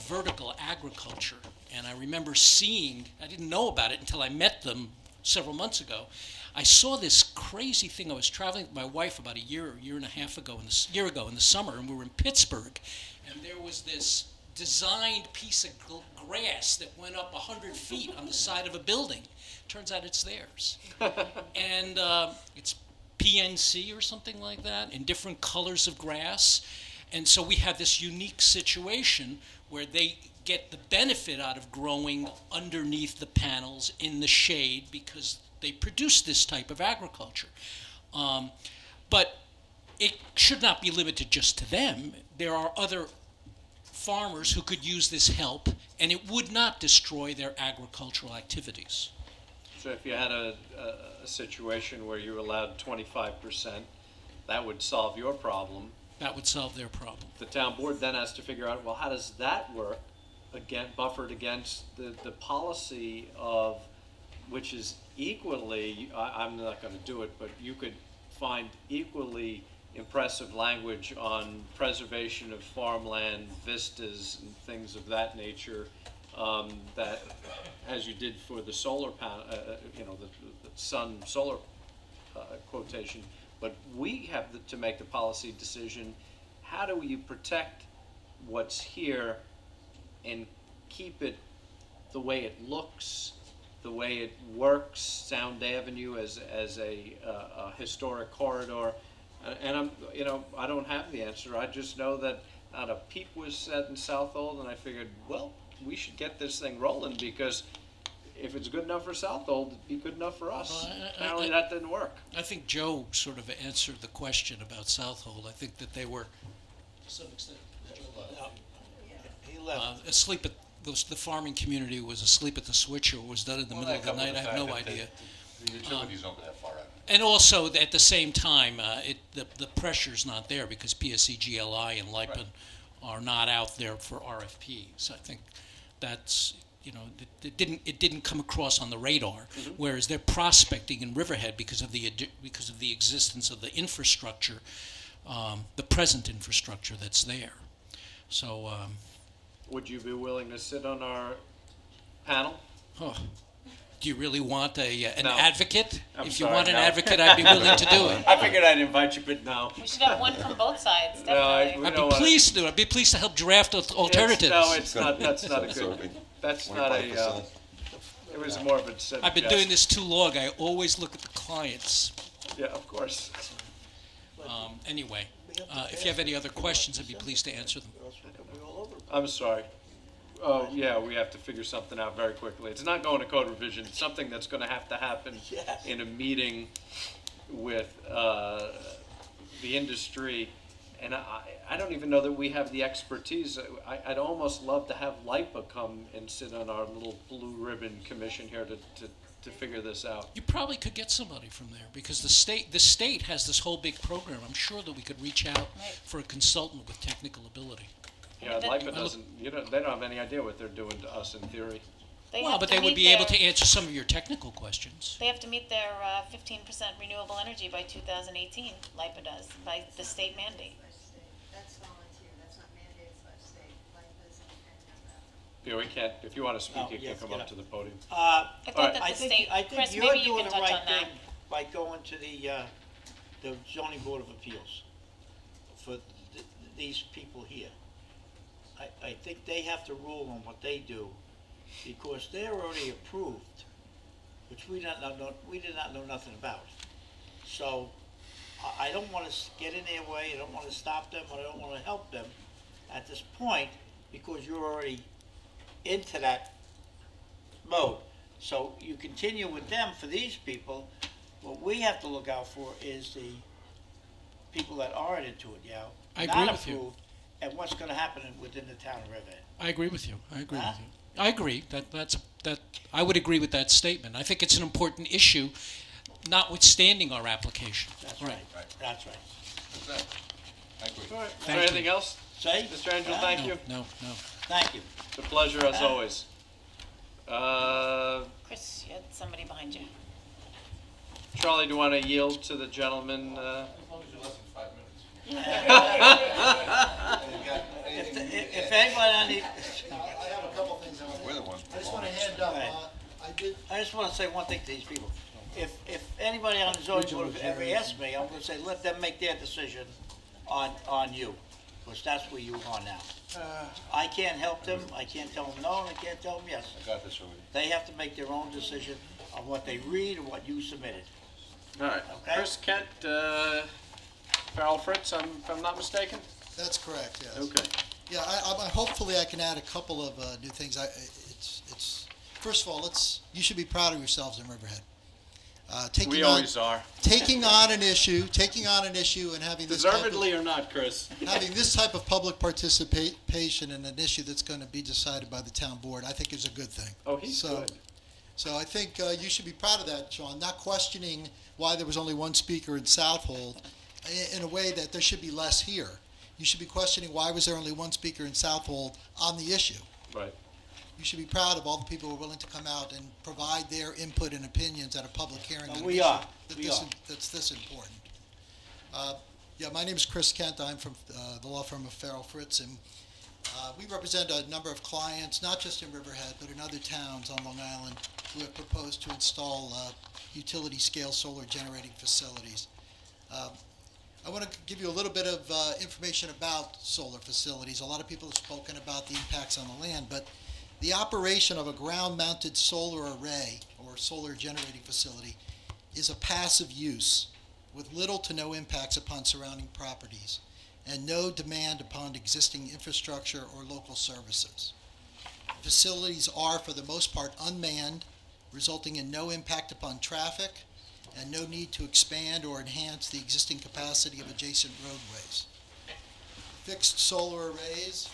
S21: vertical agriculture. And I remember seeing, I didn't know about it until I met them several months ago. I saw this crazy thing. I was traveling with my wife about a year and a half ago, year ago in the summer, and we were in Pittsburgh, and there was this designed piece of grass that went up 100 feet on the side of a building. Turns out it's theirs. And it's PNC or something like that, in different colors of grass. And so we have this unique situation where they get the benefit out of growing underneath the panels in the shade because they produce this type of agriculture. But it should not be limited just to them. There are other farmers who could use this help, and it would not destroy their agricultural activities.
S2: So if you had a situation where you allowed 25%, that would solve your problem.
S21: That would solve their problem.
S2: The town board then has to figure out, well, how does that work, again, buffered against the policy of, which is equally, I'm not going to do it, but you could find equally impressive language on preservation of farmland, vistas, and things of that nature, that, as you did for the solar panel, the sun solar quotation. But we have to make the policy decision. How do you protect what's here and keep it the way it looks, the way it works, Sound Avenue as a historic corridor? And I don't have the answer. I just know that not a peep was said in Southold, and I figured, well, we should get this thing rolling, because if it's good enough for Southold, it'd be good enough for us. Apparently that didn't work.
S21: I think Joe sort of answered the question about Southold. I think that they were, to some extent, asleep at, the farming community was asleep at the switch, or it was done in the middle of the night. I have no idea.
S11: The utilities don't go that far out.
S21: And also, at the same time, the pressure's not there because PSC, GLI, and LIPA are not out there for RFP. So I think that's, it didn't come across on the radar. Whereas they're prospecting in Riverhead because of the existence of the infrastructure, the present infrastructure that's there. So.
S2: Would you be willing to sit on our panel?
S21: Oh. Do you really want an
S2: No.
S21: advocate?
S2: I'm
S21: If
S2: sorry,
S21: you want an
S2: no.
S21: advocate, I'd be willing to do it.
S2: I figured I'd invite you, but no.
S13: We should have one from both sides,
S2: No,
S13: definitely.
S21: I'd be pleased to do it. I'd be pleased to help draft alternatives.
S2: No, it's not. That's not a good. That's not a. It was more of a.
S21: I've been doing this too long. I always look at the clients.
S2: Yeah, of course.
S21: Anyway, if you have any other questions, I'd be pleased to answer them.
S2: I'm sorry. Oh, yeah, we have to figure something out very quickly. It's not going to code revision. It's something that's going to happen in a meeting with the industry. And I don't even know that we have the expertise. I'd almost love to have LIPA come and sit on our little blue ribbon commission here to figure this out.
S21: You probably could get somebody from there because the state has this whole big program. I'm sure that we could reach out for a consultant with technical ability.
S2: Yeah, LIPA doesn't, they don't have any idea what they're doing to us in theory.
S21: But they would be able to answer some of your technical questions.
S13: They have to meet their 15% renewable energy by 2018, LIPA does, by the state mandate.
S3: That's volunteer, that's not mandated by the state. LIPA's independent.
S2: Yeah, we can't, if you want to speak, you can come up to the podium.
S5: I
S13: I think Chris,
S5: you're
S13: maybe you
S5: doing
S13: can
S5: the
S13: touch
S5: right
S13: on that.
S5: thing by going to the zoning board of appeals for these people here. I think they have to rule on what they do because they're already approved, which we did not know nothing about. So I don't want to get in their way. I don't want to stop them. I don't want to help them at this point because you're already into that mode. So you continue with them for these people, What we have to look out for is the people that aren't into it,
S21: I
S5: not
S21: agree with you.
S5: approved, and what's gonna happen within the town of Riverhead.
S21: I agree with you. I agree
S5: Huh?
S21: with you. I agree that I would agree with that statement. I think it's an important issue, notwithstanding our application.
S5: That's right, that's right.
S15: I agree.
S2: All right. Is
S21: Thank
S2: there
S21: you.
S2: anything else?
S5: Say?
S2: Mr. Angel, thank you.
S21: No.
S5: Thank you.
S2: It's a pleasure as always.
S13: Chris, you had somebody behind you.
S2: Charlie, do you want to yield to the gentleman?
S11: As long as you're less than 5 minutes.
S5: If anybody on the,
S10: I have a couple things I want to.
S11: We're the ones.
S10: I just want to hand up,
S5: I just want to say one thing to these people. If anybody on the zoning board ever asks me, I'm going to say, let them make their decision on you, because that's where you are now. I can't help them, I can't tell them no, and I can't tell them yes.
S11: I got this already.
S5: They have to make their own decision on what they read and what you submitted.
S2: All right.
S5: Okay.
S2: Chris, Kent, Farrell Fritz, if I'm not mistaken?
S7: That's correct, yes.
S2: Okay.
S7: Yeah, hopefully I can add a couple of new things. First of all, you should be proud of yourselves in Riverhead.
S2: We always are.
S7: Taking on an issue and having this
S2: Deservedly or not, Chris?
S7: having this type of public participation in an issue that's going to be decided by the town board, I think is a good thing.
S2: Oh, he's good.
S7: So I think you should be proud of that, Sean, not questioning why there was only one speaker in Southold in a way that there should be less here. You should be questioning why was there only one speaker in Southold on the issue.
S2: Right.
S7: You should be proud of all the people who are willing to come out and provide their input and opinions at a public hearing. on an
S5: We
S7: issue
S5: are.
S7: That's this important. My name is Chris Kent. I'm from the law firm of Farrell Fritz, and we represent a number of clients, not just in Riverhead, but in other towns on Long Island, who have proposed to install utility-scale solar generating facilities. I want to give you a little bit of information about solar facilities. A lot of people have spoken about the impacts on the land, but the operation of a ground-mounted solar array or solar generating facility is a passive use with little to no impacts upon surrounding properties and no demand upon existing infrastructure or local services. Facilities are, for the most part, unmanned, resulting in no impact upon traffic and no need to expand or enhance the existing capacity of adjacent roadways. Fixed solar arrays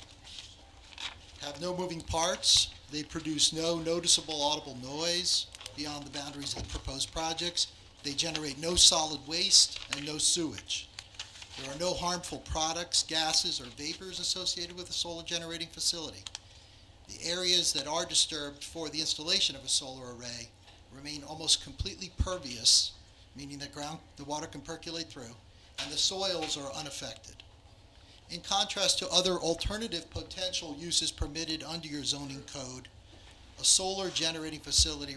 S7: have no moving parts. They produce no noticeable audible noise beyond the boundaries of the proposed projects. They generate no solid waste and no sewage. There are no harmful products, gases, or vapors associated with a solar generating facility. The areas that are disturbed for the installation of a solar array remain almost completely pervious, meaning the water can percolate through, and the soils are unaffected. In contrast to other alternative potential uses permitted under your zoning code, a solar generating facility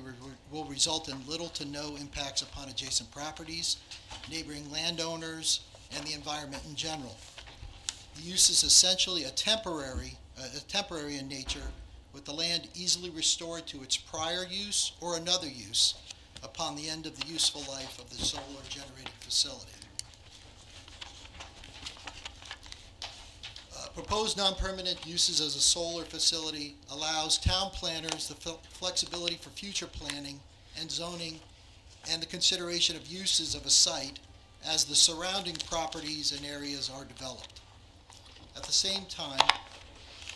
S7: will result in little to no impacts upon adjacent properties, neighboring landowners, and the environment in general. The use is essentially temporary in nature, with the land easily restored to its prior use or another use upon the end of the useful life of the solar generating facility. Proposed non-permanent uses as a solar facility allows town planners the flexibility for future planning and zoning and the consideration of uses of a site as the surrounding properties and areas are developed. At the same time,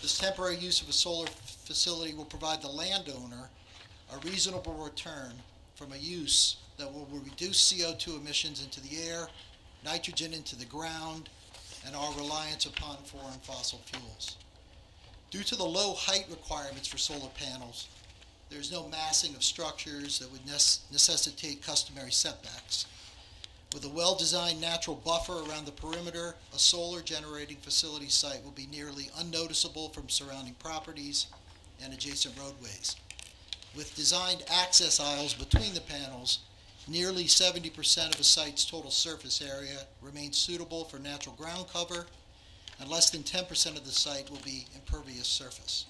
S7: this temporary use of a solar facility will provide the landowner a reasonable return from a use that will reduce CO2 emissions into the air, nitrogen into the ground, and our reliance upon foreign fossil fuels. Due to the low height requirements for solar panels, there's no massing of structures that would necessitate customary setbacks. With a well-designed natural buffer around the perimeter, a solar generating facility site will be nearly unnoticeable from surrounding properties and adjacent roadways. With designed access aisles between the panels, nearly 70% of a site's total surface area remains suitable for natural ground cover, and less than 10% of the site will be impervious surface.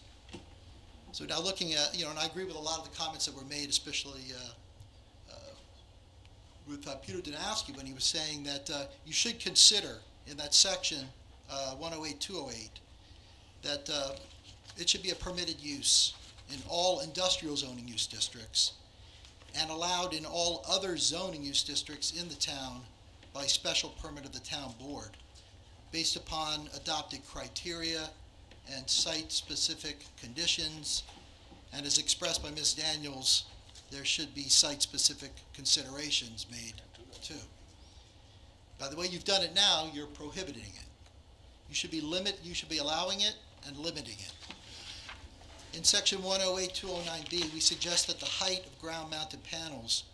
S7: So now looking at, and I agree with a lot of the comments that were made, especially with Peter Danowski when he was saying that you should consider in that section 108.208 that it should be a permitted use in all industrial zoning use districts, and allowed in all other zoning use districts in the town by special permit of the town board, based upon adopted criteria and site-specific conditions, and as expressed by Ms. Daniels, there should be site-specific considerations made too. By the way you've done it now, you're prohibiting it. You should be allowing it and limiting it. In section 108.209B, we suggest that the height of ground-mounted panels,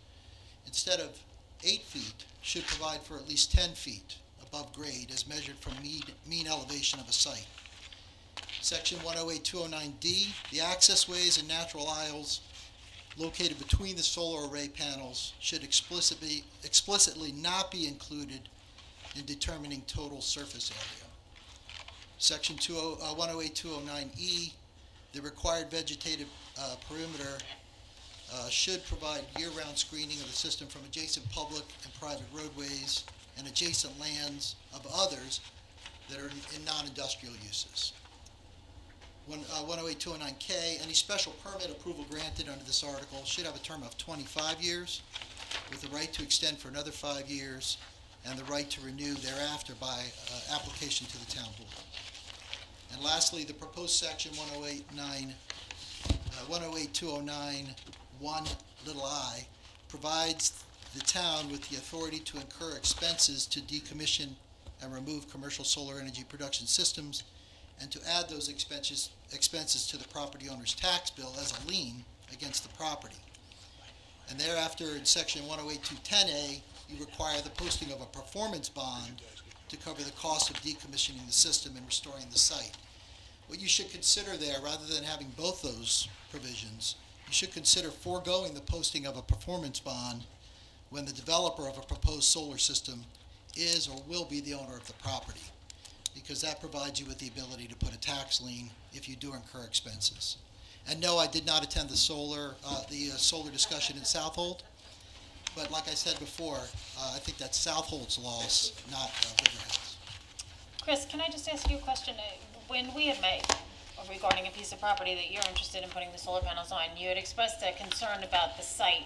S7: instead of 8 feet, should provide for at least 10 feet above grade as measured from mean elevation of a site. Section 108.209D, the access ways and natural aisles located between the solar array panels should explicitly not be included in determining total surface area. Section 108.209E, the required vegetative perimeter should provide year-round screening of the system from adjacent public and private roadways and adjacent lands of others that are in non-industrial uses. 108.209K, any special permit approval granted under this article should have a term of 25 years with the right to extend for another 5 years and the right to renew thereafter by application to the town board. And lastly, the proposed section 108.209(1)(i) provides the town with the authority to incur expenses to decommission and remove commercial solar energy production systems and to add those expenses to the property owner's tax bill as a lien against the property. And thereafter, in section 108.210A, you require the posting of a performance bond to cover the cost of decommissioning the system and restoring the site. What you should consider there, rather than having both those provisions, you should consider foregoing the posting of a performance bond when the developer of a proposed solar system is or will be the owner of the property, because that provides you with the ability to put a tax lien if you do incur expenses. And no, I did not attend the solar discussion in Southold, but like I said before, I think that's Southold's loss, not Riverhead's.
S13: Chris, can I just ask you a question? When we had met regarding a piece of property that you're interested in putting the solar panels on, you had expressed a concern about the site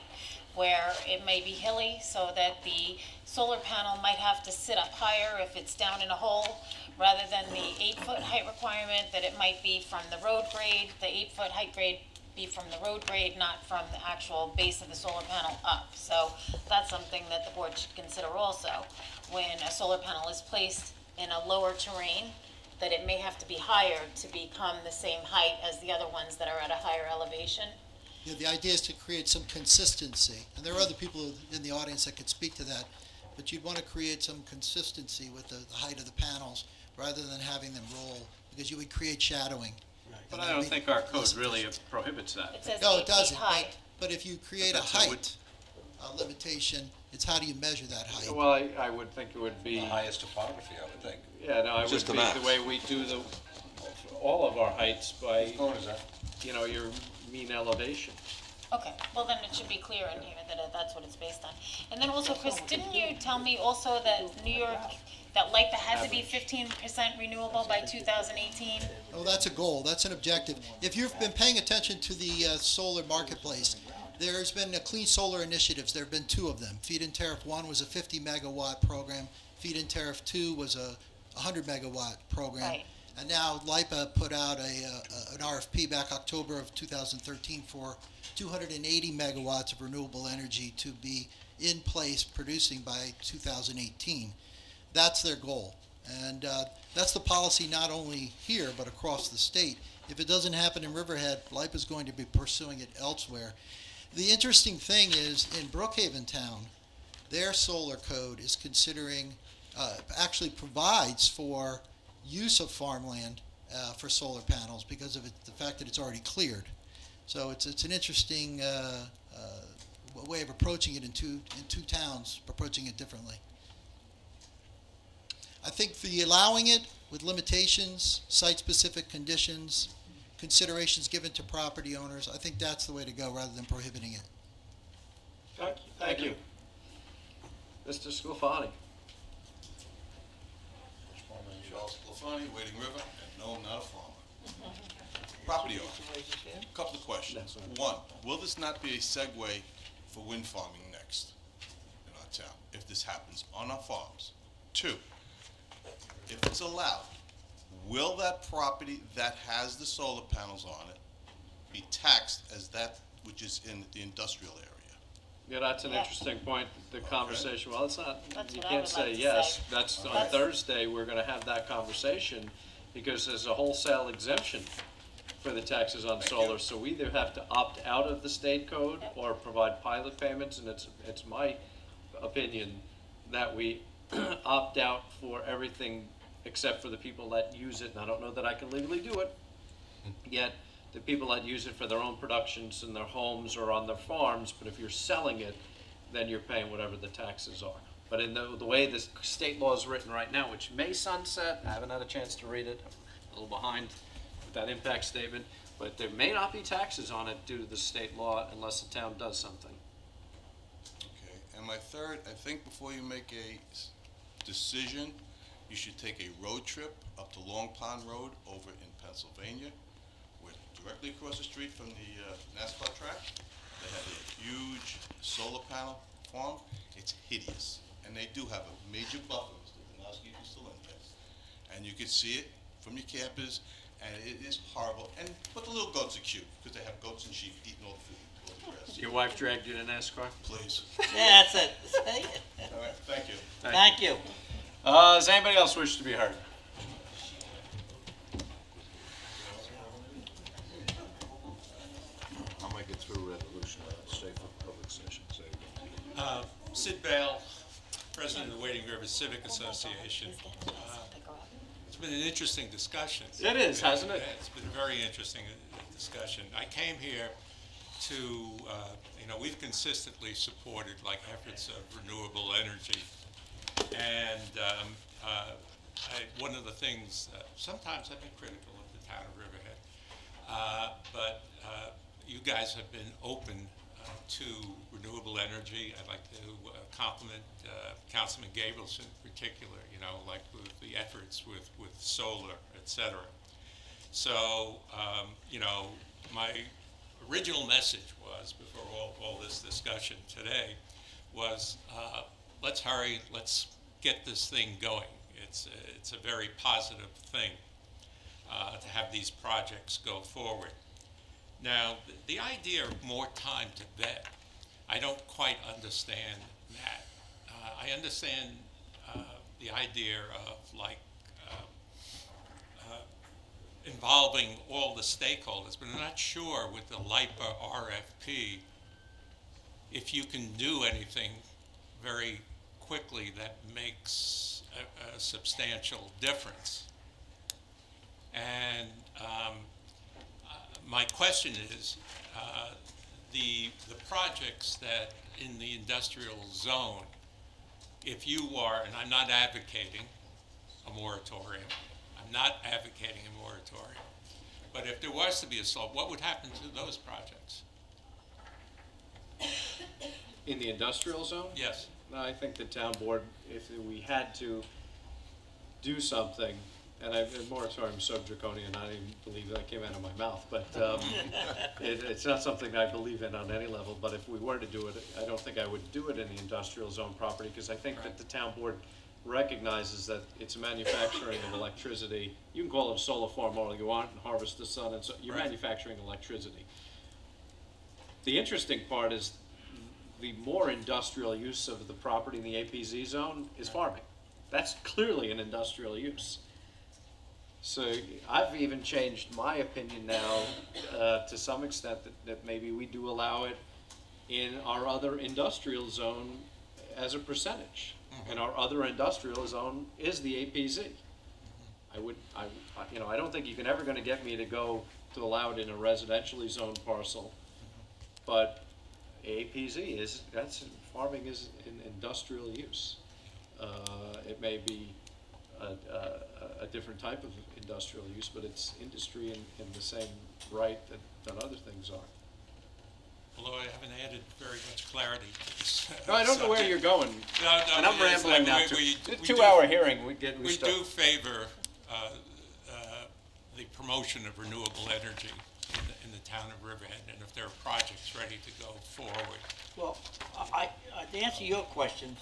S13: where it may be hilly, so that the solar panel might have to sit up higher if it's down in a hole, rather than the 8-foot height requirement, that it might be from the road grade, the 8-foot height grade be from the road grade, not from the actual base of the solar panel up. So that's something that the board should consider also. When a solar panel is placed in a lower terrain, that it may have to be higher to become the same height as the other ones that are at a higher elevation.
S7: Yeah, the idea is to create some consistency, and there are other people in the audience that could speak to that, but you'd want to create some consistency with the height of the panels rather than having them roll, because you would create shadowing.
S2: But I don't think our code really prohibits that.
S13: It says
S7: No,
S13: 8
S7: it doesn't,
S13: feet high.
S7: but if you create a height limitation, it's how do you measure that height?
S2: Well, I would think it would be.
S8: The highest topography, I would think.
S2: Yeah, no, I would
S8: Just the
S2: think
S8: max.
S2: the way we do all of our heights by,
S8: Which one is that?
S2: your mean elevation.
S13: Okay, well then it should be clear in here that that's what it's based on. And then also, Chris, didn't you tell me also that New York, that LIPA had to be 15% renewable by 2018?
S7: Oh, that's a goal, that's an objective. If you've been paying attention to the solar marketplace, there's been clean solar initiatives. There have been 2 of them. Feed-in Tariff 1 was a 50 megawatt program. Feed-in Tariff 2 was a 100 megawatt program.
S13: Right.
S7: And now LIPA put out an RFP back October of 2013 for 280 megawatts of renewable energy to be in place producing by 2018. That's their goal. And that's the policy not only here but across the state. If it doesn't happen in Riverhead, LIPA is going to be pursuing it elsewhere. The interesting thing is in Brookhaven Town, their solar code is considering, actually provides for use of farmland for solar panels because of the fact that it's already cleared. So it's an interesting way of approaching it in two towns, approaching it differently. I think the allowing it with limitations, site-specific conditions, considerations given to property owners, I think that's the way to go rather than prohibiting it.
S2: Thank you. Mr. Sclafani.
S22: Charles Sclafani, Wading River, and no, I'm not a farmer. Property owner. A couple of questions. One, will this not be a segue for wind farming next in our town, if this happens on our farms? 2, if it's allowed, will that property that has the solar panels on it be taxed as that which is in the industrial area?
S2: Yeah, that's an
S13: Yeah.
S2: interesting point, the conversation, well, it's not,
S13: That's
S2: you
S13: what I
S2: can't
S13: would
S2: say
S13: like to
S2: yes.
S13: say.
S2: That's, on
S13: That's-
S2: Thursday, we're gonna have that conversation, because there's a wholesale exemption for the taxes on solar, so we either have to opt out of the state code or provide pilot payments, and it's my opinion that we opt out for everything except for the people that use it, and I don't know that I can legally do it, yet the people that use it for their own productions in their homes or on their farms, but if you're selling it, then you're paying whatever the taxes are. But in the way the state law is written right now, which may sunset, I haven't had a chance to read it, I'm a little behind with that impact statement, but there may not be taxes on it due to the state law unless the town does something.
S22: Okay, and my third, I think before you make a decision, you should take a road trip up to Long Pond Road over in Pennsylvania. We're directly across the street from the NASCAR track. They have a huge solar panel farm. It's hideous. And they do have a major buffer, Mr. Donowski, if you're still in there. And you can see it from your campus, and it is horrible. But the little goats are cute, because they have goats and sheep eating all the food, all the grass.
S2: Your wife dragged you to NASCAR?
S22: Please.
S5: Yeah, that's it. Say it.
S22: All right, thank you.
S5: Thank you.
S2: Does anybody else wish to be heard?
S22: I'll make it through resolution, stay for public session.
S21: Sid Bale, President of the Wading River Civic Association. It's been an interesting discussion.
S2: It is, hasn't it?
S21: It's been a very interesting discussion. I came here to, we've consistently supported efforts of renewable energy. And one of the things, sometimes I've been critical of the town of Riverhead, but you guys have been open to renewable energy. I'd like to compliment Councilman Gabrielson in particular, with the efforts with solar, et cetera. So, my original message was, before all this discussion today, was let's hurry, let's get this thing going. It's a very positive thing to have these projects go forward. Now, the idea of more time to vet, I don't quite understand that. I understand the idea of involving all the stakeholders, but I'm not sure with the LIPA RFP if you can do anything very quickly that makes a substantial difference. And my question is, the projects that in the industrial zone, if you are, and I'm not advocating a moratorium, I'm not advocating a moratorium, but if there was to be a solar, what would happen to those projects?
S2: In the industrial zone?
S21: Yes.
S2: I think the town board, if we had to do something, and the moratorium is so draconian, I didn't believe that came out of my mouth, but it's not something I believe in on any level, but if we were to do it, I don't think I would do it in the industrial zone property, because I think that the town board recognizes that it's manufacturing of electricity. You can call it a solar farm all you want and harvest the sun, and so you're manufacturing electricity. The interesting part is the more industrial use of the property in the APZ zone is farming. That's clearly an industrial use. So I've even changed my opinion now to some extent that maybe we do allow it in our other industrial zone as a percentage. And our other industrial zone is the APZ. I don't think you can ever going to get me to go to allow it in a residentially zoned parcel, but APZ farming is an industrial use. It may be a different type of industrial use, but it's industry in the same right that other things are.
S21: Although I haven't added very much clarity to this.
S2: No, I don't know where you're going.
S21: No,
S2: And I'm
S21: it's
S2: rambling now.
S21: we
S2: Two-hour hearing. We
S21: do favor the promotion of renewable energy in the town of Riverhead, and if there are projects ready to go forward,
S5: Well, to answer your question,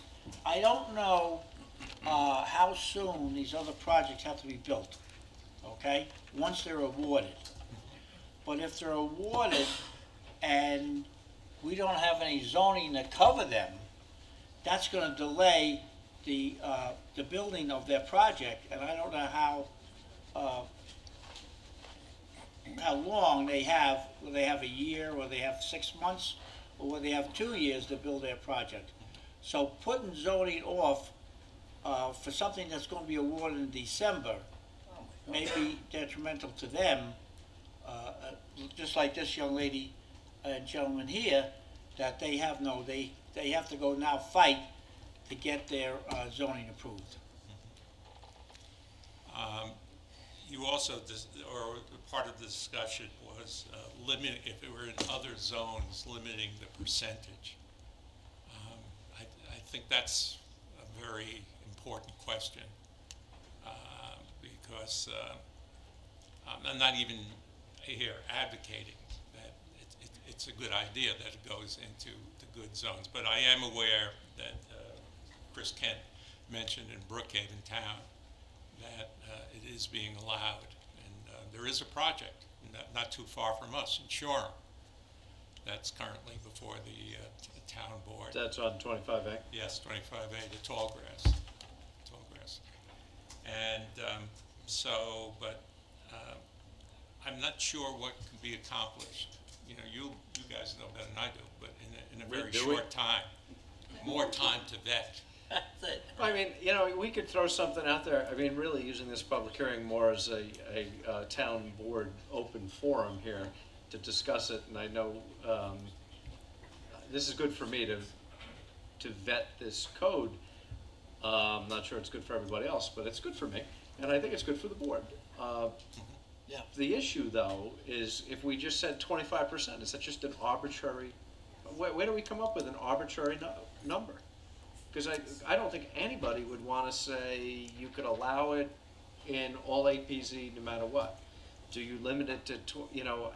S5: I don't know how soon these other projects have to be built, okay? Once they're awarded. But if they're awarded and we don't have any zoning to cover them, that's gonna delay the building of their project, and I don't know how long they have, whether they have a year, or they have 6 months, or whether they have 2 years to build their project. So putting zoning off for something that's gonna be awarded in December may be detrimental to them, just like this young lady and gentleman here, that they have to go now fight to get their zoning approved.
S8: You also, or part of the discussion was limiting, if it were in other zones, limiting the percentage. I think that's a very important question, because I'm not even here advocating that it's a good idea that it goes into the good zones, but I am aware that Chris Kent mentioned in Brookhaven Town that it is being allowed, and there is a project not too far from us in Shoreham that's currently before the town board.
S2: That's on 25A?
S8: Yes, 25A, the tall grass. And but I'm not sure what can be accomplished. You know, you guys know better than I do, but in a very short time, more time to vet.
S2: I mean, you know, we could throw something out there. I mean, really using this public hearing more as a town board open forum here to discuss it. And I know this is good for me to vet this code. I'm not sure it's good for everybody else, but it's good for me, and I think it's good for the board.
S5: Yeah.
S2: The issue, though, is if we just said 25%, is that just an arbitrary? Where do we come up with an arbitrary number? Because I don't think anybody would want to say you could allow it in all APZ no matter what. Do you limit it to, you know,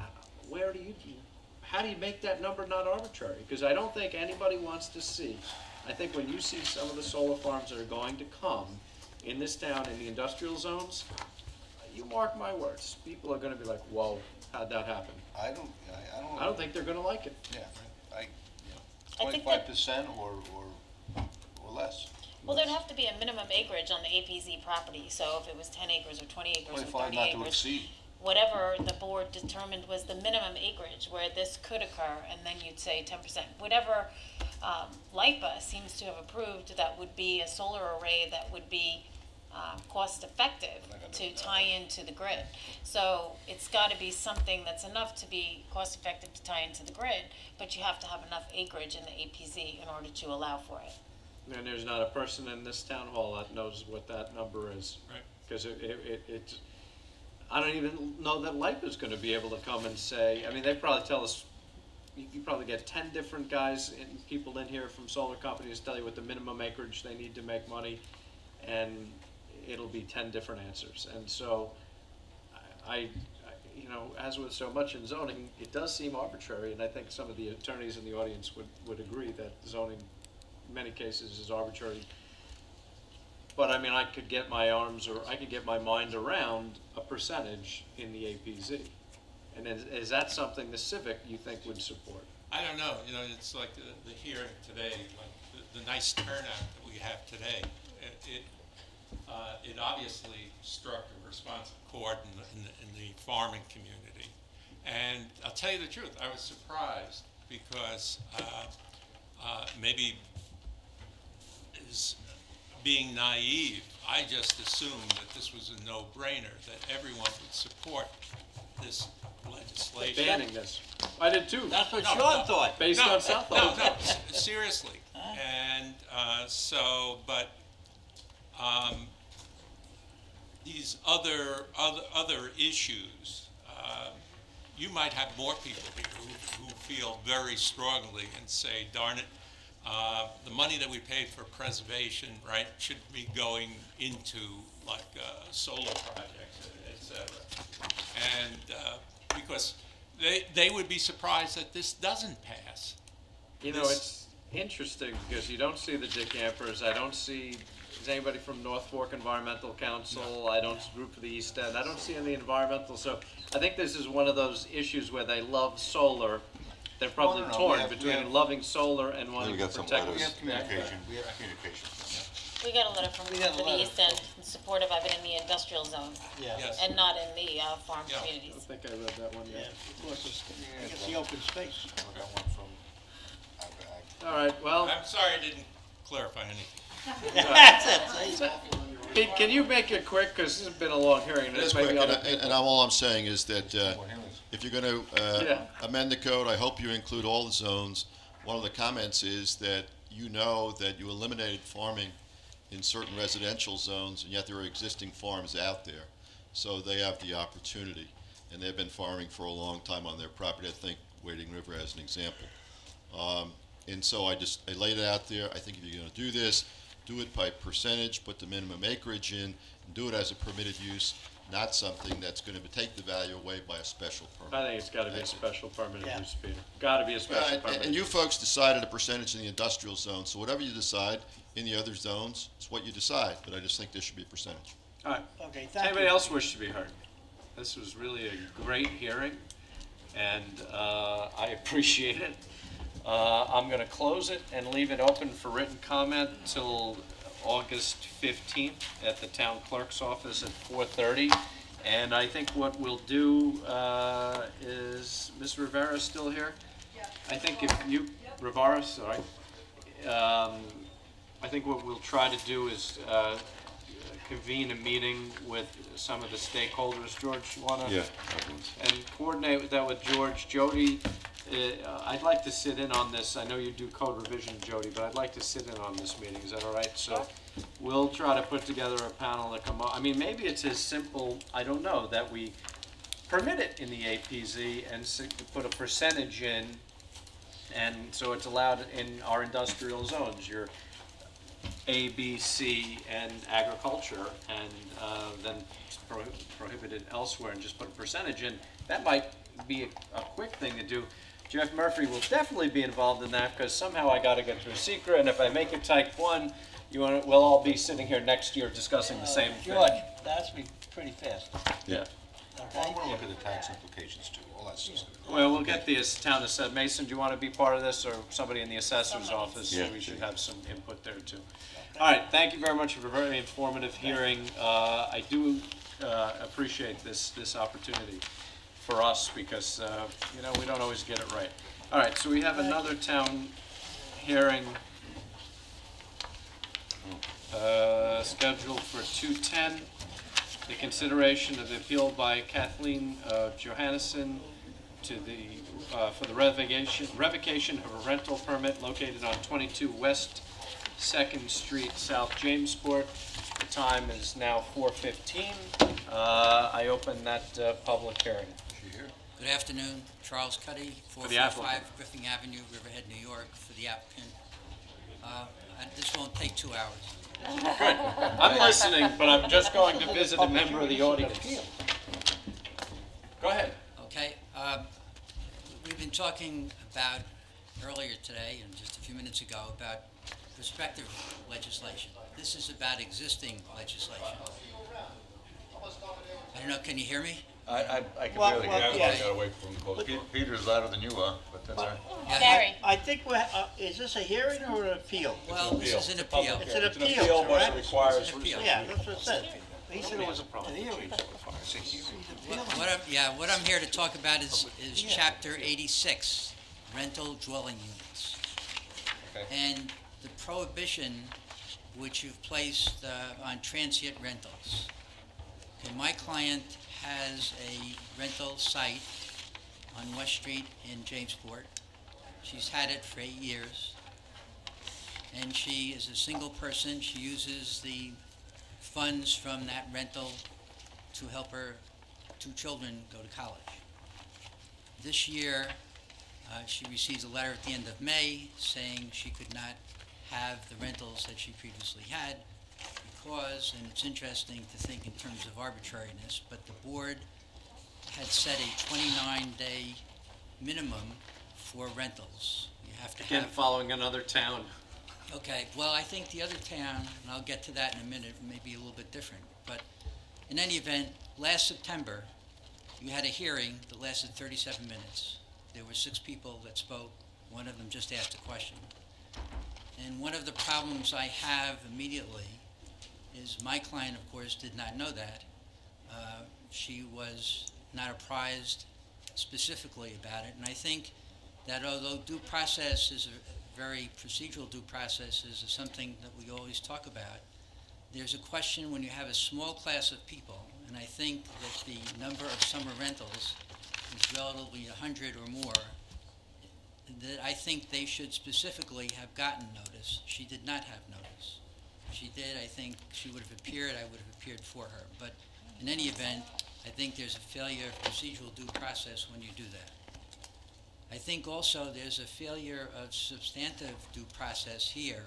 S2: how do you make that number not arbitrary? Because I don't think anybody wants to see, I think when you see some of the solar farms that are going to come in this town in the industrial zones, you mark my words, people are going to be like, whoa, how'd that happen?
S11: I
S2: don't think they're going to like it.
S11: Yeah,
S13: I think that-
S11: 25% or less.
S13: Well, there'd have to be a minimum acreage on the APZ property, so if it was 10 acres or 20 acres or
S11: 25
S13: 30
S11: not
S13: acres.
S11: to exceed.
S13: Whatever the board determined was the minimum acreage where this could occur, and then you'd say 10%. Whatever LIPA seems to have approved, that would be a solar array that would be cost effective to tie into the grid. So it's got to be something that's enough to be cost effective to tie into the grid, but you have to have enough acreage in the APZ in order to allow for it.
S2: And there's not a person in this town hall that knows what that number is.
S8: Right.
S2: Because it's, I don't even know that LIPA's gonna be able to come and say, I mean, they probably tell us, you probably get 10 different guys and people in here from solar companies tell you what the minimum acreage they need to make money, and it'll be 10 different answers. And so, you know, as with so much in zoning, it does seem arbitrary, and I think some of the attorneys in the audience would agree that zoning in many cases is arbitrary. But I mean, I could get my mind around a percentage in the APZ. And is that something the civic you think would support?
S8: I don't know, you know, it's like the hearing today, like the nice turnout that we have today. It obviously struck a responsive chord in the farming community. And I'll tell you the truth, I was surprised because maybe is being naive, I just assumed that this was a no-brainer, that everyone would support this legislation.
S2: Banning this. I did too.
S5: That's what Sean thought.
S2: Based on South Hall.
S8: No, seriously. And but these other issues, you might have more people here who feel very strongly and say, darn it, the money that we pay for preservation, right, should be going into like solar projects, et cetera. And because they would be surprised that this doesn't pass.
S2: You know, it's interesting because you don't see the decampers. I don't see, is anybody from North Fork Environmental Council? I don't group for the East End. I don't see any environmental. So I think this is one of those issues where they love solar. They're probably
S11: No, no, no,
S2: torn
S11: we have-
S2: between loving solar and wanting
S1: we
S2: to
S1: got some
S2: protect.
S1: letters.
S11: We have communication, we have communication.
S13: We got a letter from
S5: We got a
S13: the
S5: letter.
S13: East End in support of it in the industrial zone
S5: Yeah.
S8: Yes.
S13: and not in the farm
S8: Yeah.
S2: I
S13: communities.
S2: don't think I read that one
S5: Yeah,
S2: yet.
S5: of course, it's the open space.
S11: We got one from Ag.
S2: All right, well,
S8: I'm sorry I didn't clarify anything.
S5: That's it.
S2: Pete, can you make it quick? Because this has been a long hearing.
S17: It is
S2: Maybe
S17: quick,
S2: other
S17: and
S2: people-
S17: all I'm saying is that if you're going to
S2: Yeah.
S17: amend the code, I hope you include all the zones. One of the comments is that you know that you eliminated farming in certain residential zones, and yet there are existing farms out there. So they have the opportunity, and they've been farming for a long time on their property. I think Wading River as an example. And so I laid it out there. I think if you're going to do this, do it by percentage, put the minimum acreage in, and do it as a permitted use, not something that's going to take the value away by a special permit.
S2: I think it's got to be a
S17: That's it.
S2: special permitted
S5: Yeah.
S2: use, Peter. Got to be a special permit.
S17: And you folks decided a percentage in the industrial zone, so whatever you decide in the other zones, it's what you decide, but I just think there should be a percentage.
S2: All right.
S5: Okay,
S2: Does
S5: thank
S2: anybody
S5: you.
S2: else wish to be heard? This was really a great hearing, and I appreciate it. I'm going to close it and leave it open for written comment till August 15th at the town clerk's office at 4:30. And I think what we'll do is, Ms. Rivera still here?
S3: Yeah.
S2: I think if you, Rivera, sorry. I think what we'll try to do is convene a meeting with some of the stakeholders. George, you want to?
S1: Yeah.
S2: And coordinate that with George. Jody, I'd like to sit in on this. I know you do code revision, Jody, but I'd like to sit in on this meeting. Is that all right? So we'll try to put together a panel to come up. I mean, maybe it's as simple, I don't know, that we permit it in the APZ and put a percentage in, and so it's allowed in our industrial zones, your A, B, C, and agriculture, and then it's prohibited elsewhere, and just put a percentage in. That might be a quick thing to do. Jeff Murphy will definitely be involved in that, because somehow I gotta get through secret, and if I make it type 1, we'll all be sitting here next year discussing the same thing.
S5: George, that's be pretty fast.
S2: Yeah.
S11: Well, I
S5: Okay?
S11: want to look at the tax implications too, all that stuff.
S2: Well, we'll get the town assessor. Mason, do you want to be part of this, or somebody in the assessor's office?
S1: Yeah.
S2: We should have some input there too. All right, thank you very much for a very informative hearing. I do appreciate this opportunity for us, because, we don't always get it right. All right, so we have another town hearing scheduled for 2:10. The consideration of the appeal by Kathleen Johannesson for the revocation of a rental permit located on 22 West 2nd Street, South Jamesport. The time is now 4:15. I open that public hearing.
S6: Good afternoon, Charles Cuddy,
S2: For the applicant.
S6: 445 Griffin Avenue, Riverhead, New York, for the applicant. This won't take 2 hours.
S2: Good. I'm listening, but I'm just going to visit a member of the audience. Go ahead.
S6: Okay, we've been talking about earlier today, and just a few minutes ago, about prospective legislation. This is about existing legislation. I don't know, can you hear me?
S11: I can
S5: Well,
S11: barely
S5: well,
S11: hear you.
S5: yeah.
S11: I got away from close. Peter's louder than you are, but that's all right.
S6: Yeah,
S13: Gary,
S5: I think is this a hearing or an appeal?
S6: Well, this is an appeal.
S5: It's an
S2: It's an
S5: appeal,
S2: appeal, but it
S5: correct?
S2: requires.
S6: It's an appeal.
S5: Yeah, that's what it said. He said it was a hearing.
S6: What I'm here to talk about is Chapter 86, rental dwelling units. And the prohibition which you've placed on transient rentals. Okay, my client has a rental site on West Street in Jamesport. She's had it for 8 years. And she is a single person. She uses the funds from that rental to help her 2 children go to college. This year, she received a letter at the end of May saying she could not have the rentals that she previously had because, and it's interesting to think in terms of arbitrariness, but the board had set a 29-day minimum for rentals. You have to
S2: Again,
S6: have.
S2: following another town.
S6: Okay, well, I think the other town, and I'll get to that in a minute, may be a little bit different. But in any event, last September, you had a hearing that lasted 37 minutes. There were 6 people that spoke. One of them just asked a question. And one of the problems I have immediately is my client, of course, did not know that. She was not apprised specifically about it. And I think that although due process is a very procedural due process is something that we always talk about, there's a question when you have a small class of people, and I think that the number of summer rentals is relatively 100 or more, that I think they should specifically have gotten notice. She did not have notice. If she did, I think she would have appeared, I would have appeared for her. But in any event, I think there's a failure of procedural due process when you do that. I think also there's a failure of substantive due process here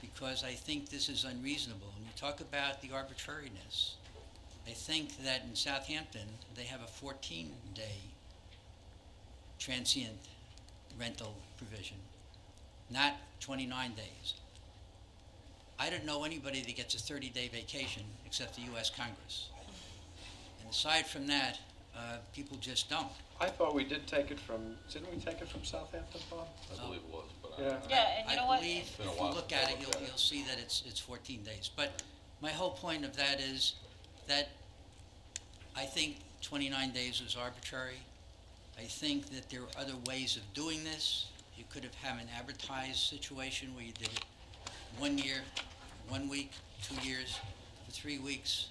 S6: because I think this is unreasonable. When you talk about the arbitrariness, I think that in Southampton, they have a 14-day transient rental provision, not 29 days. I don't know anybody that gets a 30-day vacation except the U.S. Congress. And aside from that, people just don't.
S2: I thought we did take it from, didn't we take it from Southampton, Bob?
S15: I believe it was, but
S2: Yeah.
S13: Yeah, and you know what?
S6: I believe if you look at it, you'll see that it's 14 days. But my whole point of that is that I think 29 days was arbitrary. I think that there are other ways of doing this. You could have had an advertised situation where you did it 1 year, 1 week, 2 years, for 3 weeks,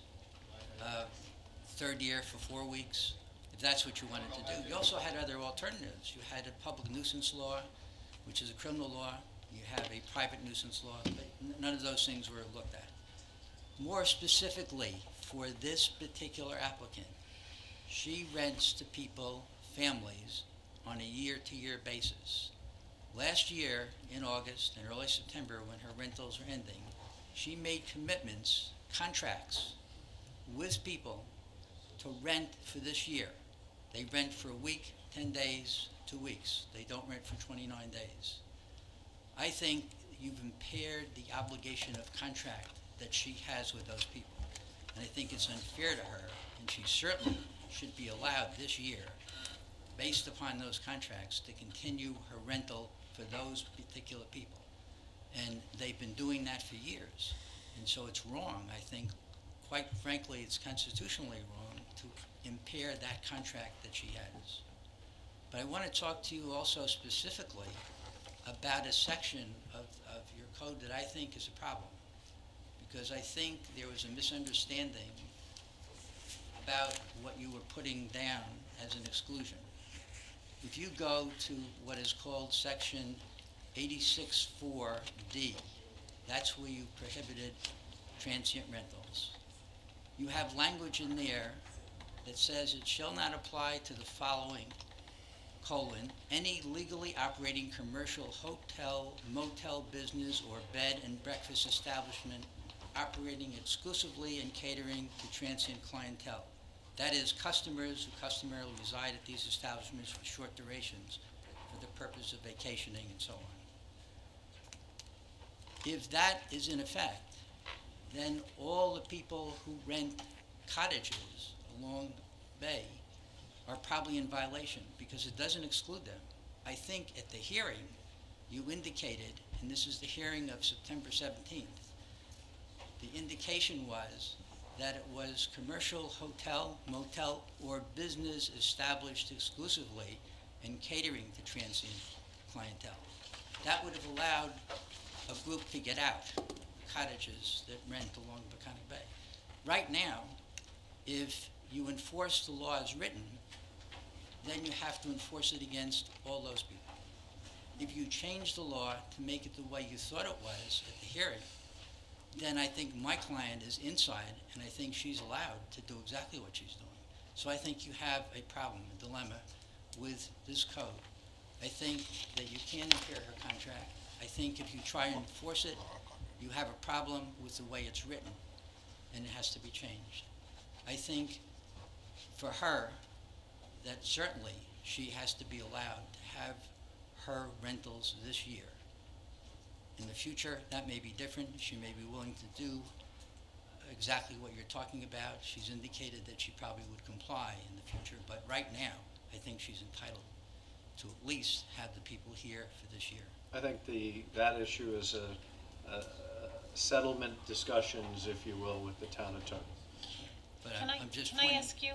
S6: third year for 4 weeks, if that's what you wanted to do. You also had other alternatives. You had a public nuisance law, which is a criminal law. You have a private nuisance law. But none of those things were looked at. More specifically, for this particular applicant, she rents to people, families, on a year-to-year basis. Last year, in August and early September, when her rentals are ending, she made commitments, contracts, with people to rent for this year. They rent for a week, 10 days, 2 weeks. They don't rent for 29 days. I think you've impaired the obligation of contract that she has with those people. And I think it's unfair to her, and she certainly should be allowed this year, based upon those contracts, to continue her rental for those particular people. And they've been doing that for years. And so it's wrong, I think, quite frankly, it's constitutionally wrong to impair that contract that she has. But I want to talk to you also specifically about a section of your code that I think is a problem. Because I think there was a misunderstanding about what you were putting down as an exclusion. If you go to what is called section 86.4D, that's where you prohibited transient rentals. You have language in there that says it shall not apply to the following, : any legally operating commercial hotel, motel business, or bed and breakfast establishment operating exclusively and catering to transient clientele. That is, customers who customarily reside at these establishments for short durations for the purpose of vacationing and so on. If that is in effect, then all the people who rent cottages along the bay are probably in violation because it doesn't exclude them. I think at the hearing, you indicated, and this is the hearing of September 17th, the indication was that it was commercial hotel, motel, or business established exclusively and catering to transient clientele. That would have allowed a group to get out, cottages that rent along Peconic Bay. Right now, if you enforce the law as written, then you have to enforce it against all those people. If you change the law to make it the way you thought it was at the hearing, then I think my client is inside, and I think she's allowed to do exactly what she's doing. So I think you have a problem, a dilemma, with this code. I think that you can impair her contract. I think if you try and enforce it, you have a problem with the way it's written, and it has to be changed. I think for her, that certainly she has to be allowed to have her rentals this year. In the future, that may be different. She may be willing to do exactly what you're talking about. She's indicated that she probably would comply in the future, but right now, I think she's entitled to at least have the people here for this year.
S2: I think that issue is a settlement discussions, if you will, with the town attorney.
S6: But
S13: Can
S6: I'm just
S13: I
S6: pointing.
S13: ask you,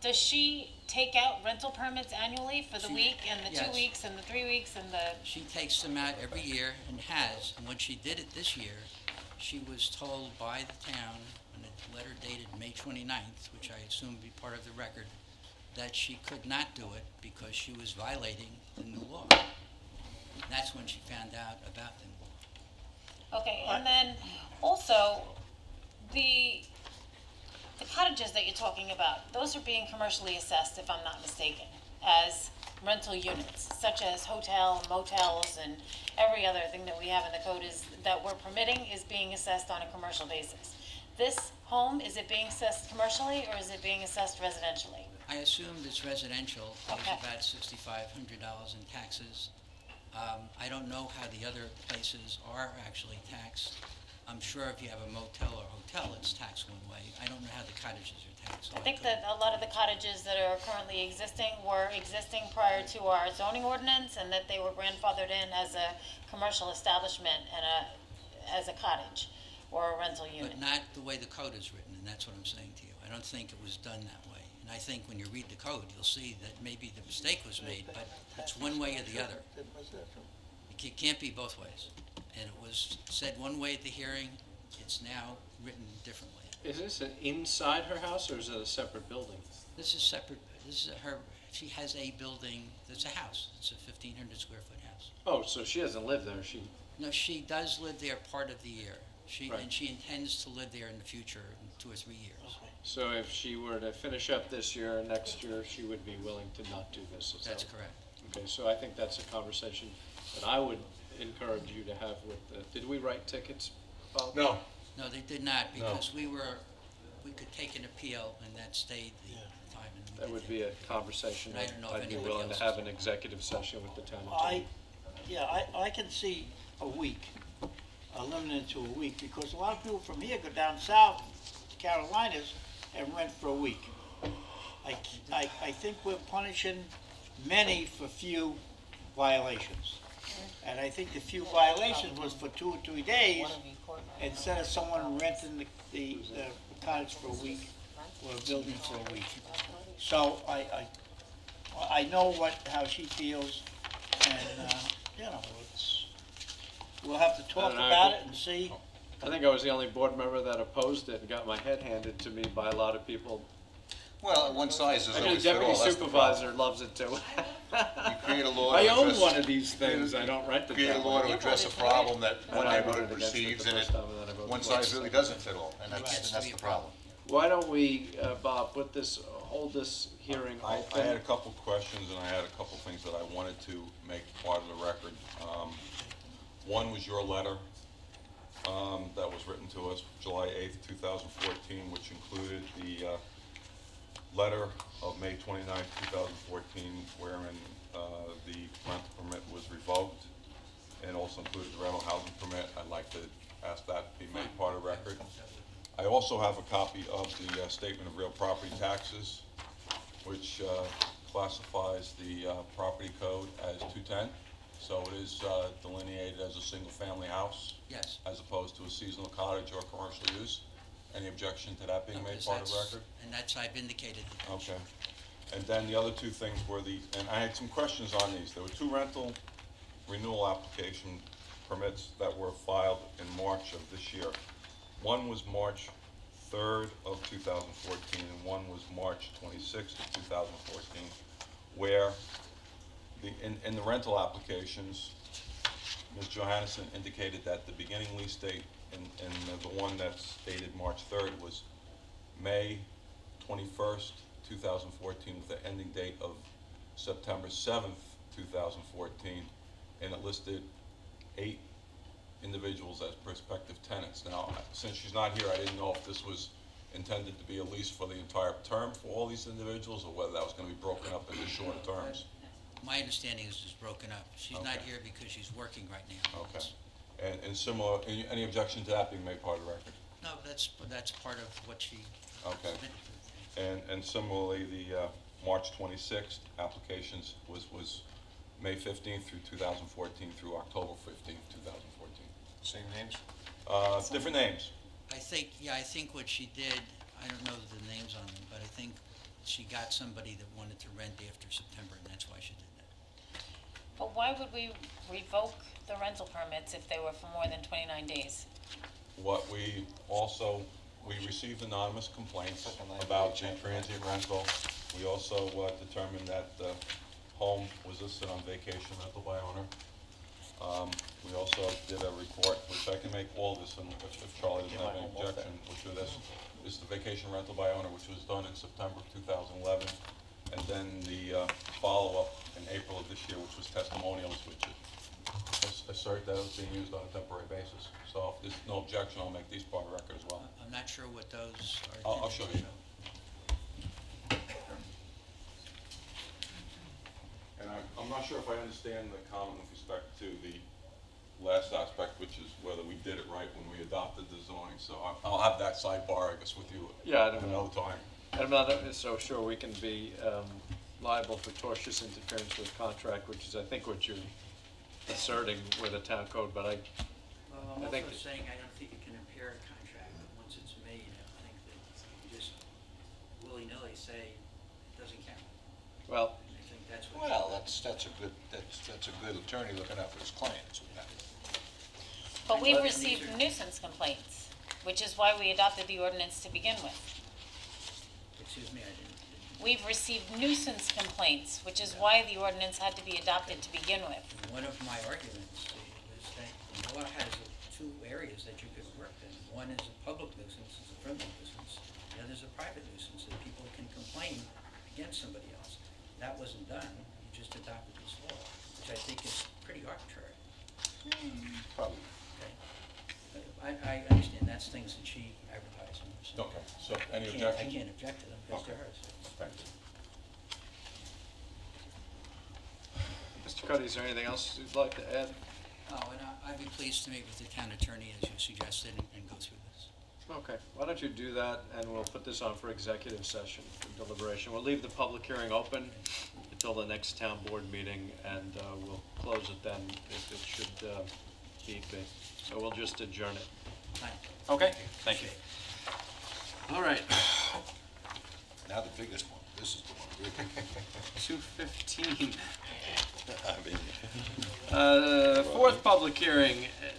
S13: does she take out rental permits annually for the week and the 2
S6: Yes.
S13: weeks and the 3 weeks and the?
S6: She takes them out every year and has, and when she did it this year, she was told by the town, in a letter dated May 29th, which I assume would be part of the record, that she could not do it because she was violating the new law. And that's when she found out about the new law.
S13: Okay, and then also, the cottages that you're talking about, those are being commercially assessed, if I'm not mistaken, as rental units, such as hotel, motels, and every other thing that we have in the code is, that we're permitting is being assessed on a commercial basis. This home, is it being assessed commercially or is it being assessed residentially?
S6: I assumed it's residential, it was
S13: Okay.
S6: about $6,500 in taxes. I don't know how the other places are actually taxed. I'm sure if you have a motel or hotel, it's taxed one way. I don't know how the cottages are taxed. so
S13: I think
S6: couldn't-
S13: that a lot of the cottages that are currently existing were existing prior to our zoning ordinance, and that they were grandfathered in as a commercial establishment and as a cottage or a rental unit.
S6: But not the way the code is written, and that's what I'm saying to you. I don't think it was done that way. And I think when you read the code, you'll see that maybe the mistake was made, but it's one way or the other. It can't be both ways. And it was said one way at the hearing, it's now written differently.
S2: Is this inside her house or is it a separate building?
S6: This is separate, this is she has a building, that's a house, it's a 1,500 square foot house.
S2: Oh, so she doesn't live there, she,
S6: No, she does live there part of the year.
S2: Right.
S6: And she intends to live there in the future, in 2 or 3 years.
S2: so if she were to finish up this year and next year, she would be willing to not do this, is
S6: That's
S2: that-
S6: correct.
S2: Okay, so I think that's a conversation that I would encourage you to have with did we write tickets, Bob?
S11: No.
S6: No, they did not, because we could take an appeal, and that stayed the time. And we
S2: That
S6: did
S2: would
S6: that.
S2: be a conversation
S6: And I don't know if
S2: I'd be
S6: anybody
S2: willing to
S6: else
S2: have
S6: is-
S2: an executive session with the town attorney.
S5: I can see a week, limited to a week, because a lot of people from here go down south to Carolinas and rent for a week. I think we're punishing many for few violations. And I think the few violations was for 2 or 3 days, instead of someone renting the cottage for a week, or a building for a week. So I know how she feels, and, we'll have to talk
S2: And I
S5: about
S2: think-
S5: it and see.
S2: I think I was the only board member that opposed it and got my head handed to me by a lot of people.
S11: Well, one size doesn't always fit all,
S2: Deputy
S11: that's the
S2: supervisor
S11: problem.
S2: loves it too.
S11: You create a law to
S2: I own
S11: address-
S2: one of these things, I don't rent it
S11: Create a
S2: that
S11: law
S2: way.
S11: to address a problem that one
S2: And I
S11: neighborhood
S2: voted against it
S11: perceives,
S2: the
S11: and
S2: first time, and then I voted
S11: one
S2: for
S11: size
S2: it.
S11: really doesn't fit all, and that's the problem.
S2: Why don't we, Bob, hold this hearing
S15: I
S2: open?
S15: had a couple questions and I had a couple things that I wanted to make part of the record. One was your letter that was written to us July 8th, 2014, which included the letter of May 29th, 2014, wherein the rental permit was revoked, and also included the rental housing permit. I'd like to ask that to be made part of the record. I also have a copy of the statement of real property taxes, which classifies the property code as 210. So it is delineated as a single-family house.
S6: Yes.
S15: As opposed to a seasonal cottage or commercial use. Any objection to that being made
S6: Because
S15: part of the
S6: that's-
S15: record?
S6: And that's, I've indicated that.
S15: Okay. And then the other two things were and I had some questions on these. There were 2 rental renewal application permits that were filed in March of this year. One was March 3rd of 2014, and one was March 26th of 2014, where in the rental applications, Ms. Johannesson indicated that the beginning lease date in the one that's dated March 3rd was May 21st, 2014, with the ending date of September 7th, 2014, and it listed 8 individuals as prospective tenants. Now, since she's not here, I didn't know if this was intended to be a lease for the entire term for all these individuals, or whether that was going to be broken up into shorter terms.
S6: My understanding is it's broken up. She's not
S15: Okay.
S6: here because she's working right now.
S15: Okay. And similar, any objection to that being made part of the record?
S6: No, that's part of what she
S15: Okay.
S6: submitted.
S15: And similarly, the March 26th applications was May 15th through 2014 through October 15th, 2014.
S11: Same names?
S15: Different names.
S6: I think what she did, I don't know the names on them, but I think she got somebody that wanted to rent after September, and that's why she did that.
S13: But why would we revoke the rental permits if they were for more than 29 days?
S15: What we received anonymous complaints about the transient rental. We also determined that the home was listed on vacation rental by owner. We also did a report, which I can make all this, and if Charlie doesn't have any objection, which is this is the vacation rental by owner, which was done in September 2011, and then the follow-up in April of this year, which was testimonials, which assert that it was being used on a temporary basis. So if there's no objection, I'll make these part of the record as well.
S6: I'm not sure what those are.
S15: I'll show you. And I'm not sure if I understand the comment with respect to the last aspect, which is whether we did it right when we adopted the zoning. So I'll have that sidebar, I guess, with you another time.
S2: I'm not so sure we can be liable for tortious interference with contract, which is, I think, what you're asserting with the town code, but I
S6: I'm
S2: think
S6: also saying I don't think you can impair a contract once it's made. I think that you just willy-nilly say it doesn't count.
S2: well,
S6: I think that's what.
S11: Well, that's a good attorney looking out for his clients.
S13: But we've received nuisance complaints, which is why we adopted the ordinance to begin with.
S6: Excuse me, I didn't.
S13: We've received nuisance complaints, which is why the ordinance had to be adopted to begin with.
S6: One of my arguments is that the law has two areas that you could work in. One is a public nuisance, it's a criminal nuisance. The other is a private nuisance, that people can complain against somebody else. That wasn't done, you just adopted this law, which I think is pretty arbitrary.
S15: Probably.
S6: Okay. I understand, that's things that she advertised.
S15: Okay, so any
S6: I
S15: objections?
S6: can't object to them, because
S15: Okay.
S6: they're hers.
S15: Thank you.
S2: Mr. Cuddy, is there anything else you'd like to add?
S6: Oh, and I'd be pleased to meet with the town attorney, as you suggested, and go through this.
S2: Okay, why don't you do that, and we'll put this on for executive session for deliberation. We'll leave the public hearing open until the next town board meeting, and we'll close it then if it should need be. So we'll just adjourn it.
S6: Fine.
S2: Okay, thank you. All right,
S11: Now the biggest one, this is the one, really.
S2: 2:15.
S11: I mean,
S2: Fourth public hearing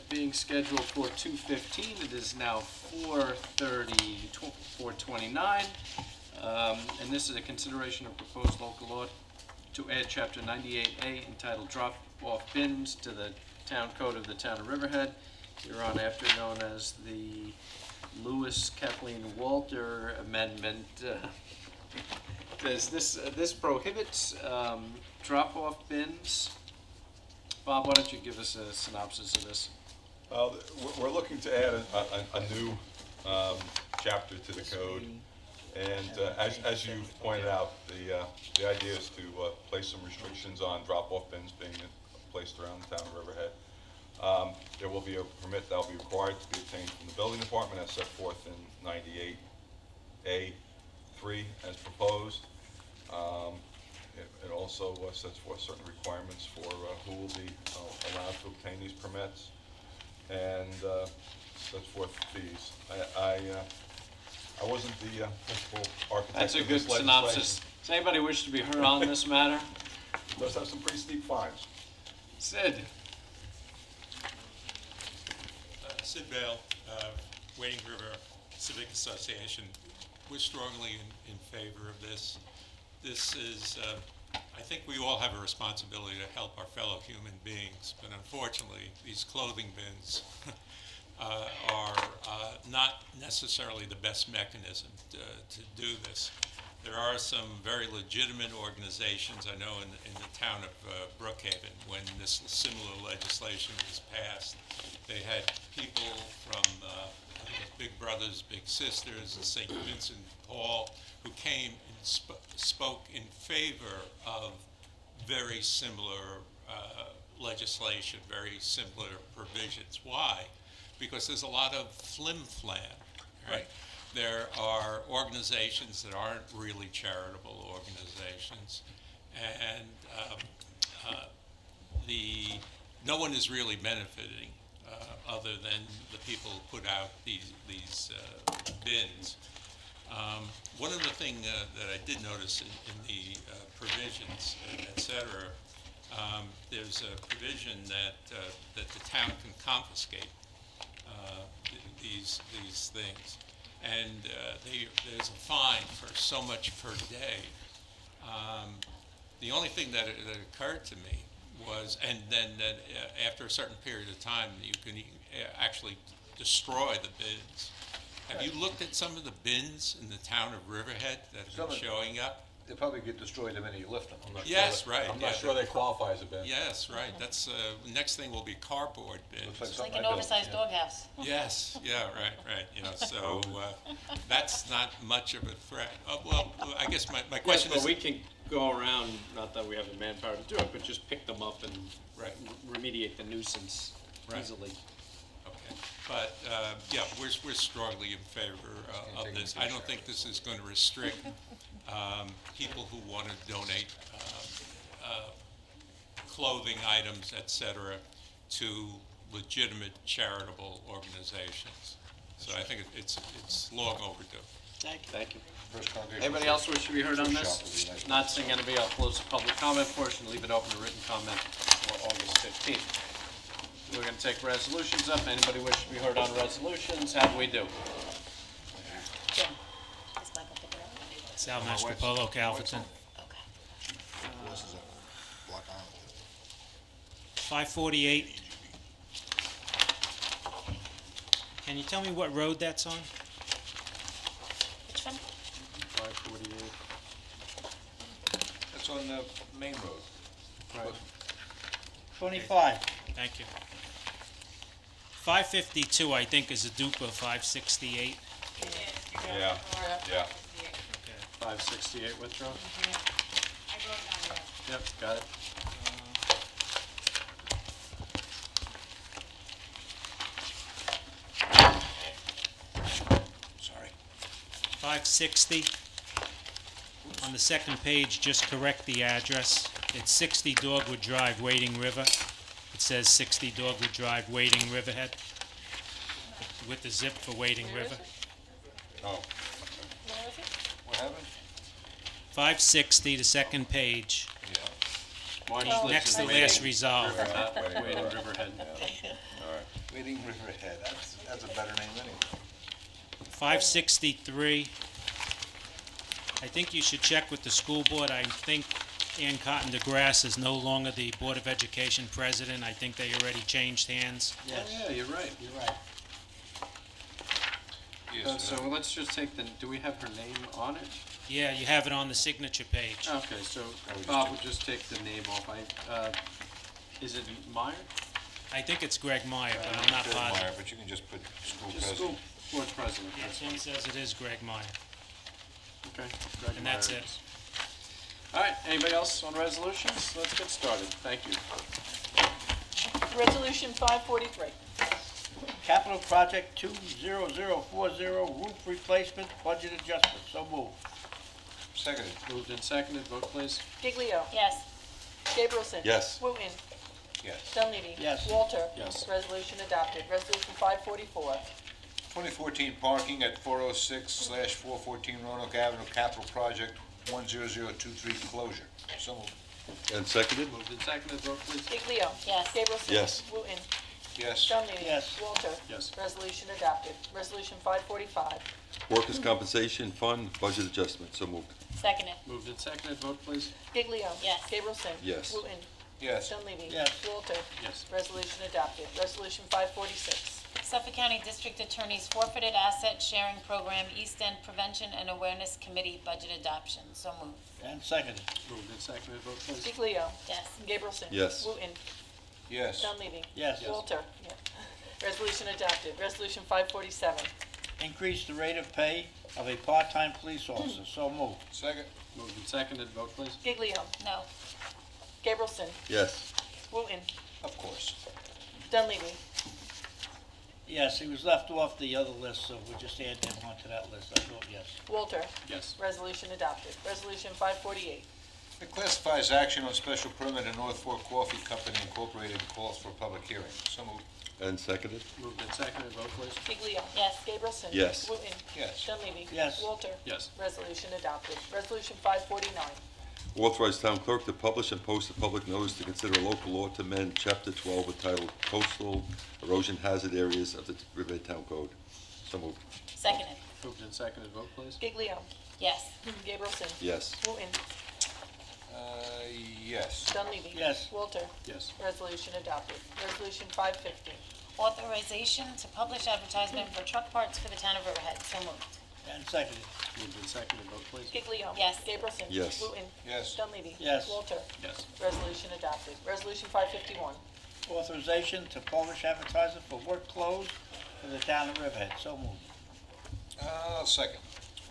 S2: being scheduled for 2:15. It is now 4:30, 4:29. And this is a consideration of proposed local law to add Chapter 98A entitled Drop-Off Bins to the Town Code of the Town of Riverhead, hereinafter known as the Lewis Kathleen Walter Amendment. This prohibits drop-off bins. Bob, why don't you give us a synopsis of this?
S15: We're looking to add a new chapter to the code. And as you pointed out, the idea is to place some restrictions on drop-off bins being placed around the town of Riverhead. There will be a permit that will be required to be obtained from the building department as set forth in 98A3 as proposed. It also sets forth certain requirements for who will be allowed to obtain these permits, and sets forth fees. I wasn't the principal architect
S2: That's a
S15: of
S2: good
S15: this legislation.
S2: synopsis. Does anybody wish to be heard on this matter?
S15: It does have some pretty steep fines.
S2: Sid?
S8: Sid Bale, Wading River Civic Association. We're strongly in favor of this. This is, I think we all have a responsibility to help our fellow human beings, but unfortunately, these clothing bins are not necessarily the best mechanism to do this. There are some very legitimate organizations, I know in the town of Brookhaven, when this similar legislation was passed, they had people from Big Brothers, Big Sisters, and St. Vincent Paul, who came and spoke in favor of very similar legislation, very similar provisions. Why? Because there's a lot of flim-flam, right? There are organizations that aren't really charitable organizations, and no one is really benefiting other than the people who put out these bins. One of the things that I did notice in the provisions, et cetera, there's a provision that the town can confiscate these things, and there's a fine for so much per day. The only thing that occurred to me was, and then after a certain period of time, you can actually destroy the bins. Have you looked at some of the bins in the town of Riverhead that have been showing up?
S9: They probably get destroyed the minute you lift them.
S8: Yes, right.
S9: I'm not sure they qualify as a bin.
S8: Yes, right. That's next thing will be cardboard bins.
S13: It's like an oversized doghouse.
S8: Yes, yeah, right. You know, so that's not much of a threat. Well, I guess my question
S2: yes,
S8: is.
S2: But we can go around, not that we have the manpower to do it, but just pick them up and remediate the nuisance easily.
S8: Okay, but yeah, we're strongly in favor of this. I don't think this is going to restrict people who want to donate clothing items, et cetera, to legitimate charitable organizations. So I think it's long overdue.
S2: Thank you. Anybody else wish to be heard on this? Not seeing anybody, I'll close the public comment portion, leave it open to written comment for August 15th. We're going to take resolutions up. Anybody wish to be heard on resolutions? How do we do?
S13: Jim, is Michael picking up?
S12: Sal Mastropolo, Calverton.
S11: This is a Block Island.
S12: 548. Can you tell me what road that's on?
S13: Which one?
S2: 548.
S9: That's on the main road.
S2: Right.
S5: 25.
S12: Thank you. 552, I think, is a dupe of 568.
S9: Yeah.
S2: 568 withdrawn? Yep, got it.
S9: Sorry.
S12: 560. On the second page, just correct the address. It's 60 Dogwood Drive, Wading River. It says 60 Dogwood Drive, Wading Riverhead, with the zip for Wading River.
S9: Oh. What happened?
S12: 560, the second page. Next to last resolve.
S2: Wading Riverhead.
S9: All right. Wading Riverhead. That's a better name anyway.
S12: 563. I think you should check with the school board. I think Ann Cotton DeGrasse is no longer the Board of Education president. I think they already changed hands.
S2: Yes. Oh, yeah, you're right.
S9: Yes,
S2: So let's just take do we have her name on it?
S12: Yeah, you have it on the signature page.
S2: Okay, so Bob would just take the name off. Is it Meyer?
S12: I think it's Greg Meyer, but I'm not positive.
S9: Meyer, but you can just put school
S2: Just
S9: president.
S2: school board president.
S12: Yeah, Tim says it is Greg Meyer.
S2: Okay. Greg
S12: And that's
S2: Meyer.
S12: it.
S2: All right, anybody else on resolutions? Let's get started. Thank you.
S5: Resolution 543. Capital Project 20040, roof replacement, budget adjustment. So moved.
S9: Seconded.
S2: Moved and seconded. Vote, please.
S3: Giglio.
S13: Yes.
S3: Gabrielson.
S1: Yes.
S3: Wooten.
S9: Yes.
S3: Dunleavy.
S5: Yes.
S3: Walter.
S2: Yes.
S3: Resolution adopted. Resolution 544.
S9: 2014 parking at 406/414 Roanoke Avenue, Capital Project 10023 closure. So moved.
S1: And seconded?
S2: Moved and seconded. Vote, please.
S3: Giglio.
S13: Yes.
S3: Gabrielson.
S1: Yes.
S3: Wooten.
S9: Yes.
S3: Dunleavy.
S5: Yes.
S3: Walter.
S2: Yes.
S3: Resolution adopted. Resolution 545.
S1: Workers' Compensation Fund, budget adjustment, so moved.
S13: Seconded.
S2: Moved and seconded. Vote, please.
S3: Giglio.
S13: Yes.
S3: Gabrielson.
S1: Yes.
S3: Wooten.
S9: Yes.
S3: Dunleavy.
S5: Yes.
S3: Walter.
S2: Yes.
S3: Resolution adopted. Resolution 546.
S13: Suffolk County District Attorney's Forfeited Asset Sharing Program, East End Prevention and Awareness Committee, budget adoption. So moved.
S5: And seconded.
S2: Moved and seconded. Vote, please.
S3: Giglio.
S13: Yes.
S3: Gabrielson.
S1: Yes.
S3: Wooten.
S9: Yes.
S3: Dunleavy.
S5: Yes.
S3: Walter. Resolution adopted. Resolution 547.
S5: Increase the rate of pay of a part-time police officer. So moved.
S9: Second.
S2: Moved and seconded. Vote, please.
S3: Giglio.
S13: No. Gabrielson.
S1: Yes.
S13: Wooten.
S9: Of course.
S13: Dunleavy.
S5: Yes, he was left off the other list, so we just add him onto that list. I vote yes.
S13: Walter.
S9: Yes.
S13: Resolution adopted. Resolution 548.
S11: It classifies action on special permit of North Fork Coffee Company Incorporated and calls for a public hearing. So moved.
S1: And seconded?
S22: Moved and seconded, vote please.
S13: Giglio. Yes. Gabrielson.
S1: Yes.
S13: Wooten.
S11: Yes.
S13: Dunleavy.
S5: Yes.
S13: Walter.
S22: Yes.
S13: Resolution adopted. Resolution 549.
S1: Authorize town clerk to publish and post a public notice to consider a local law to amend Chapter 12 entitled Coastal Erosion Hazard Areas of the Riverhead Town Code. So moved.
S13: Seconded.
S22: Moved and seconded, vote please.
S13: Giglio. Yes. Gabrielson.
S1: Yes.
S13: Wooten.
S11: Yes.
S13: Dunleavy.
S5: Yes.
S13: Walter.
S22: Yes.
S13: Resolution adopted. Resolution 550. Authorization to publish advertisement for truck parts for the town of Riverhead. So moved.
S5: And seconded.
S22: Moved and seconded, vote please.
S13: Giglio. Yes. Gabrielson.
S1: Yes.
S13: Wooten.
S11: Yes.
S13: Dunleavy.
S5: Yes.
S13: Walter.
S22: Yes.
S13: Resolution adopted. Resolution 551.
S5: Authorization to publish advertisement for work clothes for the town of Riverhead. So moved.
S11: Second.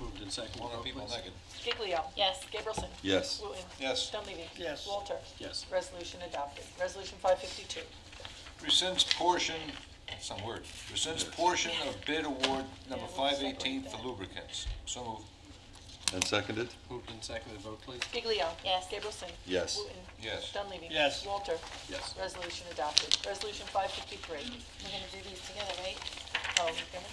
S22: Moved and seconded,
S11: One of
S22: vote
S11: the people
S22: please.
S11: naked.
S13: Giglio. Yes. Gabrielson.
S1: Yes.
S13: Wooten.
S11: Yes.
S13: Dunleavy.
S5: Yes.
S13: Walter.
S22: Yes.
S13: Resolution adopted. Resolution 552.
S11: Rescinds portion, some word, rescinds portion of bid award number 518 for lubricants. So moved.
S1: And seconded?
S22: Moved and seconded, vote please.
S13: Giglio. Yes. Gabrielson.
S1: Yes.
S13: Wooten.
S11: Yes.
S13: Dunleavy.
S5: Yes.
S13: Walter.
S22: Yes.
S13: Resolution adopted. Resolution 553. We're gonna do these together, right? Oh, we're gonna?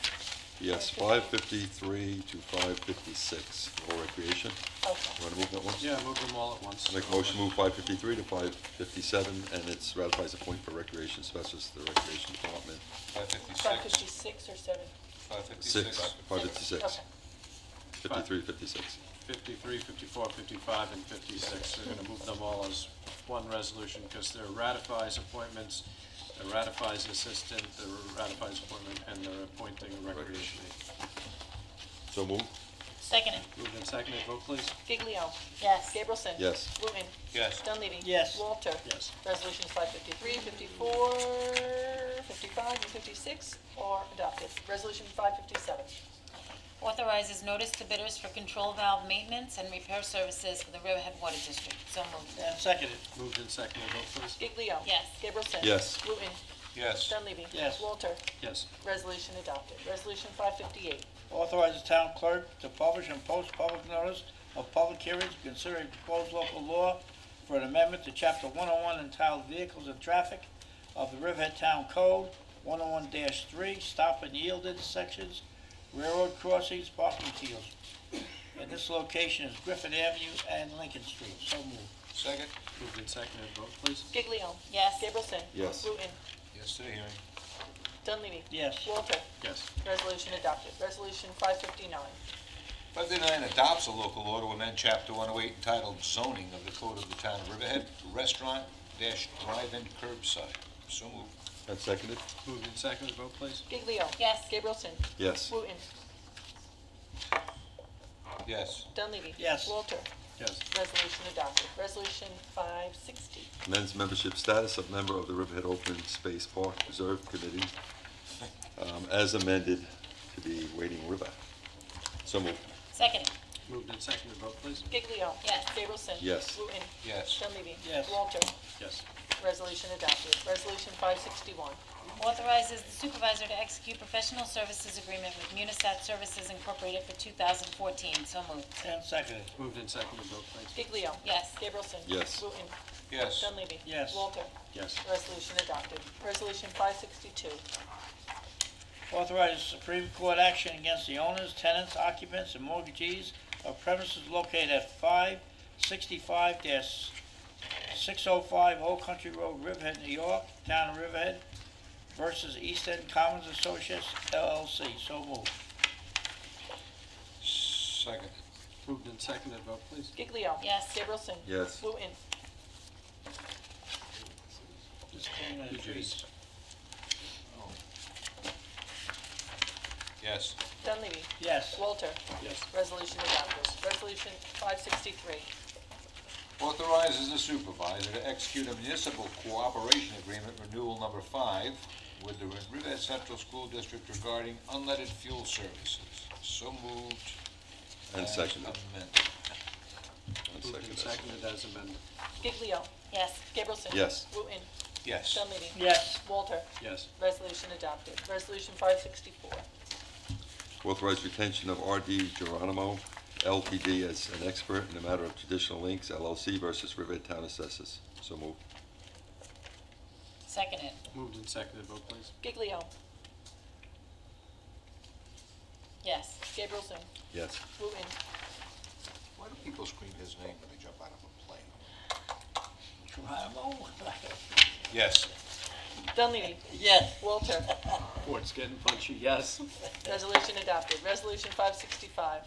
S1: Yes, 553 to 556 for recreation.
S13: Okay.
S1: Want to move that once?
S22: Yeah, move them all at once.
S1: Make a motion, move 553 to 557, and it's ratifies a point for recreation specialist, the recreation department.
S11: 556.
S13: 556 or 7?
S11: 556.
S1: 556.
S13: Okay.
S1: 53, 56.
S22: 53, 54, 55, and 56. We're going to move them all as one resolution because there ratifies appointments, there ratifies assistant, there ratifies appointment, and they're appointing a recreation aide.
S1: So move?
S13: Seconded.
S22: Moved and seconded, vote please.
S13: Giglio. Yes. Gabrielson.
S1: Yes.
S13: Wooten.
S11: Yes.
S13: Dunleavy.
S5: Yes.
S13: Walter.
S22: Yes.
S13: Resolutions 553, 54, 55, and 56 are adopted. Resolution 557. Authorizes notice to bidders for control valve maintenance and repair services for the Riverhead Water District. So moved.
S5: And seconded.
S22: Moved and seconded, vote please.
S13: Giglio. Yes. Gabrielson.
S1: Yes.
S13: Wooten.
S11: Yes.
S13: Dunleavy.
S5: Yes.
S13: Walter.
S22: Yes.
S13: Resolution adopted. Resolution 558.
S5: Authorizes town clerk to publish and post public notice of public hearings considering proposed local law for an amendment to Chapter 101 entitled Vehicles and Traffic of the Riverhead Town Code, 101-3, stop and yield intersections, railroad crossings, parking fields. And this location is Griffin Avenue and Lincoln Street. So moved.
S11: Second.
S22: Moved and seconded, vote please.
S13: Giglio. Yes. Gabrielson.
S1: Yes.
S13: Wooten.
S11: Yes to the hearing.
S13: Dunleavy.
S5: Yes.
S13: Walter.
S22: Yes.
S13: Resolution adopted. Resolution 559.
S11: 559 adopts a local law to amend Chapter 108 entitled Zoning of the Code of the Town of Riverhead to restaurant-drive-in curbside. So moved.
S1: And seconded?
S22: Moved and seconded, vote please.
S13: Giglio. Yes. Gabrielson.
S1: Yes.
S13: Wooten.
S11: Yes.
S13: Dunleavy.
S5: Yes.
S13: Walter.
S22: Yes.
S13: Resolution adopted. Resolution 560.
S1: Amends membership status of member of the Riverhead Open Space Park Preserve Committee as amended to be Wading River. So moved.
S13: Seconded.
S22: Moved and seconded, vote please.
S13: Giglio. Yes. Gabrielson.
S1: Yes.
S13: Wooten.
S11: Yes.
S13: Dunleavy.
S5: Yes.
S13: Walter.
S22: Yes.
S13: Resolution adopted. Resolution 561. Authorizes the supervisor to execute professional services agreement with Munisat Services Incorporated for 2014. So moved.
S5: And seconded.
S22: Moved and seconded, vote please.
S13: Giglio. Yes. Gabrielson.
S1: Yes.
S13: Wooten.
S11: Yes.
S13: Dunleavy.
S5: Yes.
S13: Walter.
S22: Yes.
S13: Resolution adopted. Resolution 562.
S5: Authorizes Supreme Court action against the owners, tenants, occupants, and mortgagees of premises located at 565-605 Old Country Road, Riverhead, New York, Town of Riverhead, versus East End Commons Associates, LLC. So moved.
S11: Second.
S22: Moved and seconded, vote please.
S13: Giglio. Yes. Gabrielson.
S1: Yes.
S13: Wooten.
S5: Just cleaning the trees.
S11: Yes.
S13: Dunleavy.
S5: Yes.
S13: Walter.
S22: Yes.
S13: Resolution adopted. Resolution 563.
S11: Authorizes the supervisor to execute a municipal cooperation agreement renewal number 5 with the Riverhead Central School District regarding unleaded fuel services. So moved.
S1: And
S11: as
S1: seconded.
S11: amended.
S2: Moved and seconded as amended.
S4: Giglio.
S13: Yes.
S4: Gabrielson.
S1: Yes.
S4: Wooten.
S9: Yes.
S4: Dunleavy.
S5: Yes.
S4: Walter.
S2: Yes.
S4: Resolution adopted. Resolution 564.
S1: Authorize retention of R.D. Geronimo, Ltd. as an expert in the matter of traditional links, LLC versus Riverhead Town Assessors. So moved.
S13: Seconded.
S2: Moved and seconded, vote please.
S4: Giglio.
S13: Yes.
S4: Gabrielson.
S1: Yes.
S4: Wooten.
S11: Why do people scream his name when they jump out of a plane?
S5: Geronimo?
S9: Yes.
S4: Dunleavy.
S5: Yes.
S4: Walter.
S2: Court's getting punchy, yes.
S4: Resolution adopted. Resolution 565.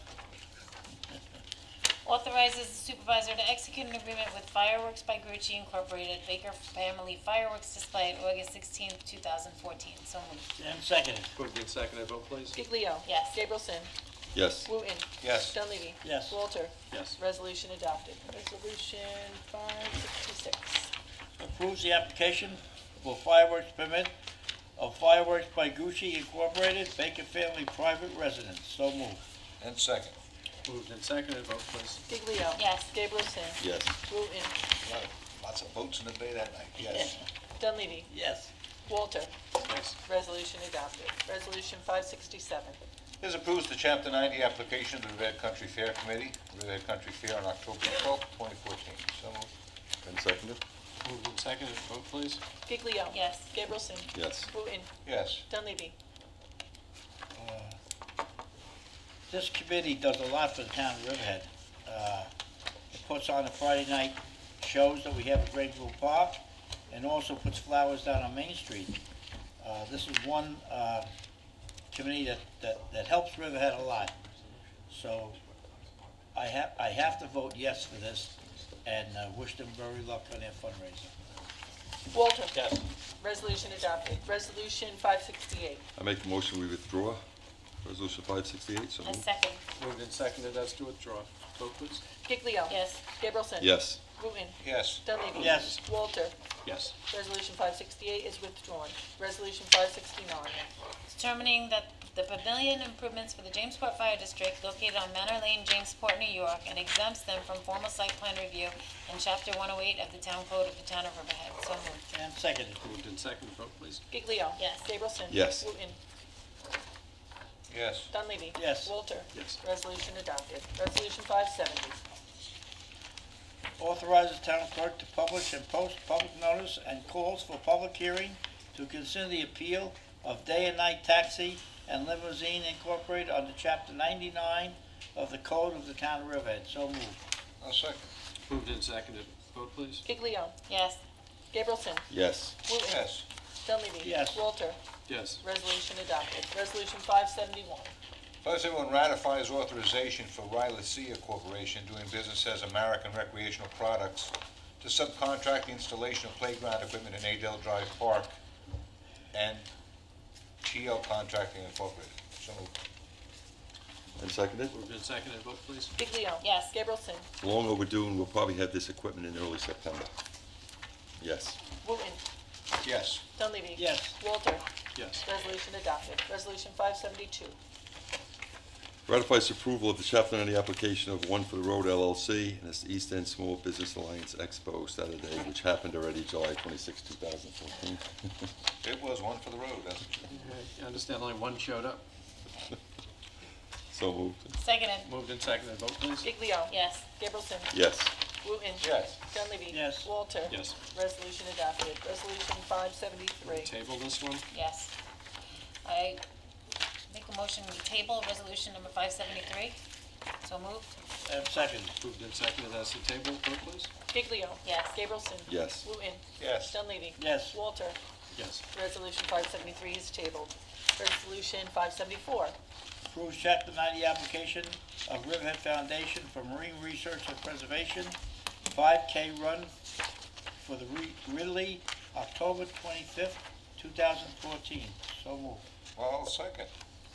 S13: Authorizes the supervisor to execute an agreement with Fireworks by Grucci Incorporated, Baker Family Fireworks Display, August 16th, 2014. So moved.
S5: And seconded.
S2: Moved and seconded, vote please.
S4: Giglio.
S13: Yes.
S4: Gabrielson.
S1: Yes.
S4: Wooten.
S9: Yes.
S4: Dunleavy.
S5: Yes.
S4: Walter.
S2: Yes.
S4: Resolution adopted. Resolution 566.
S5: Approves the application for fireworks permit of Fireworks by Gucci Incorporated, Baker Family Private Residence. So moved.
S9: And second.
S2: Moved and seconded, vote please.
S4: Giglio.
S13: Yes.
S4: Gabrielson.
S1: Yes.
S4: Wooten.
S9: Lots of boats in the bay that night, yes.
S4: Dunleavy.
S5: Yes.
S4: Walter.
S2: Yes.
S4: Resolution adopted. Resolution 567.
S11: This approves the Chapter 90 application of the Riverhead Country Fair Committee, Riverhead Country Fair on October 12th, 2014. So moved.
S1: And seconded?
S2: Moved and seconded, vote please.
S4: Giglio.
S13: Yes.
S4: Gabrielson.
S1: Yes.
S4: Wooten.
S11: Yes.
S4: Dunleavy.
S5: This committee does a lot for the town of Riverhead. It puts on the Friday night shows that we have at Grangeville Park, and also puts flowers down on Main Street. This is one committee that helps Riverhead a lot. So I have to vote yes for this, and wish them very luck on their fundraiser.
S4: Walter.
S5: Yes.
S4: Resolution adopted. Resolution 568.
S1: I make the motion we withdraw. Resolution 568, so
S13: A
S1: moved.
S13: second.
S2: Moved and seconded as to withdraw, vote please.
S4: Giglio.
S13: Yes.
S4: Gabrielson.
S1: Yes.
S4: Wooten.
S11: Yes.
S4: Dunleavy.
S5: Yes.
S4: Walter.
S2: Yes.
S4: Resolution 568 is withdrawn. Resolution 569.
S13: Determining that the pavilion improvements for the Jamesport Fire District located on Manor Lane, Jamesport, New York, and exempts them from formal site plan review in Chapter 108 of the Town Code of the Town of Riverhead. So moved.
S5: And seconded.
S2: Moved and seconded, vote please.
S4: Giglio.
S13: Yes.
S4: Gabrielson.
S1: Yes.
S4: Wooten.
S11: Yes.
S4: Dunleavy.
S5: Yes.
S4: Walter.
S2: Yes.
S4: Resolution adopted. Resolution 570.
S5: Authorizes town clerk to publish and post public notice and calls for public hearing to consider the appeal of day and night taxi and limousine incorporated under Chapter 99 of the Code of the Town of Riverhead. So moved.
S11: I'll second.
S2: Moved and seconded, vote please.
S4: Giglio.
S13: Yes.
S4: Gabrielson.
S1: Yes.
S4: Wooten.
S11: Yes.
S4: Dunleavy.
S5: Yes.
S4: Walter.
S2: Yes.
S4: Resolution adopted. Resolution 571.
S11: 571 ratifies authorization for Rylacia Corporation doing business as American Recreational Products to subcontract the installation of playground equipment in Adel Drive Park and TL Contracting Incorporated. So moved.
S1: And seconded?
S2: Moved and seconded, vote please.
S4: Giglio.
S13: Yes.
S4: Gabrielson.
S1: Long overdue, and we'll probably have this equipment in early September. Yes.
S4: Wooten.
S11: Yes.
S4: Dunleavy.
S5: Yes.
S4: Walter.
S2: Yes.
S4: Resolution adopted. Resolution 572.
S1: Ratifies approval of the Chapter 90 application of One for the Road LLC and its East End Small Business Alliance Expo Saturday, which happened already July 26, 2014.
S11: It was one for the road, that's it.
S2: Okay, you understand only one showed up.
S1: So moved.
S13: Seconded.
S2: Moved and seconded, vote please.
S4: Giglio.
S13: Yes.
S4: Gabrielson.
S1: Yes.
S4: Wooten.
S11: Yes.
S4: Dunleavy.
S5: Yes.
S4: Walter.
S2: Yes.
S4: Resolution adopted. Resolution 573.
S2: Table this one.
S13: Yes. I make a motion to table resolution number 573. So moved.
S5: And seconded.
S2: Moved and seconded as to table, vote please.
S4: Giglio.
S13: Yes.
S4: Gabrielson.
S1: Yes.
S4: Wooten.
S11: Yes.
S4: Dunleavy.
S5: Yes.
S4: Walter.
S2: Yes.
S4: Resolution 573 is tabled. Resolution 574.
S5: Approves Chapter 90 application of Riverhead Foundation for Marine Research and Preservation, 5K run for the Ridley, October 25th, 2014. So moved.
S11: Well, second.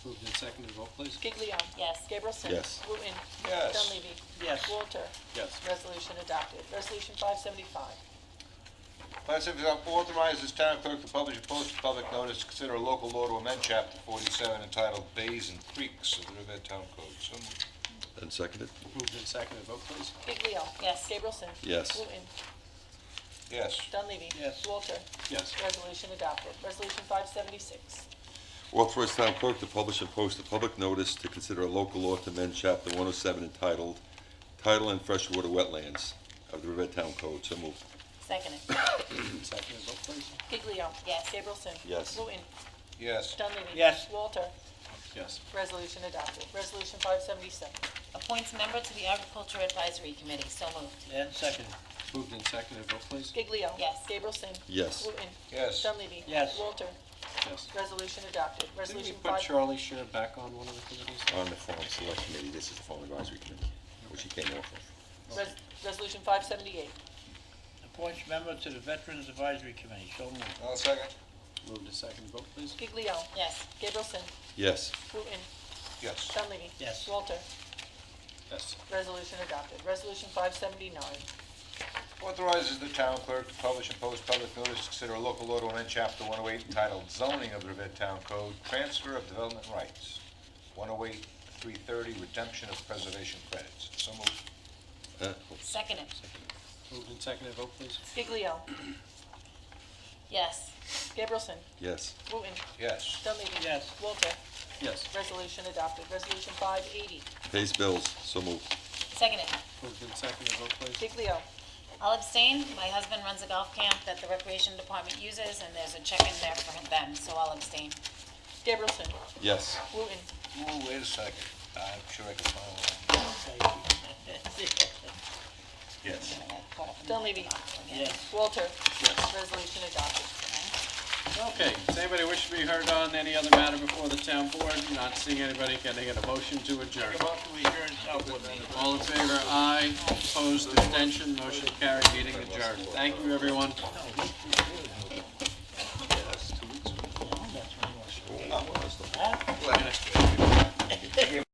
S2: Moved and seconded, vote please.
S4: Giglio.
S13: Yes.
S4: Gabrielson.
S1: Yes.
S4: Wooten.
S11: Yes.
S4: Dunleavy.
S5: Yes.
S4: Walter.
S2: Yes.
S4: Resolution adopted. Resolution 575.
S11: 575 authorizes town clerk to publish and post a public notice to consider a local law to amend Chapter 47 entitled Bays and Creeks of the Riverhead Town Code. So moved.
S1: And seconded?
S2: Moved and seconded, vote please.
S4: Giglio.
S13: Yes.
S4: Gableson.
S1: Yes.
S4: Wooten.
S9: Yes.
S4: Dunleavy.
S5: Yes.
S4: Walter.
S2: Yes.
S4: Resolution adopted. Resolution 576.
S1: Authorize town clerk to publish and post a public notice to consider a local law to amend chapter 107 entitled Tidal and Freshwater Wetlands of the Riverhead Town Code. So moved.
S13: Seconded.
S2: Moved and seconded, vote please.
S4: Giglio.
S13: Yes.
S4: Gableson.
S1: Yes.
S4: Wooten.
S9: Yes.
S4: Dunleavy.
S5: Yes.
S4: Walter.
S2: Yes.
S4: Resolution adopted. Resolution 577.
S13: Appoints member to the Agriculture Advisory Committee. So moved.
S5: And seconded.
S2: Moved and seconded, vote please.
S4: Giglio.
S13: Yes.
S4: Gableson.
S1: Yes.
S4: Wooten.
S9: Yes.
S4: Dunleavy.
S5: Yes.
S4: Walter.
S2: Yes.
S4: Resolution adopted.
S2: Didn't we
S4: Resolution
S2: put
S4: 5.
S2: Charlie Shear back on one of the committees?
S1: On the Farm Select Committee, this is the Farm Advisory Committee, which he came off of.
S4: Resolution 578.
S5: Appoints member to the Veterans Advisory Committee. So moved.
S9: I'll second.
S2: Moved and seconded, vote please.
S4: Giglio.
S13: Yes.
S4: Gableson.
S1: Yes.
S4: Wooten.
S9: Yes.
S4: Dunleavy.
S5: Yes.
S4: Walter.
S2: Yes.
S4: Resolution adopted. Resolution 579.
S11: Authorizes the town clerk to publish and post public notice to consider a local law to amend chapter 108 entitled Zoning of the Riverhead Town Code, Transfer of Development Rights. 108-330, Redemption of Preservation Credits. So moved.
S13: Seconded.
S2: Moved and seconded, vote please.
S4: Giglio.
S13: Yes.
S4: Gableson.
S1: Yes.
S4: Wooten.
S9: Yes.
S4: Dunleavy.
S5: Yes.
S4: Walter.
S2: Yes.
S4: Resolution adopted. Resolution 580.
S1: Pays bills. So moved.
S13: Seconded.
S2: Moved and seconded, vote please.
S4: Giglio.
S13: I'll abstain. My husband runs a golf camp that the Recreation Department uses, and there's a check in there for them, so I'll abstain.
S4: Gableson.
S1: Yes.
S4: Wooten.
S9: Ooh, wait a second. I'm sure I can find one.
S1: Yes.
S4: Dunleavy.
S5: Yes.
S4: Walter.
S2: Yes.
S4: Resolution adopted.
S2: Okay, does anybody wish to be heard on any other matter before the town board? Not seeing anybody, can I get a motion to adjourn? All in favor, aye. Opposed, abstention, motion carried, meeting adjourned. Thank you, everyone.